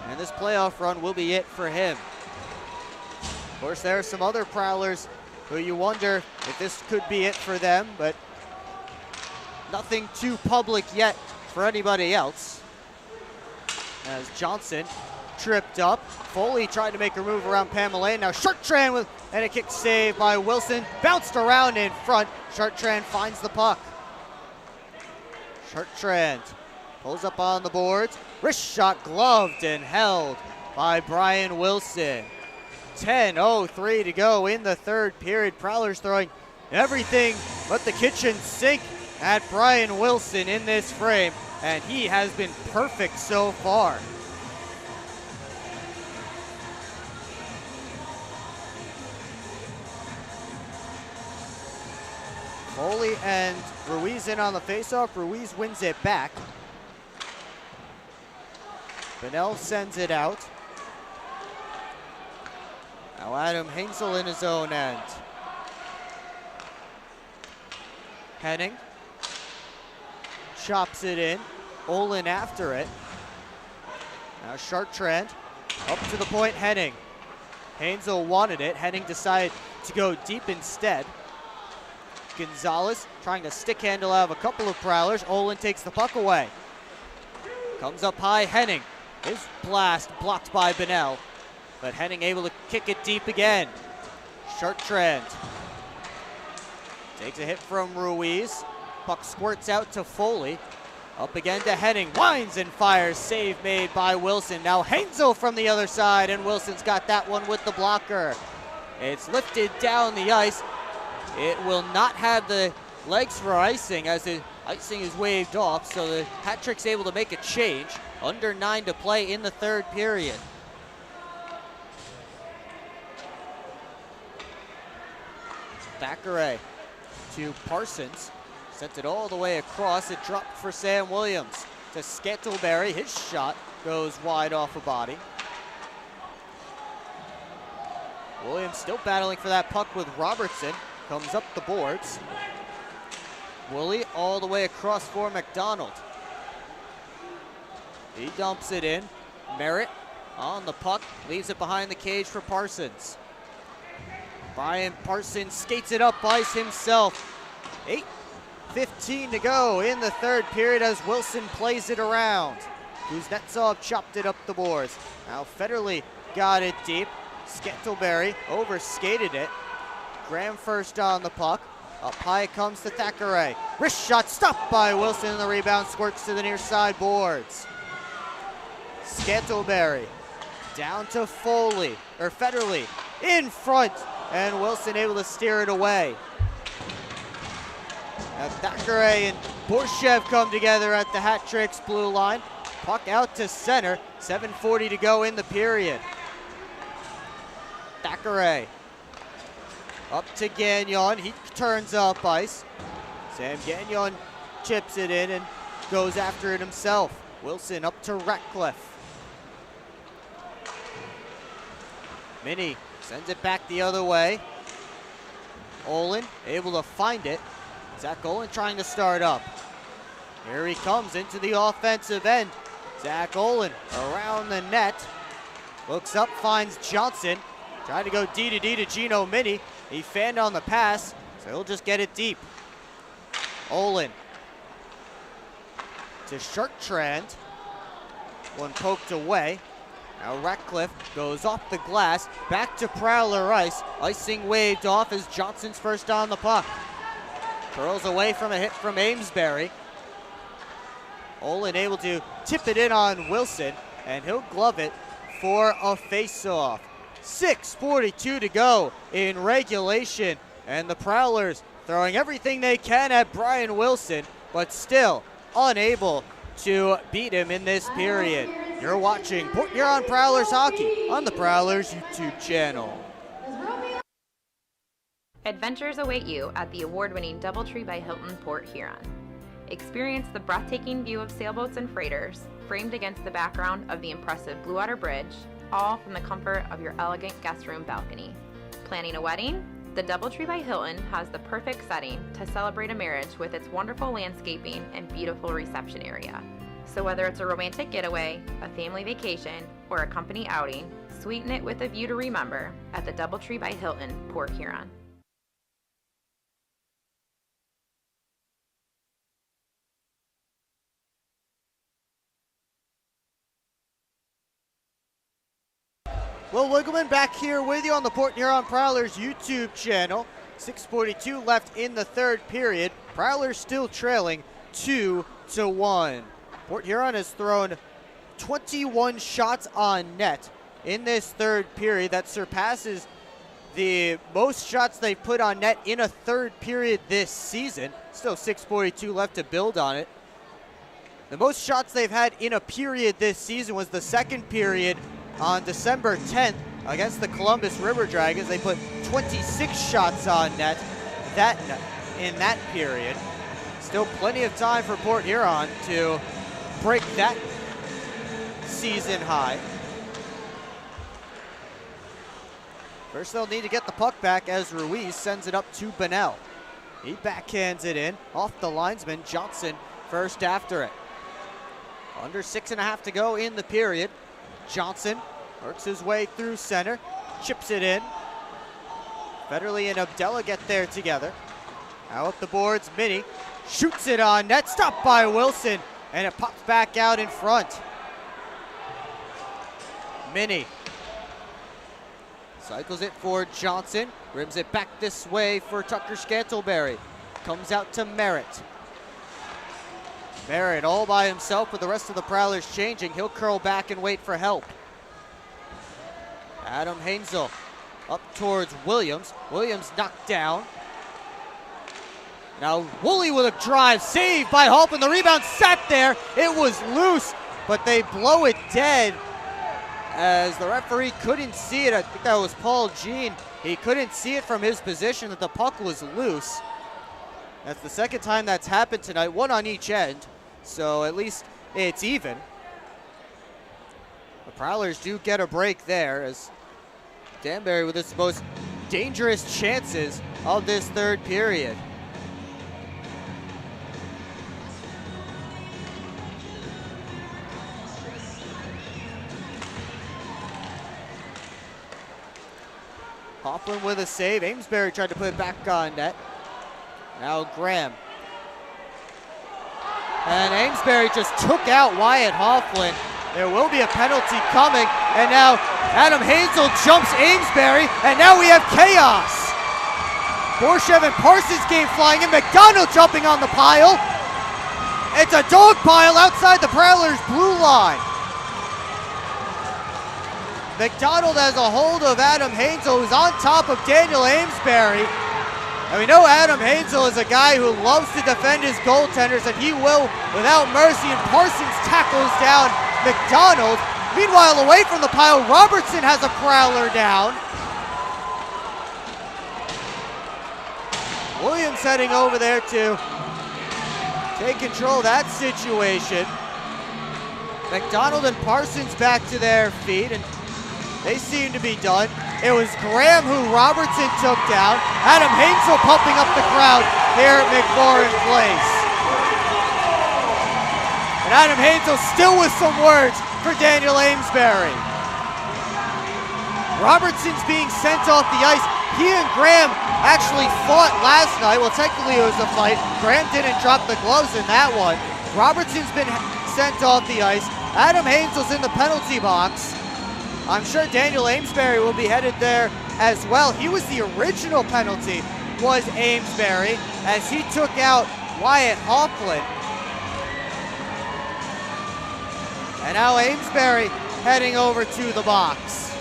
and this playoff run will be it for him. Of course, there are some other Prowlers who you wonder if this could be it for them, but nothing too public yet for anybody else. As Johnson tripped up. Foley tried to make a move around Pamela. Now Chartrand and a kick save by Wilson. Bounced around in front. Chartrand finds the puck. Chartrand pulls up on the boards. Wrist shot gloved and held by Brian Wilson. 10:03 to go in the third period. Prowlers throwing everything but the kitchen sink at Brian Wilson in this frame, and he has been perfect so far. Foley and Ruiz in on the faceoff. Ruiz wins it back. Bunnell sends it out. Now Adam Hainsel in his own end. Henning chops it in. Olin after it. Now Chartrand up to the point. Henning. Hainsel wanted it. Henning decided to go deep instead. Gonzalez trying to stick handle out of a couple of Prowlers. Olin takes the puck away. Comes up high. Henning. His blast blocked by Bunnell. But Henning able to kick it deep again. Chartrand takes a hit from Ruiz. Puck squirts out to Foley. Up again to Henning. Winds and fires. Save made by Wilson. Now Hainsel from the other side, and Wilson's got that one with the blocker. It's lifted down the ice. It will not have the legs for icing as the icing is waved off, so the hat trick's able to make a change. Under 9 to play in the third period. Thackeray to Parsons. Sent it all the way across. It dropped for Sam Williams to Scantleberry. His shot goes wide off a body. Williams still battling for that puck with Robertson. Comes up the boards. Woolley all the way across for McDonald. He dumps it in. Merritt on the puck. Leaves it behind the cage for Parsons. Brian Parsons skates it up ice himself. 8:15 to go in the third period as Wilson plays it around. Kuznetsov chopped it up the boards. Now Federley got it deep. Scantleberry overskated it. Graham first on the puck. Up high comes to Thackeray. Wrist shot stopped by Wilson, and the rebound squirts to the near side boards. Scantleberry down to Foley, or Federley in front, and Wilson able to steer it away. Now Thackeray and Borshev come together at the hat trick's blue line. Puck out to center. 7:40 to go in the period. Thackeray up to Gagnon. He turns up ice. Sam Gagnon chips it in and goes after it himself. Wilson up to Ratcliffe. Minnie sends it back the other way. Olin able to find it. Zach Olin trying to start up. Here he comes into the offensive end. Zach Olin around the net. Looks up, finds Johnson. Trying to go D to D to Gino Minnie. He fanned on the pass, so he'll just get it deep. Olin to Chartrand. One poked away. Now Ratcliffe goes off the glass, back to Prowler ice. Icing waved off as Johnson's first on the puck. Curls away from a hit from Amesbury. Olin able to tip it in on Wilson, and he'll glove it for a face-off. 6:42 to go in regulation, and the Prowlers throwing everything they can at Brian Wilson, but still unable to beat him in this period. You're watching Port Huron Prowlers hockey on the Prowlers YouTube channel. Adventures await you at the award-winning DoubleTree by Hilton Port Huron. Experience the breathtaking view of sailboats and freighters, framed against the background of the impressive Blue Water Bridge, all from the comfort of your elegant guest room balcony. Planning a wedding? The DoubleTree by Hilton has the perfect setting to celebrate a marriage with its wonderful landscaping and beautiful reception area. So whether it's a romantic getaway, a family vacation, or a company outing, sweeten it with a view to remember at the DoubleTree by Hilton, Port Huron. Will Wiggleman back here with you on the Port Huron Prowlers YouTube channel. 6:42 left in the third period. Prowlers still trailing 2-1. Port Huron has thrown 21 shots on net in this third period. That surpasses the most shots they've put on net in a third period this season. Still 6:42 left to build on it. The most shots they've had in a period this season was the second period on December 10th against the Columbus River Dragons. They put 26 shots on net that night. in that period. Still plenty of time for Port Huron to break that season high. First, they'll need to get the puck back as Ruiz sends it up to Bonnell. He backhands it in off the linesman. Johnson first after it. Under 6.5 to go in the period. Johnson works his way through center, chips it in. Federley and Abdella get there together. Now up the boards, Minnie shoots it on net, stopped by Wilson, and it pops back out in front. Minnie cycles it for Johnson, rims it back this way for Tucker Scantleberry. Comes out to Merritt. Merritt all by himself with the rest of the Prowlers changing. He'll curl back and wait for help. Adam Hansel up towards Williams. Williams knocked down. Now Woolley with a drive, saved by Halpin. The rebound sat there. It was loose, but they blow it dead as the referee couldn't see it. I think that was Paul Jean. He couldn't see it from his position that the puck was loose. That's the second time that's happened tonight, one on each end, so at least it's even. The Prowlers do get a break there as Danbury with its most dangerous chances of this third period. Hoffman with a save. Amesbury tried to put it back on net. Now Graham. And Amesbury just took out Wyatt Hoffman. There will be a penalty coming. And now Adam Hansel jumps Amesbury. And now we have chaos. Borshev and Parsons came flying in. McDonald jumping on the pile. It's a dog pile outside the Prowlers' blue line. McDonald has a hold of Adam Hansel, who's on top of Daniel Amesbury. And we know Adam Hansel is a guy who loves to defend his goaltenders, and he will without mercy. And Parsons tackles down McDonald. Meanwhile, away from the pile, Robertson has a Prowler down. Williams heading over there to take control of that situation. McDonald and Parsons back to their feet, and they seem to be done. It was Graham who Robertson took down. Adam Hansel pumping up the crowd here at McMorran Place. And Adam Hansel still with some words for Daniel Amesbury. Robertson's being sent off the ice. He and Graham actually fought last night. Well, technically it was a fight. Graham didn't drop the gloves in that one. Robertson's been sent off the ice. Adam Hansel's in the penalty box. I'm sure Daniel Amesbury will be headed there as well. He was the original penalty, was Amesbury, as he took out Wyatt Hoffman. And now Amesbury heading over to the box.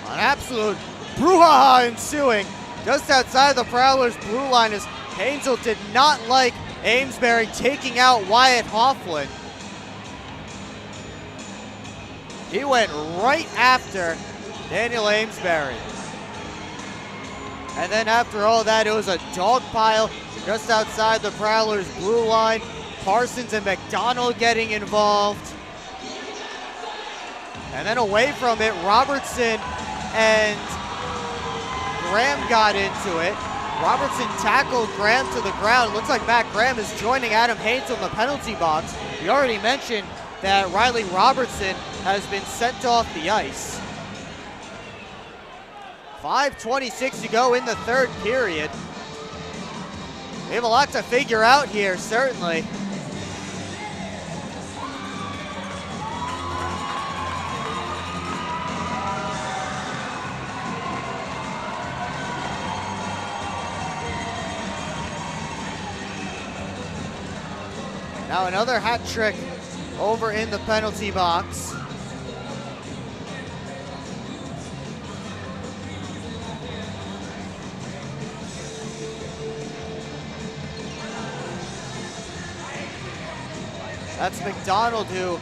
An absolute brouhaha ensuing just outside the Prowlers' blue line as Hansel did not like Amesbury taking out Wyatt Hoffman. He went right after Daniel Amesbury. And then after all that, it was a dog pile just outside the Prowlers' blue line. Parsons and McDonald getting involved. And then away from it, Robertson and Graham got into it. Robertson tackled Graham to the ground. It looks like Matt Graham is joining Adam Hansel in the penalty box. We already mentioned that Riley Robertson has been sent off the ice. 5:26 to go in the third period. We have a lot to figure out here, certainly. Now another hat trick over in the penalty box. That's McDonald who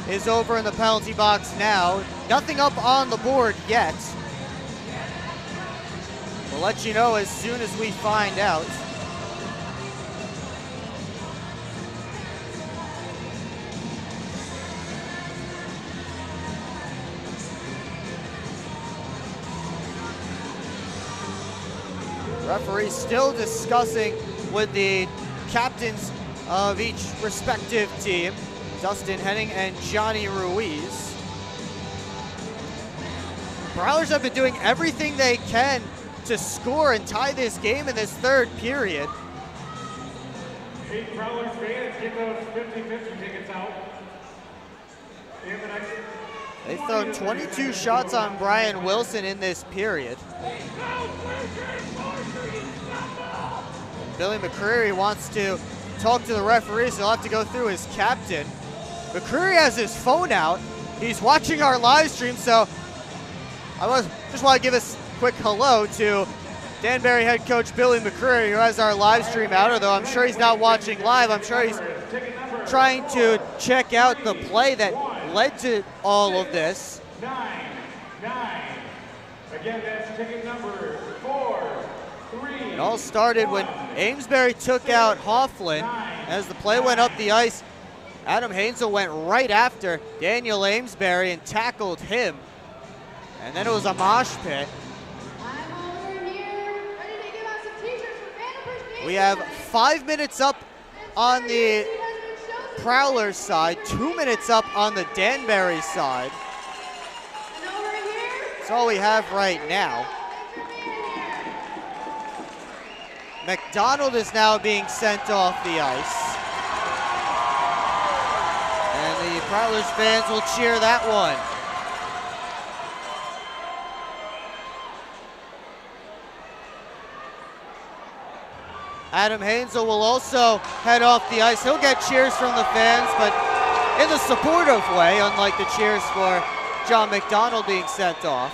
is over in the penalty box now. Nothing up on the board yet. We'll let you know as soon as we find out. Referees still discussing with the captains of each respective team, Dustin Henning and Johnny Ruiz. Prowlers have been doing everything they can to score and tie this game in this third period. Hey, Prowlers fans, get those 50-50 tickets out. They've thrown 22 shots on Brian Wilson in this period. Billy McCreary wants to talk to the referees, so he'll have to go through his captain. McCreary has his phone out. He's watching our live stream, so just want to give a quick hello to Danbury head coach Billy McCreary, who has our live stream out, although I'm sure he's not watching live. I'm sure he's trying to check out the play that led to all of this. 9. Again, that's ticket number 4, 3. It all started when Amesbury took out Hofflin. As the play went up the ice, Adam Hainsel went right after Daniel Amesbury and tackled him. And then it was a mosh pit. We have 5 minutes up on the Prowlers side, 2 minutes up on the Danbury side. That's all we have right now. McDonald is now being sent off the ice. And the Prowlers fans will cheer that one. Adam Hainsel will also head off the ice. He'll get cheers from the fans, but in the supportive way, unlike the cheers for John McDonald being sent off.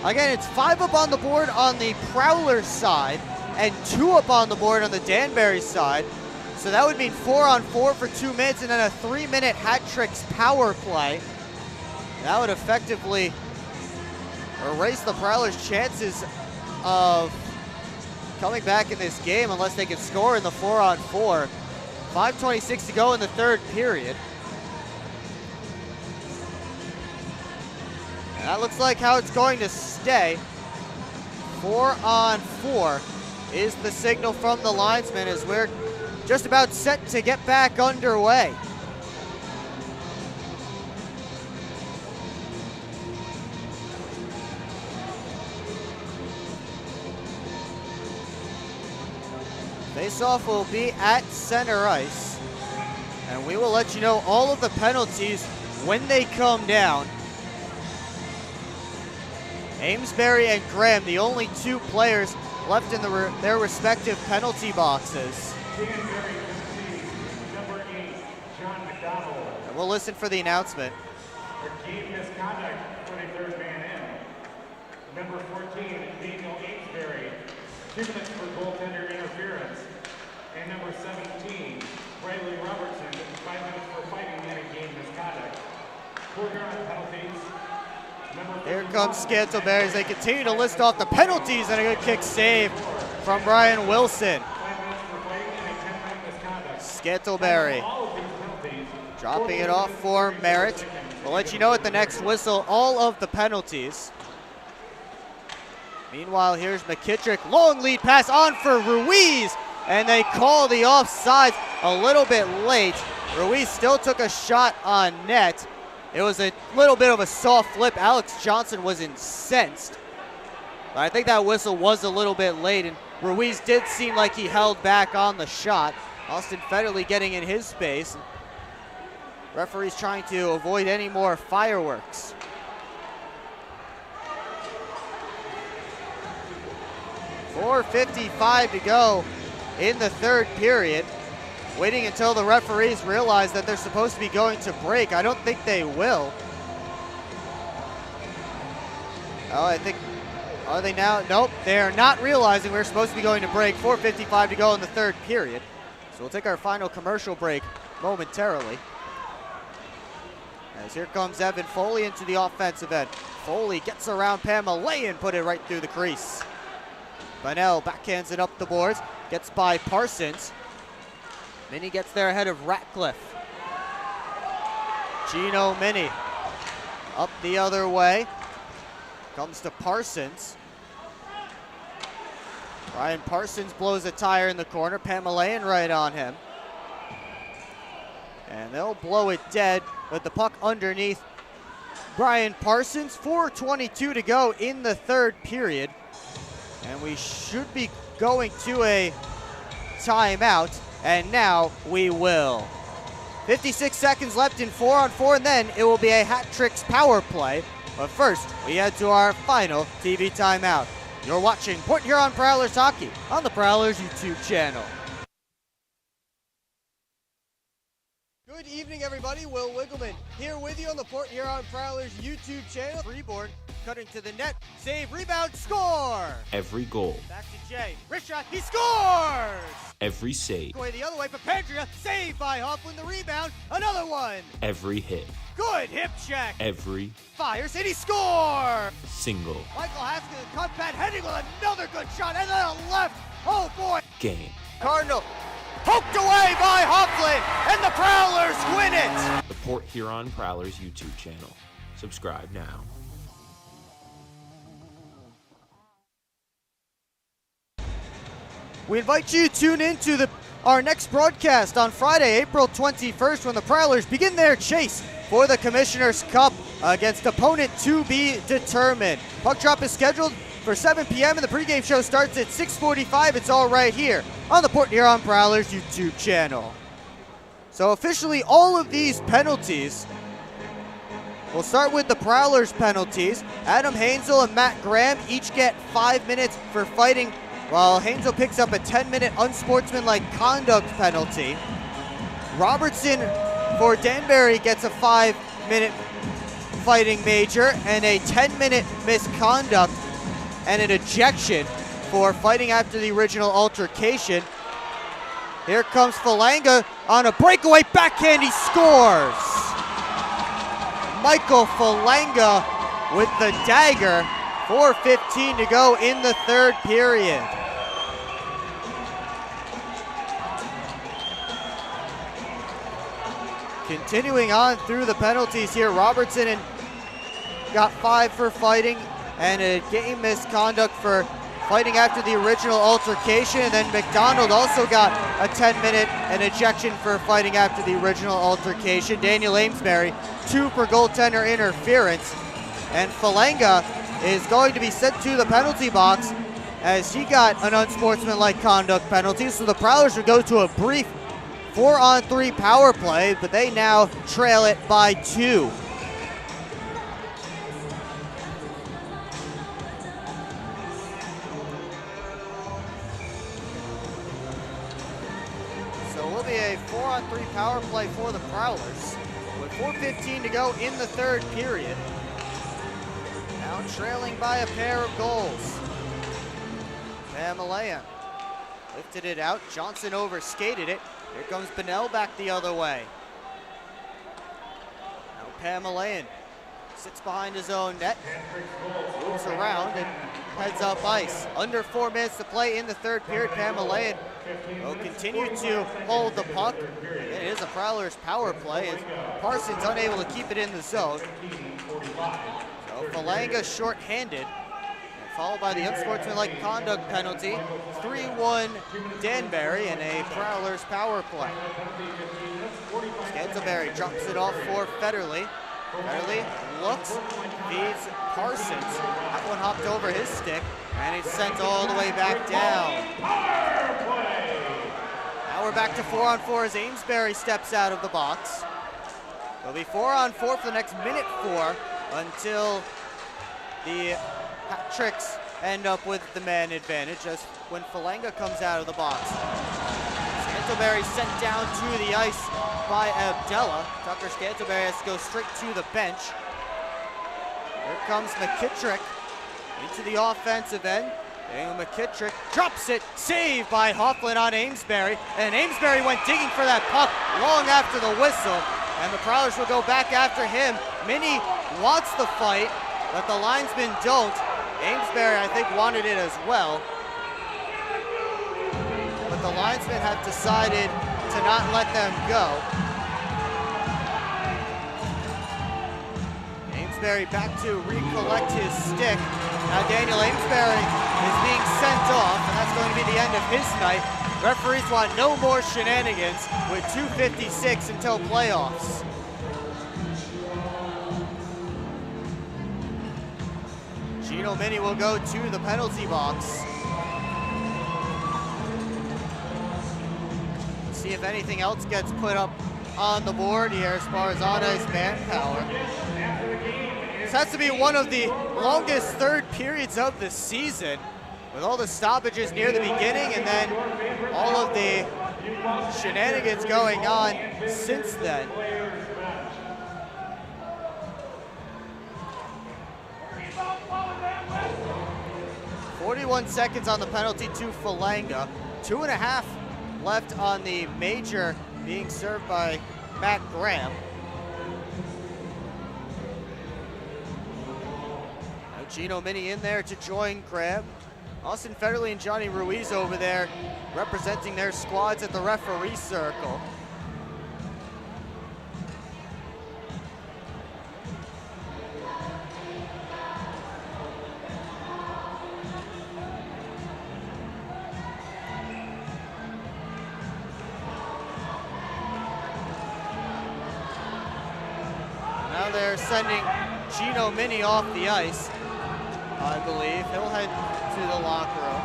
Again, it's 5 up on the board on the Prowlers side and 2 up on the board on the Danbury side. So that would mean 4-on-4 for 2 minutes and then a 3-minute hat tricks power play. That would effectively erase the Prowlers' chances of coming back in this game unless they can score in the 4-on-4. 5:26 to go in the third period. And that looks like how it's going to stay. 4-on-4 is the signal from the linesman as we're just about set to get back underway. Face-off will be at center ice, and we will let you know all of the penalties when they come down. Amesbury and Graham, the only 2 players left in their respective penalty boxes. Danbury concedes number 8, John McDonald. And we'll listen for the announcement. A game misconduct, 23rd man in. Number 14, Daniel Amesbury, 2 minutes for goaltender interference. And number 17, Riley Robertson, 5 minutes for fighting in a game misconduct. 4 penalties. Here comes Scantleberry as they continue to list off the penalties, and a good kick save from Brian Wilson. Scantleberry dropping it off for Merritt. We'll let you know at the next whistle all of the penalties. Meanwhile, here's McKittrick. Long lead pass on for Ruiz, and they call the offside a little bit late. Ruiz still took a shot on net. It was a little bit of a soft flip. Alex Johnson was incensed. But I think that whistle was a little bit late, and Ruiz did seem like he held back on the shot. Austin Federley getting in his space. Referee's trying to avoid any more fireworks. .455 to go in the third period. Waiting until the referees realize that they're supposed to be going to break. I don't think they will. Oh, I think, are they now? Nope, they're not realizing we're supposed to be going to break. .455 to go in the third period. So we'll take our final commercial break momentarily. As here comes Evan Foley into the offensive end. Foley gets around Pamela and put it right through the crease. Bunnell backhands it up the boards, gets by Parsons. Minnie gets there ahead of Ratcliffe. Gino Minnie up the other way. Comes to Parsons. Ryan Parsons blows a tire in the corner. Pamelayan right on him. And they'll blow it dead with the puck underneath Brian Parsons. 4:22 to go in the third period. And we should be going to a timeout. And now we will. 56 seconds left in 4-on-4, and then it will be a Hat Tricks power play. But first, we head to our final TV timeout. You're watching Port Huron Prowlers Hockey on the Prowlers YouTube channel. Good evening, everybody. Will Wiggleman here with you on the Port Huron Prowlers YouTube channel. Freeborn cutting to the net. Save, rebound, score! Every goal. Back to Jay. Wrist shot, he scores! Every save. Going the other way for Pandria. Saved by Hoffman. The rebound. Another one. Every hit. Good hip check. Every Fires and he scores! single Michael Haskins cut back, heading with another good shot, and then a left. Oh boy! game. Cardinal poked away by Hoffman, and the Prowlers win it! The Port Huron Prowlers YouTube channel. Subscribe now. We invite you to tune in to our next broadcast on Friday, April 21st, when the Prowlers begin their chase for the Commissioner's Cup against opponent to be determined. Puck drop is scheduled for 7 p.m. and the pregame show starts at 6:45. It's all right here on the Port Huron Prowlers YouTube channel. So officially, all of these penalties, we'll start with the Prowlers penalties. Adam Hainsel and Matt Graham each get 5 minutes for fighting, while Hainsel picks up a 10-minute unsportsmanlike conduct penalty. Robertson for Danbury gets a 5-minute fighting major and a 10-minute misconduct and an ejection for fighting after the original altercation. Here comes Falanga on a breakaway backhand, he scores! Michael Falanga with the dagger. 4:15 to go in the third period. Continuing on through the penalties here, Robertson got 5 for fighting and a game misconduct for fighting after the original altercation, and then McDonald also got a 10-minute and ejection for fighting after the original altercation. Daniel Amesbury, 2 for goaltender interference, and Falanga is going to be sent to the penalty box as he got an unsportsmanlike conduct penalty. So the Prowlers would go to a brief 4-on-3 power play, but they now trail it by 2. So it will be a 4-on-3 power play for the Prowlers with 4:15 to go in the third period. Now trailing by a pair of goals. Pamelayan lifted it out. Johnson overskated it. Here comes Bunnell back the other way. Now Pamelayan sits behind his own net, moves around and heads up ice. Under 4 minutes to play in the third period. Pamelayan will continue to hold the puck. It is a Prowlers power play as Parsons unable to keep it in the zone. So Falanga short-handed, followed by the unsportsmanlike conduct penalty. 3-1 Danbury and a Prowlers power play. Scantleberry drops it off for Federley. Federley looks, feeds Parsons. That one hopped over his stick, and it's sent all the way back down. Now we're back to 4-on-4 as Amesbury steps out of the box. It'll be 4-on-4 for the next minute 4 until the Hat Tricks end up with the man advantage as when Falanga comes out of the box. Scantleberry sent down to the ice by Abdella. Tucker Scantleberry has to go straight to the bench. Here comes McKittrick into the offensive end. Daniel McKittrick drops it, saved by Hoffman on Amesbury, and Amesbury went digging for that puck long after the whistle, and the Prowlers will go back after him. Minnie wants the fight, but the linesmen don't. Amesbury, I think, wanted it as well, but the linesmen have decided to not let them go. Amesbury back to recollect his stick. Now Daniel Amesbury is being sent off, and that's going to be the end of his night. Referees want no more shenanigans with 2:56 until playoffs. Gino Mini will go to the penalty box. Let's see if anything else gets put up on the board here as far as on-ice manpower. This has to be one of the longest third periods of the season, with all the stoppages near the beginning and then all of the shenanigans going on since then. "41 seconds on the penalty to Falanga. 2.5 left on the major, being served by Matt Graham. Gino Mini in there to join Graham. Austin Federley and Johnny Ruiz over there representing their squads at the referee circle. Now they're sending Gino Mini off the ice, I believe. He'll head to the locker room.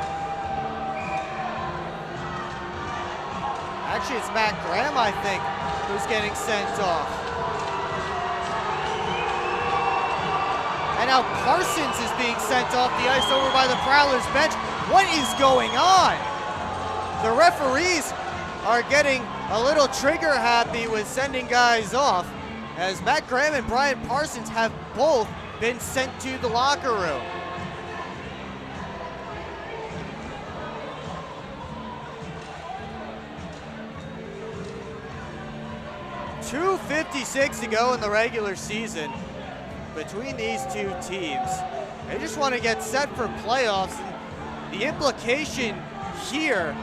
Actually, it's Matt Graham, I think, who's getting sent off. And now Parsons is being sent off the ice over by the Prowlers bench. What is going on? The referees are getting a little trigger happy with sending guys off, as Matt Graham and Brian Parsons have both been sent to the locker room. .256 to go in the regular season between these two teams. They just want to get set for playoffs, and the implication here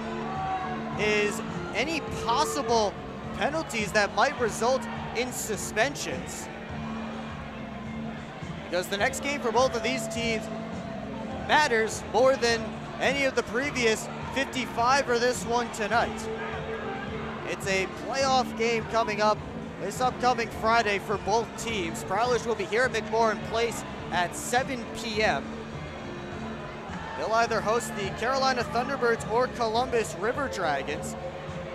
is any possible penalties that might result in suspensions, because the next game for both of these teams matters more than any of the previous 55 or this one tonight. It's a playoff game coming up this upcoming Friday for both teams. Prowlers will be here at McMorran Place at 7 p.m. They'll either host the Carolina Thunderbirds or Columbus River Dragons.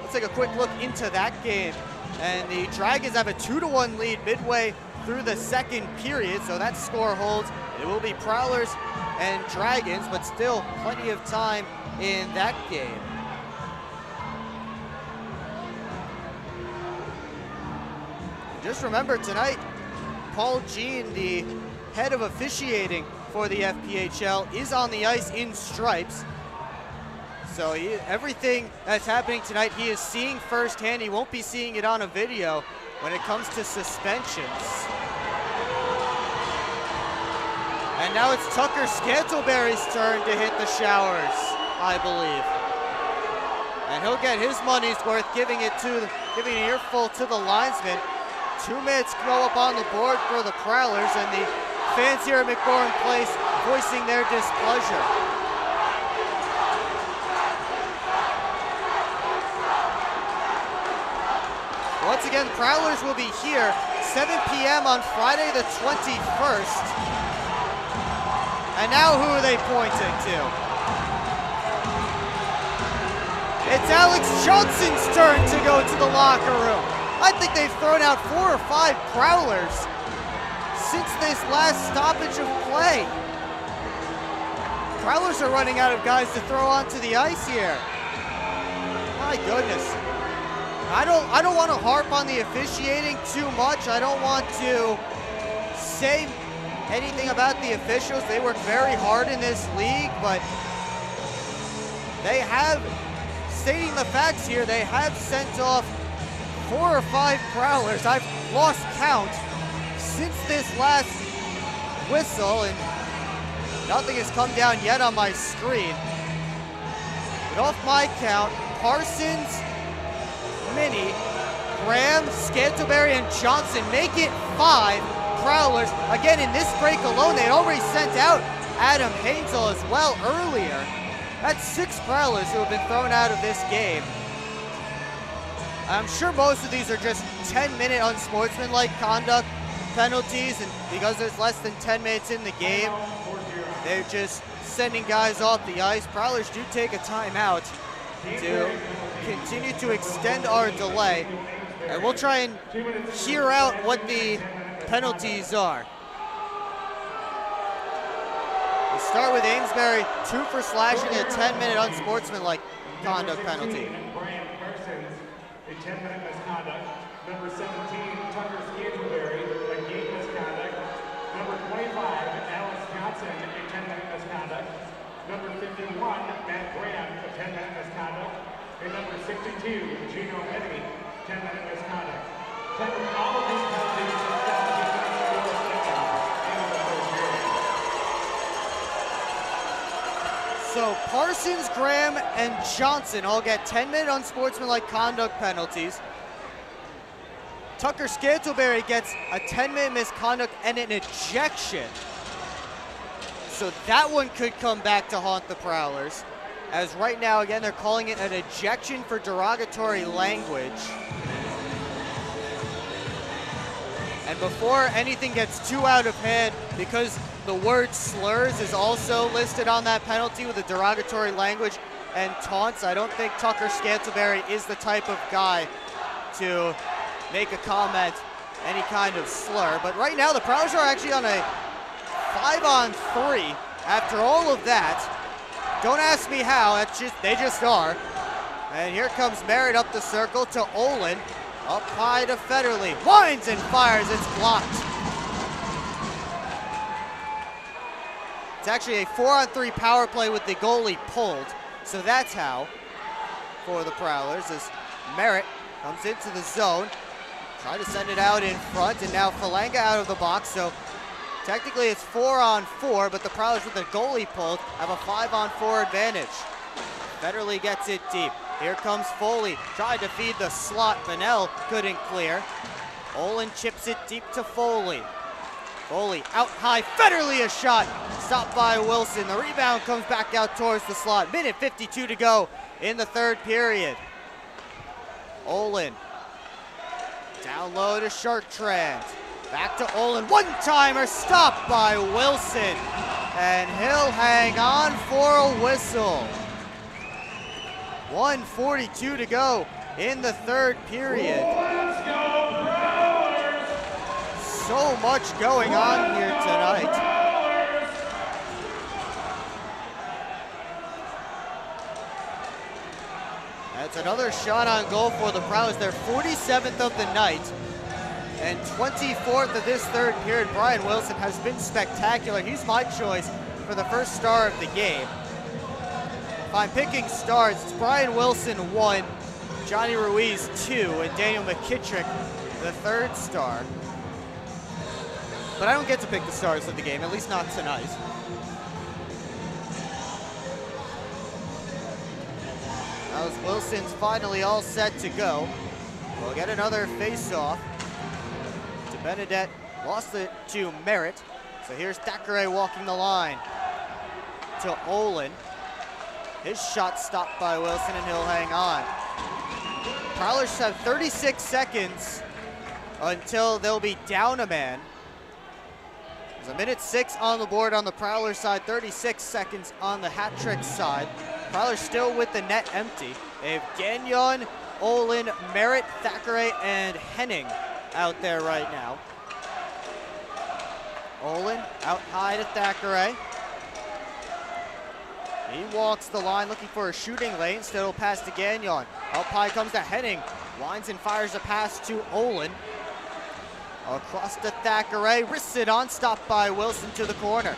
Let's take a quick look into that game. And the Dragons have a 2-1 lead midway through the second period, so that score holds. It will be Prowlers and Dragons, but still plenty of time in that game. Just remember tonight, Paul Jean, the head of officiating for the FPHL, is on the ice in stripes. So everything that's happening tonight, he is seeing firsthand. He won't be seeing it on a video when it comes to suspensions. And now it's Tucker Scantleberry's turn to hit the showers, I believe. And he'll get his money's worth, giving an earful to the linesman. 2 minutes go up on the board for the Prowlers, and the fans here at McMorran Place voicing their displeasure. Once again, Prowlers will be here 7 p.m. on Friday the 21st. And now who are they pointing to? It's Alex Johnson's turn to go to the locker room. I think they've thrown out 4 or 5 Prowlers since this last stoppage of play. Prowlers are running out of guys to throw onto the ice here. My goodness. I don't want to harp on the officiating too much. I don't want to say anything about the officials. They work very hard in this league, but they have, stating the facts here, they have sent off 4 or 5 Prowlers. I've lost count since this last whistle, and nothing has come down yet on my screen. But off my count, Parsons, Minnie, Graham, Scantlebury, and Johnson make it 5 Prowlers. Again, in this break alone, they had already sent out Adam Hansel as well earlier. That's 6 Prowlers who have been thrown out of this game. I'm sure most of these are just 10-minute unsportsmanlike conduct penalties, and because there's less than 10 minutes in the game, they're just sending guys off the ice. Prowlers do take a timeout to continue to extend our delay, and we'll try and hear out what the penalties are. We'll start with Amesbury, 2 for slashing, a 10-minute unsportsmanlike conduct penalty. A 10-minute misconduct. Number 17, Tucker Scantlebury, a game misconduct. Number 25, Alex Johnson, a 10-minute misconduct. Number 51, Matt Graham, a 10-minute misconduct. And number 62, Gino Eddy, 10-minute misconduct. All of these penalties are 17 seconds into the first period. So Parsons, Graham, and Johnson all get 10-minute unsportsmanlike conduct penalties. Tucker Scantlebury gets a 10-minute misconduct and an ejection. So that one could come back to haunt the Prowlers. As right now, again, they're calling it an ejection for derogatory language. And before anything gets too out of hand, because the word slurs is also listed on that penalty with the derogatory language and taunts, I don't think Tucker Scantlebury is the type of guy to make a comment, any kind of slur. But right now, the Prowlers are actually on a 5-on-3 after all of that. Don't ask me how, they just are. And here comes Merritt up the circle to Olin. Up high to Federley, winds and fires, it's blocked. It's actually a 4-on-3 power play with the goalie pulled. So that's how, for the Prowlers, as Merritt comes into the zone, try to send it out in front, and now Falanga out of the box, so technically it's 4-on-4, but the Prowlers with the goalie pulled have a 5-on-4 advantage. Federley gets it deep. Here comes Foley, tried to feed the slot. Bennell couldn't clear. Olin chips it deep to Foley. Foley out high, Federley a shot. Stopped by Wilson. The rebound comes back out towards the slot. Minute 52 to go in the third period. Olin down low to Chartrand. Back to Olin, one-timer stopped by Wilson. And he'll hang on for a whistle. 1:42 to go in the third period. Let's go, Prowlers! So much going on here tonight. That's another shot on goal for the Prowlers. Their 47th of the night and 24th of this third period. Brian Wilson has been spectacular. He's my choice for the first star of the game. If I'm picking stars, it's Brian Wilson 1, Johnny Ruiz 2, and Daniel McKittrick the third star. But I don't get to pick the stars of the game, at least not tonight. Now as Wilson's finally all set to go, we'll get another face-off. To Benedette, lost it to Merritt. So here's Thackeray walking the line to Olin. His shot stopped by Wilson, and he'll hang on. Prowlers have 36 seconds until they'll be down a man. There's a minute 6 on the board on the Prowlers side, 36 seconds on the Hat Trick side. Prowlers still with the net empty. They have Gagnon, Olin, Merritt, Thackeray, and Henning out there right now. Olin out high to Thackeray. He walks the line looking for a shooting lane. Instead he'll pass to Gagnon. Up high comes to Henning. Winds and fires a pass to Olin. Across to Thackeray. Wrists it on. Stopped by Wilson to the corner.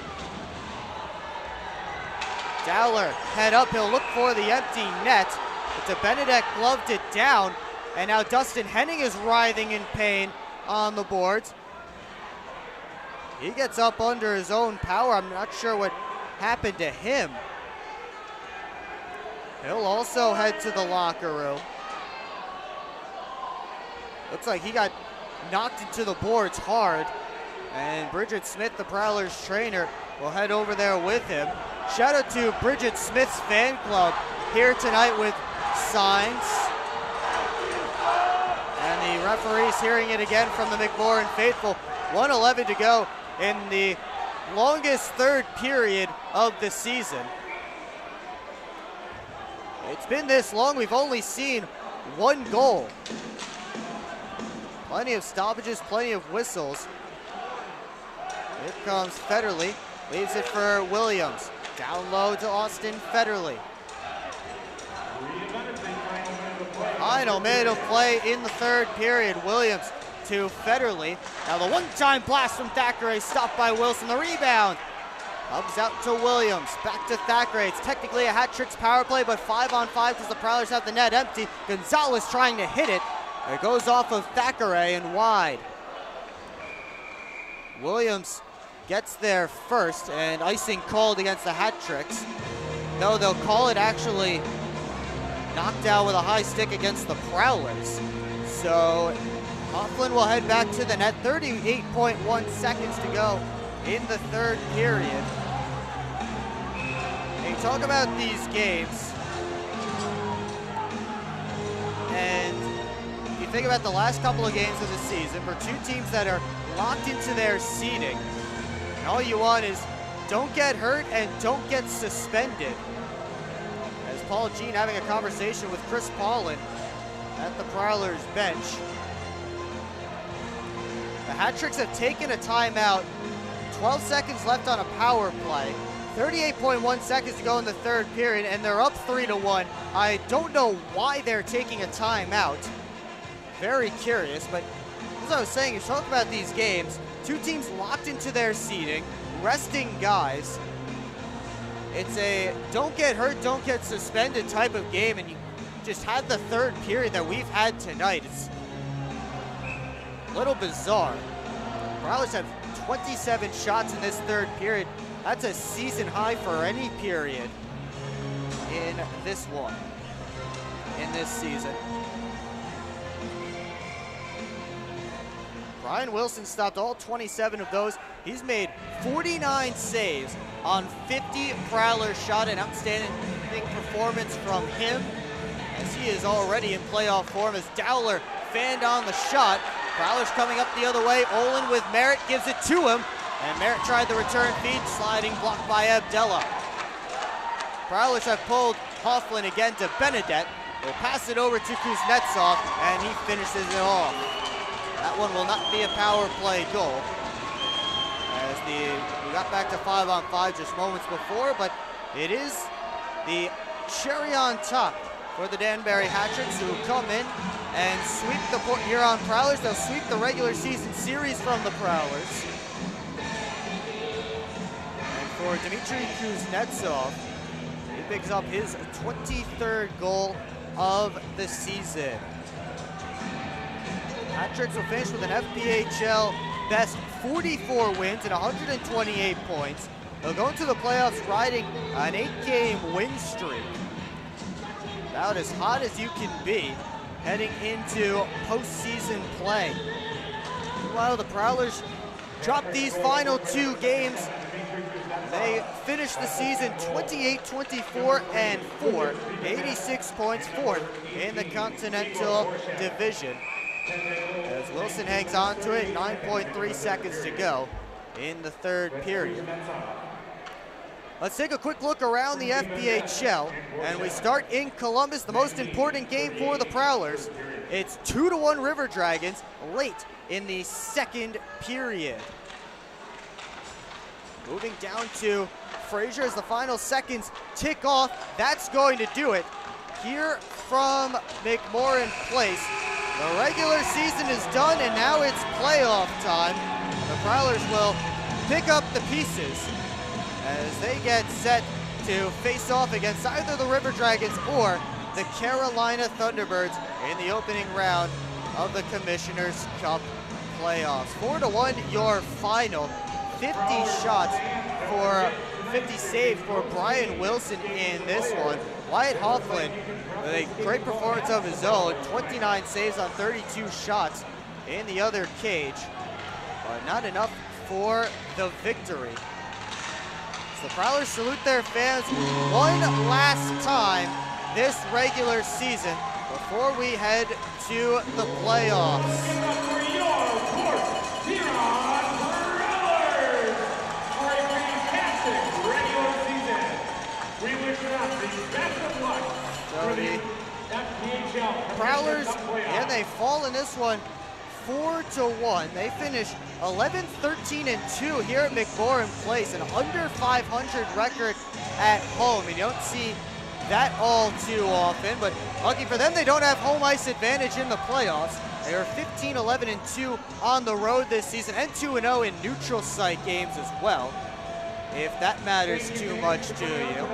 Dowler head up, he'll look for the empty net. But Benedek gloved it down, and now Dustin Henning is writhing in pain on the boards. He gets up under his own power. I'm not sure what happened to him. He'll also head to the locker room. Looks like he got knocked into the boards hard. And Bridget Smith, the Prowlers trainer, will head over there with him. Shout out to Bridget Smith's fan club here tonight with signs. And the referees hearing it again from the McMorran faithful. 1:11 to go in the longest third period of the season. It's been this long, we've only seen one goal. Plenty of stoppages, plenty of whistles. Here comes Federley, leaves it for Williams. Down low to Austin Federley. Final minute of play in the third period. Williams to Federley. Now the one-time blast from Thackeray, stopped by Wilson. The rebound comes out to Williams. Back to Thackeray. It's technically a hat-tricks power play, but 5-on-5 because the Prowlers have the net empty. Gonzalez trying to hit it. It goes off of Thackeray and wide. Williams gets there first, and icing called against the hat-tricks. No, they'll call it actually knocked out with a high stick against the Prowlers. So Coughlin will head back to the net. 38.1 seconds to go in the third period. And you talk about these games, and you think about the last couple of games of the season for two teams that are locked into their seeding. And all you want is don't get hurt and don't get suspended. As Paul Jean having a conversation with Chris Paulin at the Prowlers bench. The Hat-Tricks have taken a timeout. 12 seconds left on a power play. 38.1 seconds to go in the third period, and they're up 3-1. I don't know why they're taking a timeout. Very curious, but as I was saying, you talk about these games, two teams locked into their seating, resting guys. It's a don't get hurt, don't get suspended type of game, and you just had the third period that we've had tonight. It's a little bizarre. Prowlers have 27 shots in this third period. That's a season high for any period in this one, in this season. Brian Wilson stopped all 27 of those. He's made 49 saves on 50 Prowler shot. An outstanding performance from him, as he is already in playoff form as Dowler fanned on the shot. Prowlers coming up the other way. Olin with Merritt gives it to him, and Merritt tried the return feed, sliding blocked by Abdella. Prowlers have pulled Coughlin again to Benedek. Will pass it over to Kuznetsov, and he finishes it off. That one will not be a power play goal, as we got back to 5-on-5 just moments before, but it is the cherry on top for the Danbury Hat-Tricks, who come in and sweep the Port Huron Prowlers. They'll sweep the regular season series from the Prowlers. And for Dmitry Kuznetsov, he picks up his 23rd goal of the season. Hat-Tricks will finish with an FPHL best 44 wins and 128 points. They'll go into the playoffs riding an 8-game win streak. About as hot as you can be heading into postseason play. Meanwhile, the Prowlers dropped these final two games. They finished the season 28-24-4, 86 points, fourth in the Continental Division. As Wilson hangs on to it, 9.3 seconds to go in the third period. Let's take a quick look around the FPHL, and we start in Columbus, the most important game for the Prowlers. It's 2-1 River Dragons late in the second period. Moving down to Fraser as the final seconds tick off. That's going to do it here from McMorran Place. The regular season is done, and now it's playoff time. The Prowlers will pick up the pieces as they get set to face off against either the River Dragons or the Carolina Thunderbirds in the opening round of the Commissioner's Cup playoffs. 4-1 your final. 50 shots for 50 saves for Brian Wilson in this one. Wyatt Hoffman with a great performance of his own, 29 saves on 32 shots in the other cage, but not enough for the victory. So the Prowlers salute their fans one last time this regular season before we head to the playoffs. For your Port Huron Prowlers for a fantastic regular season. We wish them the best of luck for the FPHL Prowlers, playoffs. and they fall in this one 4-1. They finish 11-13-2 here at McMorran Place, an under 500 record at home. You don't see that all too often, but lucky for them, they don't have home ice advantage in the playoffs. They are 15-11-2 on the road this season, and 2-0 in neutral site games as well, if that matters too much to you.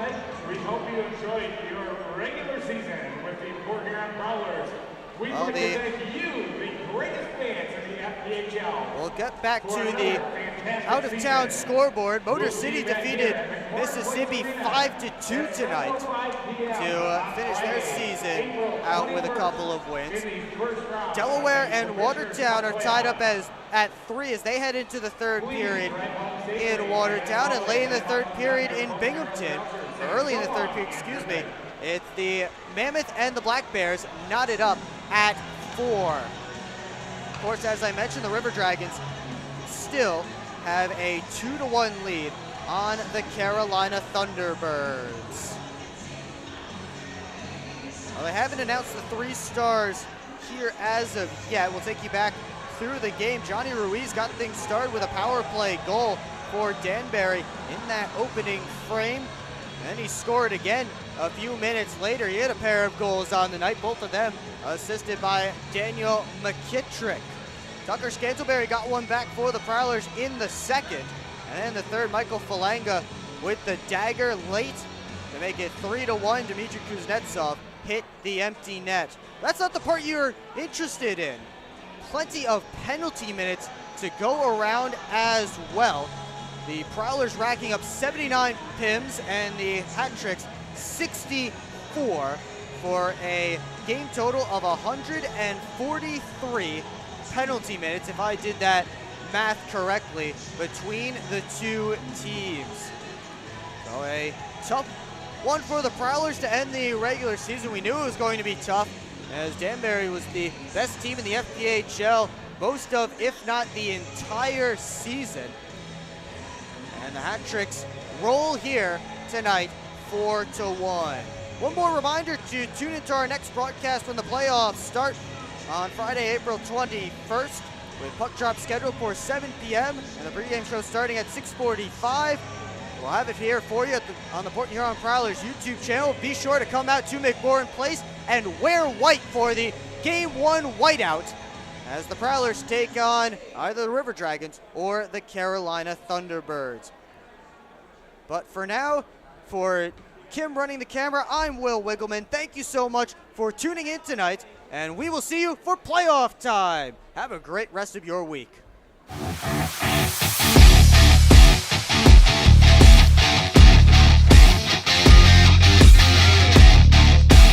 We hope you enjoyed your regular season with the Port Huron Prowlers. We represent you, the greatest fans in the FPHL. We'll get back to the out-of-town scoreboard. Motor City defeated Mississippi 5-2 tonight to finish their season out with a couple of wins. Delaware and Watertown are tied up at 3 as they head into the third period in Watertown, and late in the third period in Binghamton, or early in the third period, excuse me, it's the Mammoth and the Black Bears knotted up at 4. Of course, as I mentioned, the River Dragons still have a 2-1 lead on the Carolina Thunderbirds. Well, they haven't announced the 3 stars here as of yet. We'll take you back through the game. Johnny Ruiz got things started with a power play goal for Danbury in that opening frame. And he scored again a few minutes later. He had a pair of goals on the night, both of them assisted by Daniel McKittrick. Tucker Scantleberry got one back for the Prowlers in the second. And then the third, Michael Falanga with the dagger late to make it 3-1. Dmitry Kuznetsov hit the empty net. That's not the part you're interested in. Plenty of penalty minutes to go around as well. The Prowlers racking up 79 PIMs and the hat tricks 64 for a game total of 143 penalty minutes, if I did that math correctly, between the two teams. So a tough one for the Prowlers to end the regular season. We knew it was going to be tough, as Danbury was the best team in the FPHL most of, if not the entire season. And the hat tricks roll here tonight 4-1. One more reminder to tune into our next broadcast when the playoffs start on Friday, April 21st, with puck drop scheduled for 7 p.m. and the pregame show starting at 6:45. We'll have it here for you on the Port Huron Prowlers YouTube channel. Be sure to come out to McMorran Place and wear white for the Game 1 whiteout as the Prowlers take on either the River Dragons or the Carolina Thunderbirds. But for now, for Kim running the camera, I'm Will Wiggleman. Thank you so much for tuning in tonight, and we will see you for playoff time. Have a great rest of your week.